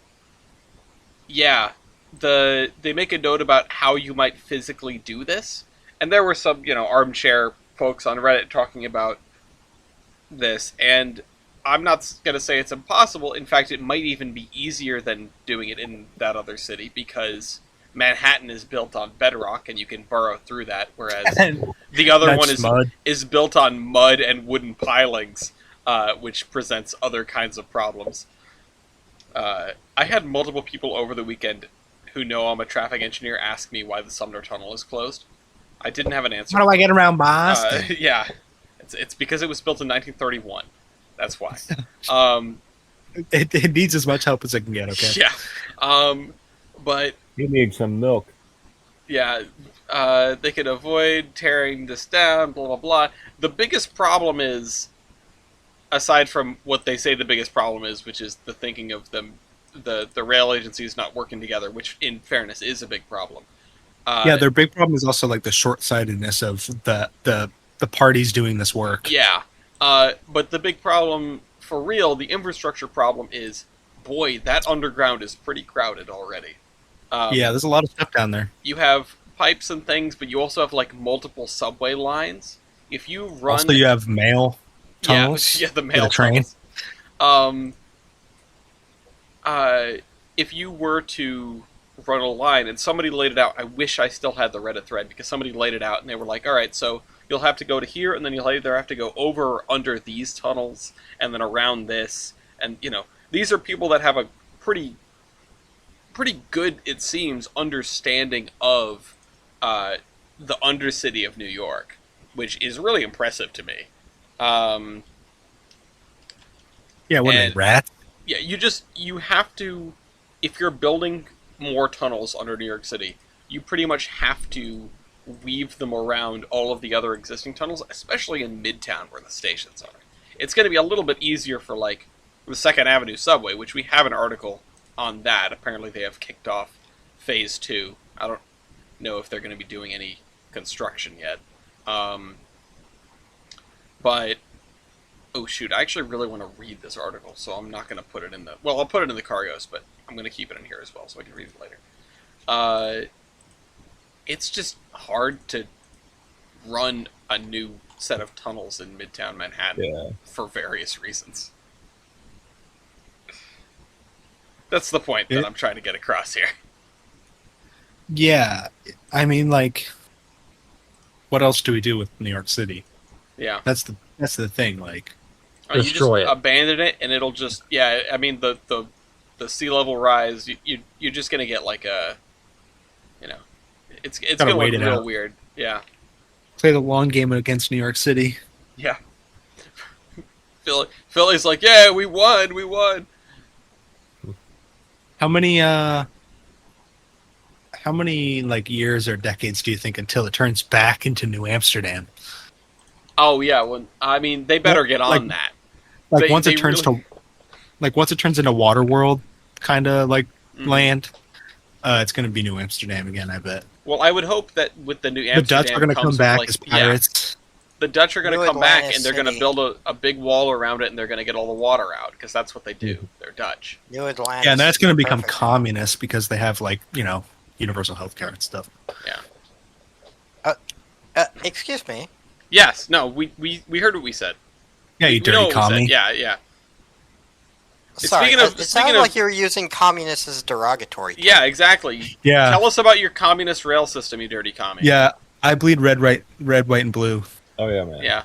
yeah, they make a note about how you might physically do this. And there were some, armchair folks on Reddit talking about this, and I'm not going to say it's impossible. In fact, it might even be easier than doing it in that other city because Manhattan is built on bedrock and you can burrow through that, whereas the other one is built on mud and wooden pilings, which presents other kinds of problems. I had multiple people over the weekend who know I'm a traffic engineer ask me why the Sumner Tunnel is closed. I didn't have an answer. How do I get around Boston? Yeah. It's because it was built in 1931. That's why. It needs as much help as it can get, okay? Yeah. But... You need some milk. Yeah. They could avoid tearing this down, blah, blah, blah. The biggest problem is, aside from what they say the biggest problem is, which is the thinking of them the rail agencies not working together, which in fairness is a big problem. Yeah, their big problem is also like the short-sightedness of the parties doing this work. Yeah, but the big problem for real, the infrastructure problem is, boy, that underground is pretty crowded already. Yeah, there's a lot of stuff down there. You have pipes and things, but you also have like multiple subway lines. If you run, Also, you have mail tunnels. yeah, the mail train. tunnels. If you were to run a line and somebody laid it out, I wish I still had the Reddit thread, because somebody laid it out and they were like, all right, so you'll have to go to here, and then you'll either have to go over or under these tunnels, and then around this, and these are people that have a pretty good, it seems, understanding of the undercity of New York, which is really impressive to me. Yeah, what are they, rats? Yeah, you have to, if you're building more tunnels under New York City, you pretty much have to weave them around all of the other existing tunnels, especially in Midtown where the stations are. It's going to be a little bit easier for, like, the 2nd Avenue subway, which we have an article on that. Apparently they have kicked off Phase 2. I don't know if they're going to be doing any construction yet. But, oh shoot, I actually really want to read this article, so I'm not going to put it in the... Well, I'll put it in the Cargos, but I'm going to keep it in here as well, so I can read it later. It's just hard to run a new set of tunnels in Midtown Manhattan for various reasons. That's the point that I'm trying to get across here. Yeah, I mean, like, what else do we do with New York City? Yeah, that's the thing. Like, destroy you just it, abandon it, and it'll just I mean the sea level rise. You're just gonna get like a, it's gonna look real weird. Yeah, play the long game against New York City. Yeah, Philly's like, yeah, we won. How many like years or decades do you think until it turns back into New Amsterdam? Oh yeah, well, I mean, they better get on that. Like once it turns into Waterworld kind of like land, it's going to be New Amsterdam again, I bet. Well, I would hope that with the New Amsterdam, the Dutch are going to come back as pirates. The Dutch are going to come back, and they're going to build a big wall around it, and they're going to get all the water out, because that's what they do. They're Dutch. New Atlantis. Yeah, and that's going to become communist because they have, like, universal healthcare and stuff. Yeah. Excuse me. Yes. No. We heard what we said. Yeah, you dirty commie. Yeah. Sorry, it sounded like you were using communist as a derogatory term. Yeah, exactly. Yeah. Tell us about your communist rail system, you dirty commie. Yeah, I bleed red, white, and blue. Oh yeah, man. Yeah.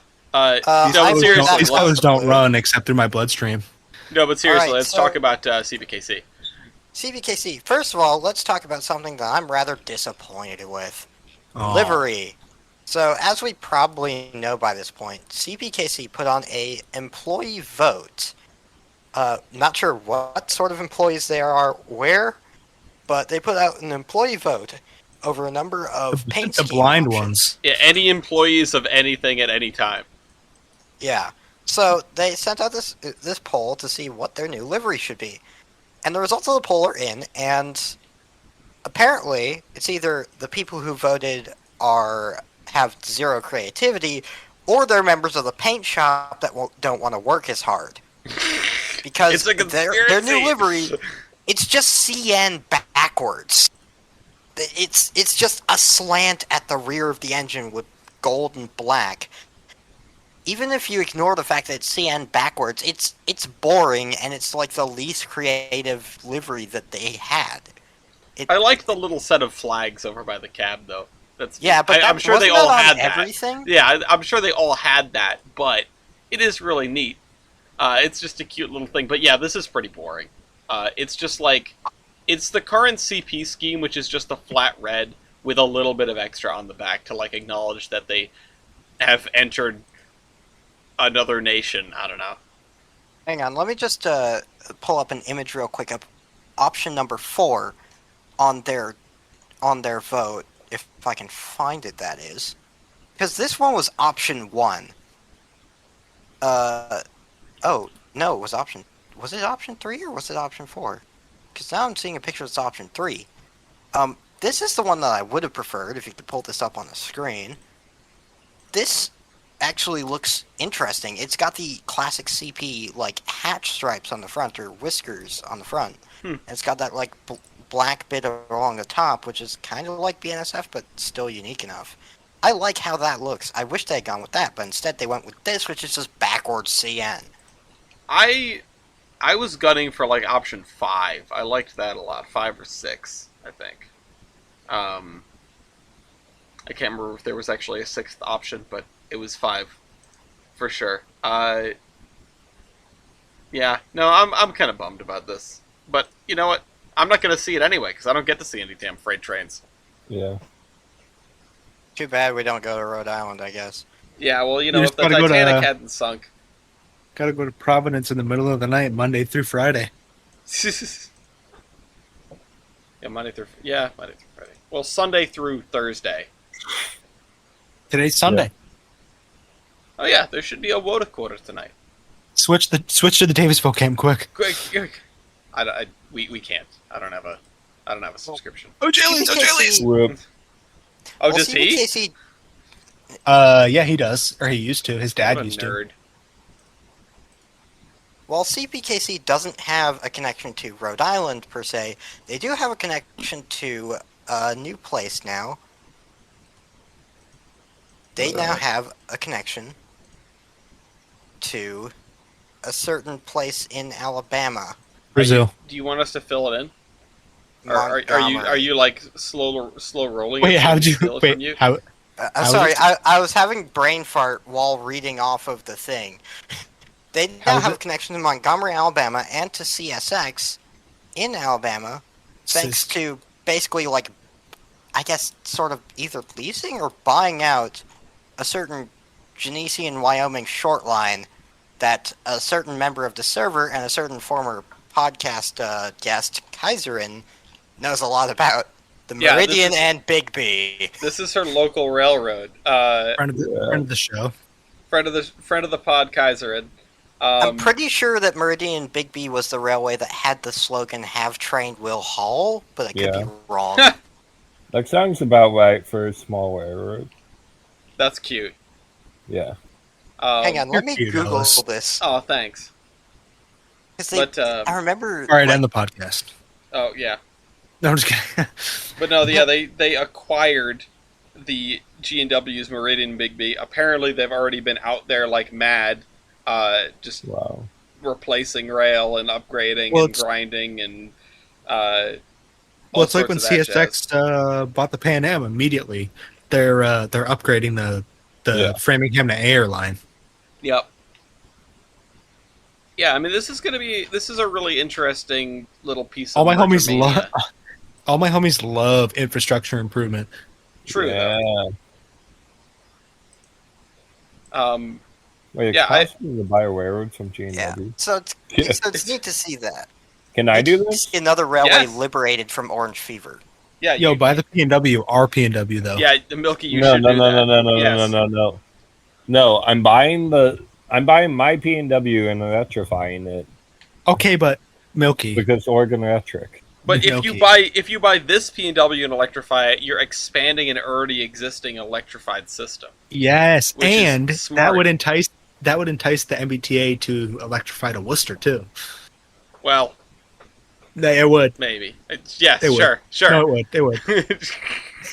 These colors don't run except through my bloodstream. No, but seriously, right, let's talk about CPKC. CPKC. First of all, let's talk about something that I'm rather disappointed with. Aww. Livery. So, as we probably know by this point, CPKC put on a employee vote. Not sure what sort of employees they are, where, but they put out an employee vote over a number of paint scheme blind options. ones. Yeah, any employees of anything at any time. Yeah. So they sent out this poll to see what their new livery should be. And the results of the poll are in, and apparently it's either the people who voted have zero creativity, or they're members of the paint shop that don't want to work as hard. Because their new livery, it's just CN backwards. It's just a slant at the rear of the engine with gold and black. Even if you ignore the fact that it's CN backwards, it's boring, and it's like the least creative livery that they had. I like the little set of flags over by the cab, though. But I'm sure they all had that. Everything? Yeah, I'm sure they all had that, but it is really neat. It's just a cute little thing. But yeah, this is pretty boring. It's just like, it's the current CP scheme, which is just a flat red with a little bit of extra on the back to like acknowledge that they have entered another nation. I don't know. Hang on, let me just pull up an image real quick of option number 4 on their vote, if I can find it, that is. Because this one was option 1. Oh, no, it was option... Was it option 3 or was it option 4? because now I'm seeing a picture of this option 3. This is the one that I would have preferred if you could pull this up on the screen. This actually looks interesting. It's got the classic CP like hatch stripes on the front, or whiskers on the front. And it's got that like black bit along the top, which is kind of like BNSF, but still unique enough. I like how that looks. I wish they had gone with that, but instead they went with this, which is just backwards CN. I was gunning for like option 5. I liked that a lot. 5 or 6, I think. I can't remember if there was actually a 6th option, but it was 5 for sure. Yeah, no, I'm kind of bummed about this, but you know what? I'm not going to see it anyway because I don't get to see any damn freight trains. Yeah. Too bad we don't go to Rhode Island, I guess. Yeah, well, you know, You if just the gotta go Titanic to- hadn't sunk. Gotta go to Providence in the middle of the night, Monday through Friday. Monday through Friday. Well, Sunday through Thursday. Today's Sunday. Oh yeah, there should be a WOTA quarter tonight. Switch to the Davisville game quick. Quick. We can't. I don't have a subscription. Oh, Jillies! Rip. Oh, Well, does he? CPKC Yeah, he does, or he used to. His dad What a used nerd. While CPKC doesn't have a connection to Rhode Island, per se, they do have a connection to a new place now. They now have a connection to a certain place in Alabama. Brazil. Do you want us to fill it in? Or are you like slow rolling? Wait, it so how we did you? steal it Wait, from you? how? I'm How sorry, is I was having brain fart while reading off of the thing. They How now is have a it? connection to Montgomery, Alabama, and to CSX in Alabama, thanks Sis- to basically, like, I guess, sort of either leasing or buying out a certain Genesian, Wyoming short line that a certain member of the server and a certain former podcast guest, Kaiserin, knows a lot about. The Yeah, this Meridian is- and Big B. This is her local railroad. friend of the show. Friend of the pod, Kaiserin. I'm pretty sure that Meridian and Big B was the railway that had the slogan "Have trained, will haul," but I could Yeah. be wrong. That sounds about right for a small railroad. That's cute. Yeah. Hang on, let me cute, Google Alice. this. Oh, thanks. 'Cause they, But I remember. All right, like, end the podcast. oh yeah. No, I'm just kidding. But no, yeah, they acquired the G&W's Meridian and Big B. Apparently, they've already been out there like mad, just Wow. replacing rail and upgrading Well, and it's- grinding and. Well, it's like when CSX bought the Pan Am immediately. They're upgrading the Yeah. Framingham to Air line. Yep. Yeah, I mean, this is a really interesting little piece of All my homies mergermania. love. All my homies love infrastructure improvement. True, though. Yeah. Wait, it Yeah, costs me to buy a railroad from G&W. Yeah. So it's Yeah. so it's neat to see that. Can I do this? Another railway Yes. liberated from orange fever. Yeah, Yo, buy the P&W, our P&W though. Yeah, the Milky, you No, should no, do no, that. no, no, no, Yes. no. No, I'm buying my P&W and electrifying it Okay, but Milky. because Oregon Electric. But if Milky. you buy this P&W and electrify it, you're expanding an already existing electrified system. Yes, Which is and smart. that would entice the MBTA to electrify to Worcester too. Well, It would. maybe. Yes, It would. sure. No, it would. It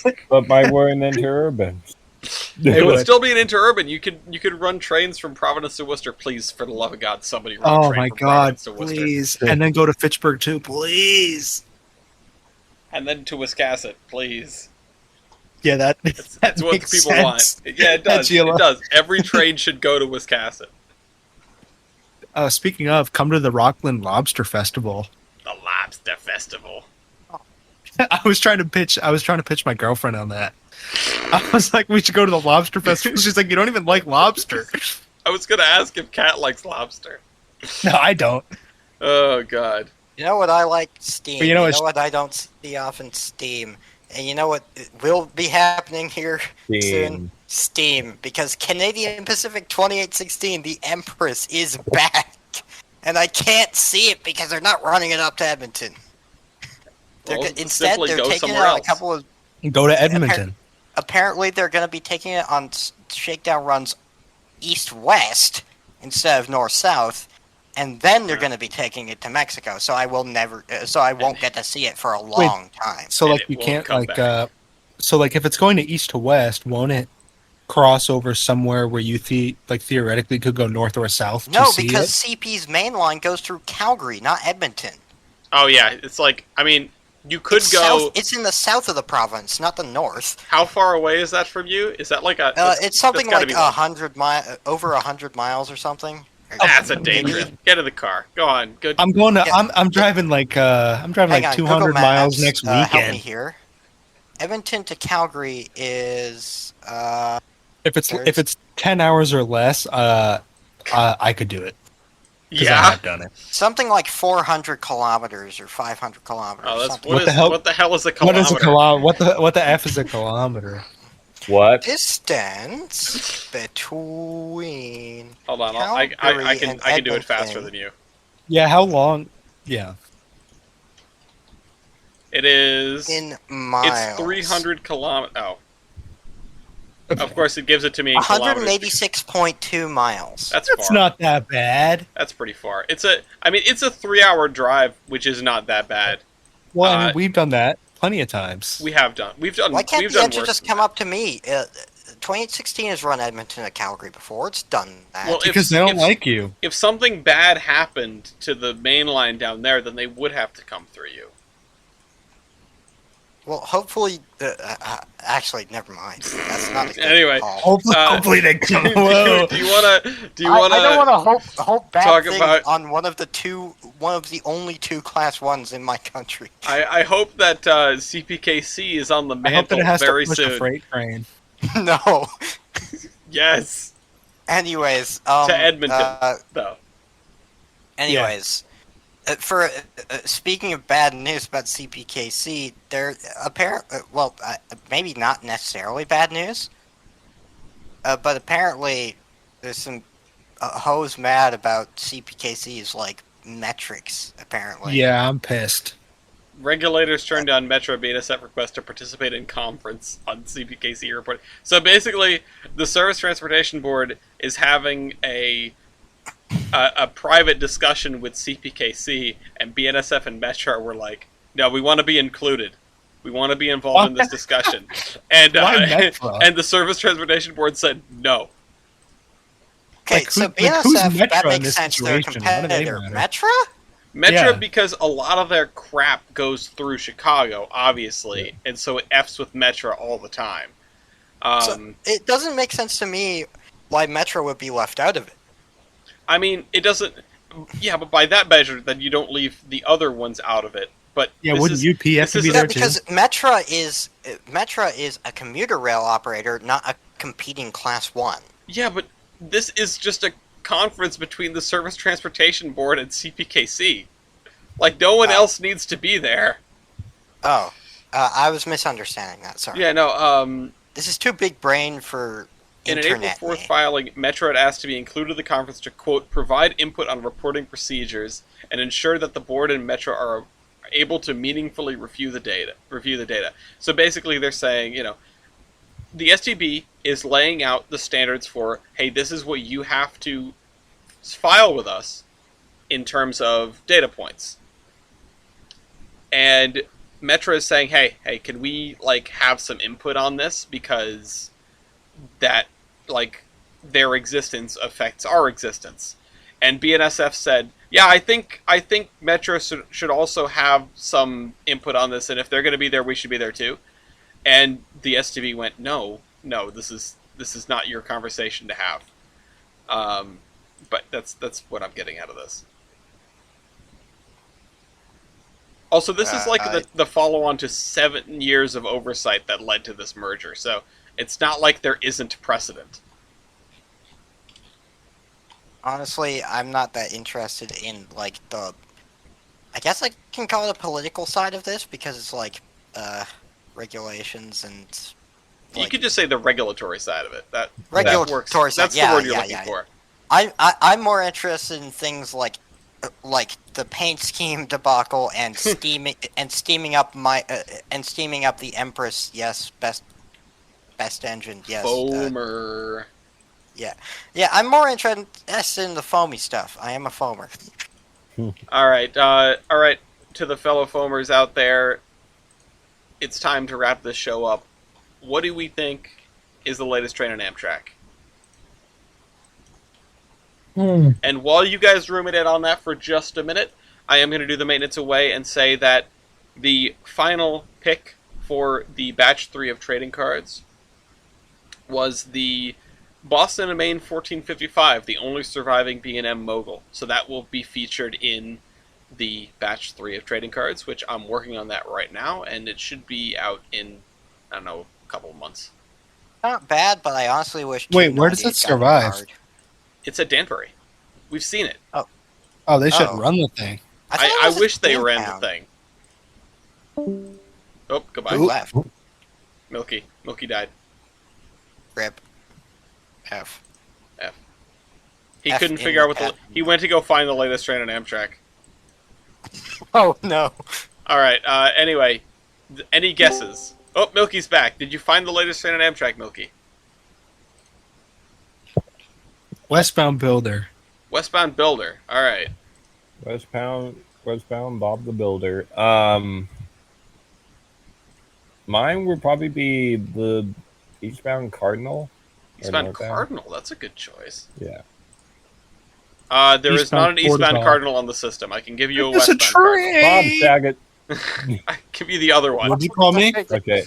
would. But my we're an interurban. It would would. still be an interurban. You could run trains from Providence to Worcester. Please, for the love of God, somebody run a Oh train my from God! Providence to Worcester. Please, and then go to Fitchburg too, please. And then to Wiscasset, please. Yeah, that It's that what makes people sense. want. Yeah, it does. Sheila. It does. Every train should go to Wiscasset. Speaking of, come to the Rockland Lobster Festival. The Lobster Festival. I was trying to pitch my girlfriend on that. I was like, we should go to the Lobster Festival. She's like, you don't even like lobster. I was gonna ask if Kat likes lobster. No, I don't. Oh God. You know what I like? Steam. But you know what I don't see often? Steam. And you know what will be happening here soon? Steam. Because Canadian Pacific 2816, the Empress, is back. And I can't see it because they're not running it up to Edmonton. Instead, simply they're go taking it somewhere on a else. couple of. Go to Edmonton. Apparently, they're going to be taking it on shakedown runs east-west instead of north-south, and then they're going to be taking it to Mexico. So I will never. So I won't get to see it for a long time. So And like it you won't can't come like back. so like if it's going to east to west, won't it cross over somewhere where you theoretically could go north or south No, to see because it? CP's main line goes through Calgary, not Edmonton. Oh yeah, it's like I mean, you could It's go. south, it's in the south of the province, not the north. How far away is that from you? Is that like a? It's something that's gotta like be long. 100 over 100 miles or something. That's a dangerous. Get in the car. Go on. Good. I'm going to. Yeah. I'm driving like Hang on, 200 Google miles Maps, next help me weekend. here. Edmonton to Calgary is If it's 10 hours or less, I could do it. 'Cause I Yeah. have done it. something like 400 kilometers or 500 kilometers. Oh, that's something. What the hell- What the hell is a What kilometer? is a what the f is a kilometer? What? Distance between Hold on. Calgary I can and do it faster Edmonton. than you. Yeah, how long? Yeah. It is. in miles. It's 300 kilometers. Oh. Of course, it gives it to me in kilometers. 186.2 miles. That's That's far. not that bad. That's pretty far. It's a 3-hour drive, which is not that bad. Well, I mean, we've done that plenty of times. We've done. Why can't we've the done answer worse just than come that. up to me? 2016 has run Edmonton to Calgary before. It's done that. Well, because they don't like you. If something bad happened to the main line down there, then they would have to come through you. Well, hopefully. Actually, never mind. That's not a good Anyway, call. Hopefully they do come. Whoa. you want to? I don't want to hope bad talk things about- on one of the only two class ones in my country. I hope that CPKC is on the I hope that mantle it has very to push a soon. freight train. No. Yes, Anyways, to Edmonton, though. Anyways, for speaking of bad news about CPKC, there maybe not necessarily bad news, but apparently there's some hoes mad about CPKC's like metrics. Apparently, Yeah, I'm pissed. Regulators turned down Metro BNSF request to participate in conference on CPKC report. So basically, the Service Transportation Board is having a private discussion with CPKC, and BNSF and Metro were like, "No, we want to be included. We want to be involved in this discussion." And Why Metro? and the Service Transportation Board said no. okay, Like, so who's BNSF that Metro in makes this sense. They're a situation? Why do they competitor. matter? Metro? Metro, Yeah. because a lot of their crap goes through Chicago, obviously, and so it F's with Metro all the time. So it doesn't make sense to me why Metro would be left out of it. I mean, it doesn't. Yeah, but by that measure, then you don't leave the other ones out of it. But Yeah, this wouldn't is, UP have this to be is- there Yeah, too? because Metra is a commuter rail operator, not a competing Class 1. Yeah, but this is just a conference between the Service Transportation Board and CPKC. Like, no one else needs to be there. Oh, I was misunderstanding that. Sorry. Yeah, no. This is too big brain for In an April internet. 4th me. filing, Metro had asked to be included in the conference to, quote, provide input on reporting procedures and ensure that the board and Metro are able to meaningfully review the data. So basically they're saying, the STB is laying out the standards for, hey, this is what you have to file with us in terms of data points. And Metro is saying, hey, can we, have some input on this? Because that, their existence affects our existence. And BNSF said, yeah, I think Metro should also have some input on this, and if they're going to be there, we should be there too. And the STB went, no, this is not your conversation to have. But that's what I'm getting out of this. Also, this is the follow-on to 7 years of oversight that led to this merger, so it's not like there isn't precedent. Honestly, I'm not that interested in the. I guess I can call it a political side of this because it's regulations and. You could just say the regulatory side of it. That Regulatory works. side. That's Yeah, the word you're yeah, looking yeah. for. I'm more interested in things like like the paint scheme debacle and steaming up the Empress. Yes, best engine. Yes. Foamer. Yeah. I'm more interested in the foamy stuff. I am a foamer. All right. To the fellow foamers out there, it's time to wrap this show up. What do we think is the latest train on Amtrak? And while you guys ruminate on that for just a minute, I am going to do the maintenance away and say that the final pick for the Batch 3 of trading cards was the Boston and Maine 1455, the only surviving B&M mogul. So that will be featured in the Batch 3 of trading cards, which I'm working on that right now, and it should be out in, I don't know, a couple of months. Not bad, but I honestly wish. Wait, where does it survive? It's at Danbury. We've seen it. Oh, they should run the thing. I wish they ran the thing. Oh, goodbye. Who left? Milky died. Rip. F. He F couldn't in figure out what F. he went to go find the latest train on Amtrak. Oh no. All right. Anyway, any guesses? Oh, Milky's back. Did you find the latest train on Amtrak, Milky? Westbound Builder. Westbound Builder. All right. Westbound Bob the Builder. Mine would probably be the Eastbound Cardinal. Eastbound Cardinal. That's a good choice. Yeah. There is not an Eastbound Cardinal on the system. I can give you a Westbound Cardinal. Bob Saget. I can give you the other one. What do you call me? Okay.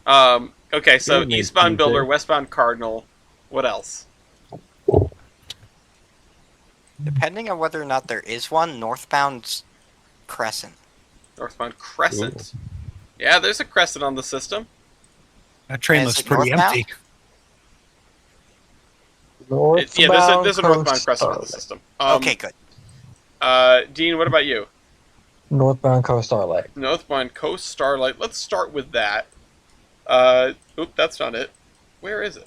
Okay, so Good, Eastbound Tuesday. Builder, Westbound Cardinal. What else? Depending on whether or not there is one, northbound Crescent. Northbound Crescent. Yeah, there's a Crescent on the system. That train Is looks it pretty northbound? empty. There's a northbound Crescent on the system. Okay, good. Dean, what about you? Northbound Coast Starlight. Northbound Coast Starlight. Let's start with that. That's not it. Where is it?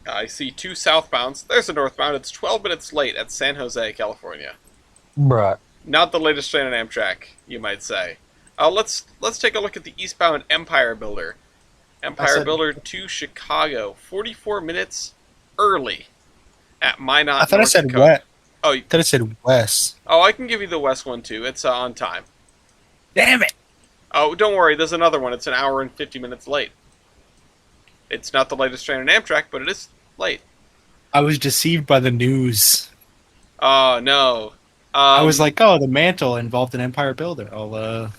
I see two southbounds. There's a northbound. It's 12 minutes late at San Jose, California. Right. Not the latest train on Amtrak, you might say. Let's take a look at the eastbound Empire Builder. Builder to Chicago. 44 minutes early at Minot, I thought North I said Dakota. west. Oh, I thought I said west. I can give you the west one too. It's on time. Damn it! Oh, don't worry. There's another one. It's an hour and 50 minutes late. It's not the latest train on Amtrak, but it is late. I was deceived by the news. Oh, no. I was like, oh, the mantle involved an Empire Builder.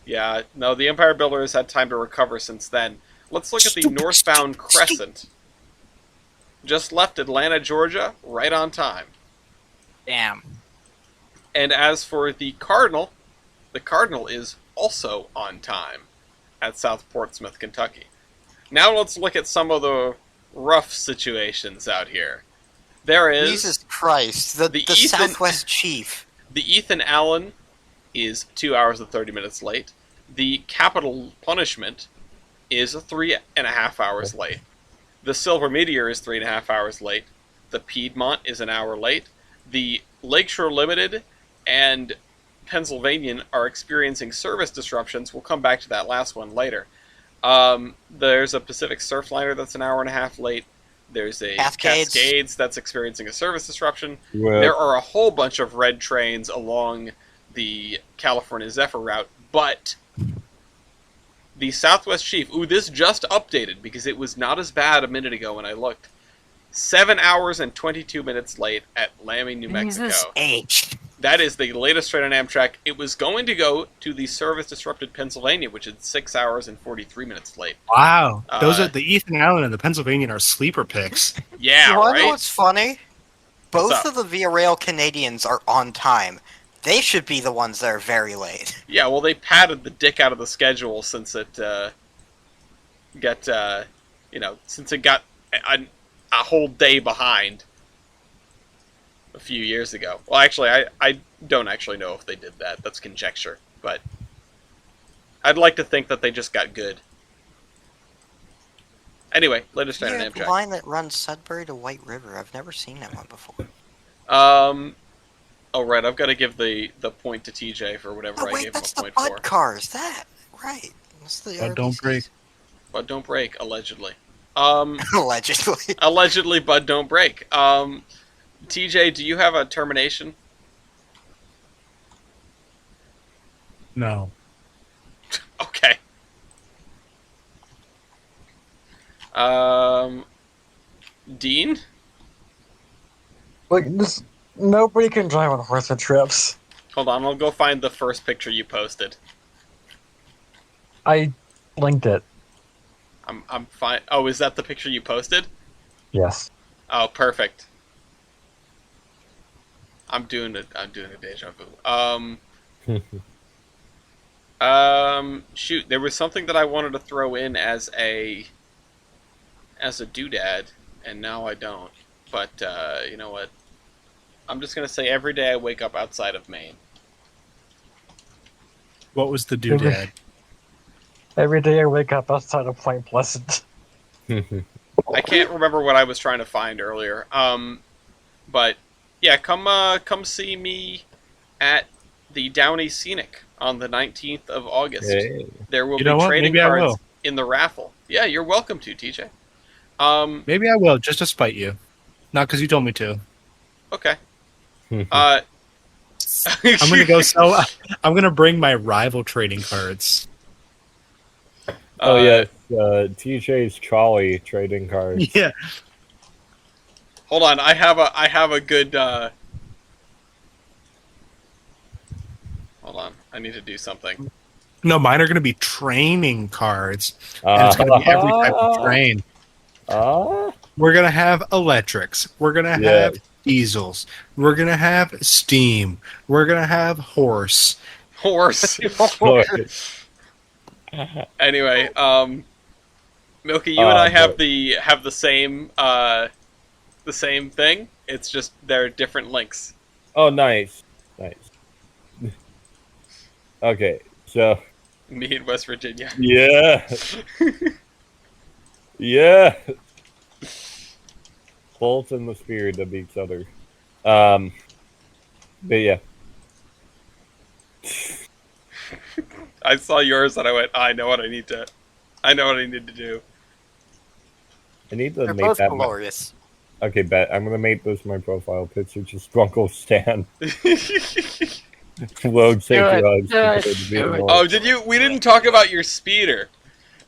Yeah, no, the Empire Builder has had time to recover since then. Let's look at the northbound Crescent. Just left Atlanta, Georgia, right on time. Damn. And as for the Cardinal is also on time at South Portsmouth, Kentucky. Now let's look at some of the rough situations out here. There is... Jesus Christ, the Southwest Chief. The Ethan Allen is 2 hours and 30 minutes late. The Capital Punishment is 3.5 hours late. The Silver Meteor is 3.5 hours late. The Piedmont is an hour late. The Lakeshore Limited and Pennsylvanian are experiencing service disruptions. We'll come back to that last one later. There's a Pacific Surfliner that's an hour and a half late. There's a Cascades that's experiencing a service disruption. Well, There are a whole bunch of red trains along the California Zephyr route, but the Southwest Chief, this just updated because it was not as bad a minute ago when I looked. 7 hours and 22 minutes late at Laramie, New Mexico. Jesus H. That is the latest train on Amtrak. It was going to go to the service-disrupted Pennsylvania, which is 6 hours and 43 minutes late. Wow. Those are the Ethan Allen and the Pennsylvanian are sleeper picks. Yeah, You want to know right? what's funny? What's Both up? of the Via Rail Canadians are on time. They should be the ones that are very late. Yeah, well, they padded the dick out of the schedule since it got a whole day behind a few years ago. Well, actually, I don't actually know if they did that. That's conjecture. But I'd like to think that they just got good. Anyway, latest train on The Amtrak. line that runs Sudbury to White River. I've never seen that one before. Oh right, I've got to give the point to TJ for whatever Oh I wait, gave him that's a the point bud for. cars. That right? That's the But don't RBCs. break. Bud don't break, allegedly. Allegedly. Allegedly, Bud don't break. TJ, do you have a termination? No. Okay. Dean? Like this, nobody can drive on horse trips. Hold on, I'll go find the first picture you posted. I linked it. I'm fine. Oh, is that the picture you posted? Yes. Oh, perfect. I'm doing a deja vu. Shoot, there was something that I wanted to throw in as a doodad, and now I don't. But you know what? I'm just gonna say every day I wake up outside of Maine. What was the doodad? Every day I wake up outside of Point Pleasant. I can't remember what I was trying to find earlier. But yeah, come see me at the Downey Scenic on the 19th of August. Hey. There will You be know what? trading Maybe I cards will. in the raffle. Yeah, you're welcome to, TJ. Maybe I will, just to spite you. Not because you told me to. Okay. I'm gonna go sell. I'm gonna bring my rival trading cards. Oh yes, TJ's trolley trading cards. Yeah. Hold on, I have a good. Hold on, I need to do something. No, mine are gonna be training cards, and it's gonna be every type of train. We're gonna have electrics. We're gonna have diesels. We're gonna have steam. We're gonna have horse. Horse. Anyway, Milky, you and I have the same thing. It's just they're different links. Oh, nice. Okay, so Me in West Virginia. yeah, yeah. Both in the spirit of each other. But yeah. I saw yours and I went, I know what I need to do. I need to They're make both that. glorious. Okay, bet. I'm gonna make this my profile picture. Just Grunkle Stan. Load safety hugs. Oh, did you? We didn't talk about your speeder.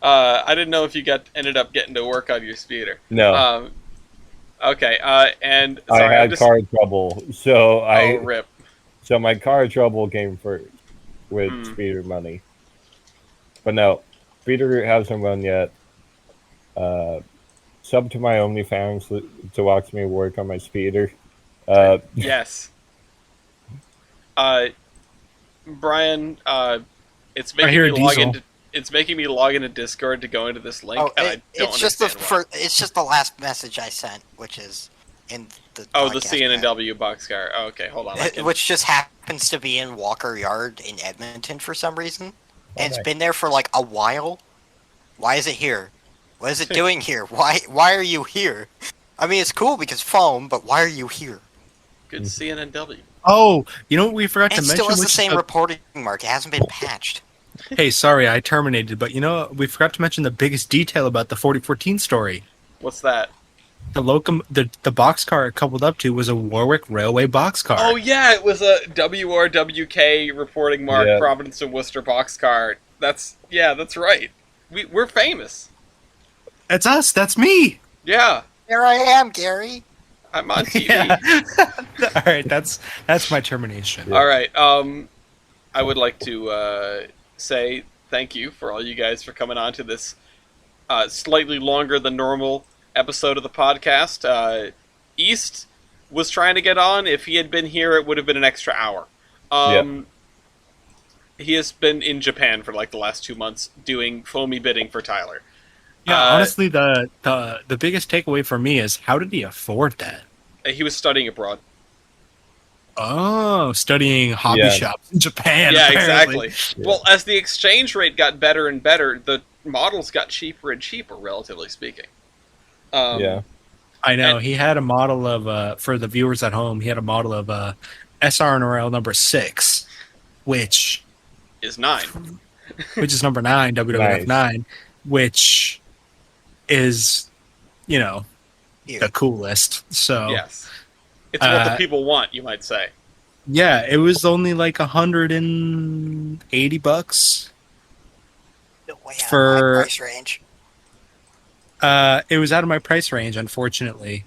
I didn't know if you ended up getting to work on your speeder. No. Okay. And sorry, I had car trouble, so rip. So my car trouble came first with speeder money. But no, speeder hasn't run yet. Sub to my OnlyFans to watch me work on my speeder. Yes. Brian, it's making me log into. It's making me log into Discord to go into this link, and I don't understand why. It's just the last message I sent, which is in the the CN&W boxcar. Oh, okay, hold on. Which just happens to be in Walker Yard in Edmonton for some reason, and it's been there for like a while. Why is it here? What is it doing here? Why are you here? I mean, it's cool because foam, but why are you here? Good CN&W. Oh, you know what we forgot to It mention? still has the same reporting mark. It hasn't been patched. Hey, sorry, I terminated, but you know, we forgot to mention the biggest detail about the 4014 story. What's that? The boxcar it coupled up to was a Warwick Railway boxcar. Oh yeah, it was a WRWK reporting mark, Providence and Worcester boxcar. That's right. We're famous. That's us. That's me. Yeah. Here I am, Gary. I'm on TV. Yeah. All right, that's my termination. Yeah. All right. I would like to say thank you for all you guys for coming on to this slightly longer than normal episode of the podcast. East was trying to get on. If he had been here, it would have been an extra hour. He has been in Japan for like the last 2 months doing foamy bidding for Tyler. Yeah, honestly, the biggest takeaway for me is how did he afford that? He was studying abroad. Oh, studying hobby shops in Japan. Yeah, apparently. exactly. Well, as the exchange rate got better and better, the models got cheaper and cheaper, relatively speaking. I know. And- He had a model of, for the viewers at home, he had a model of SRNRL number 6, which Is 9. is number 9, WWF 9, which is, the coolest. So, Yes. It's what the people want, you might say. yeah, it was only like $180. No way out For- of my price range. It was out of my price range, unfortunately.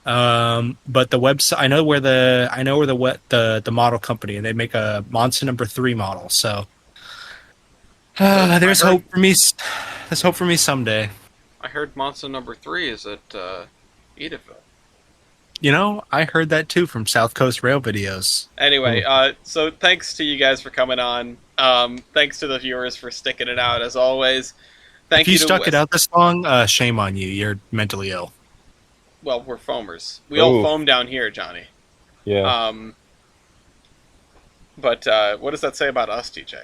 But the website, I know where the model company, and they make a Monster number 3 model. So there's hope for me. There's hope for me someday. I heard Monster number 3 is at Edithville. I heard that too from South Coast Rail videos. Anyway, so thanks to you guys for coming on. Thanks to the viewers for sticking it out, as always. If you stuck it out this long, shame on you. You're mentally ill. Well, we're foamers. We all foam down here, Johnny. Yeah. But what does that say about us, DJ?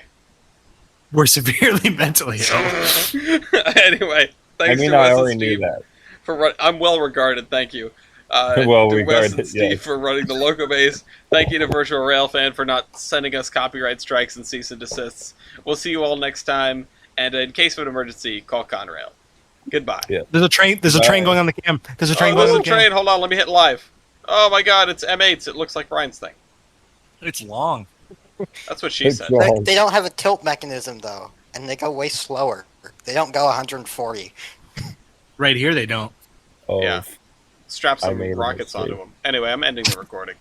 We're severely mentally ill. Anyway, thanks to I Wes already and knew Steve that. I'm well regarded, thank you. Well to Wes regarded, and Steve yes. for running the Locobase. Thank you to Virtual Railfan for not sending us copyright strikes and cease and desists. We'll see you all next time, and in case of an emergency, call Conrail. Goodbye. Yeah. There's a train going on the cam. There's a train going There's on a the cam. train. Hold on, let me hit live. Oh my god, it's M8s. It looks like Brian's thing. It's long. That's what she It's said. long. They don't have a tilt mechanism though, and they go way slower. They don't go 140. Right here, they don't. Oh, Yeah. Strap I some made a rockets onto mistake. them. Anyway, I'm ending the recording.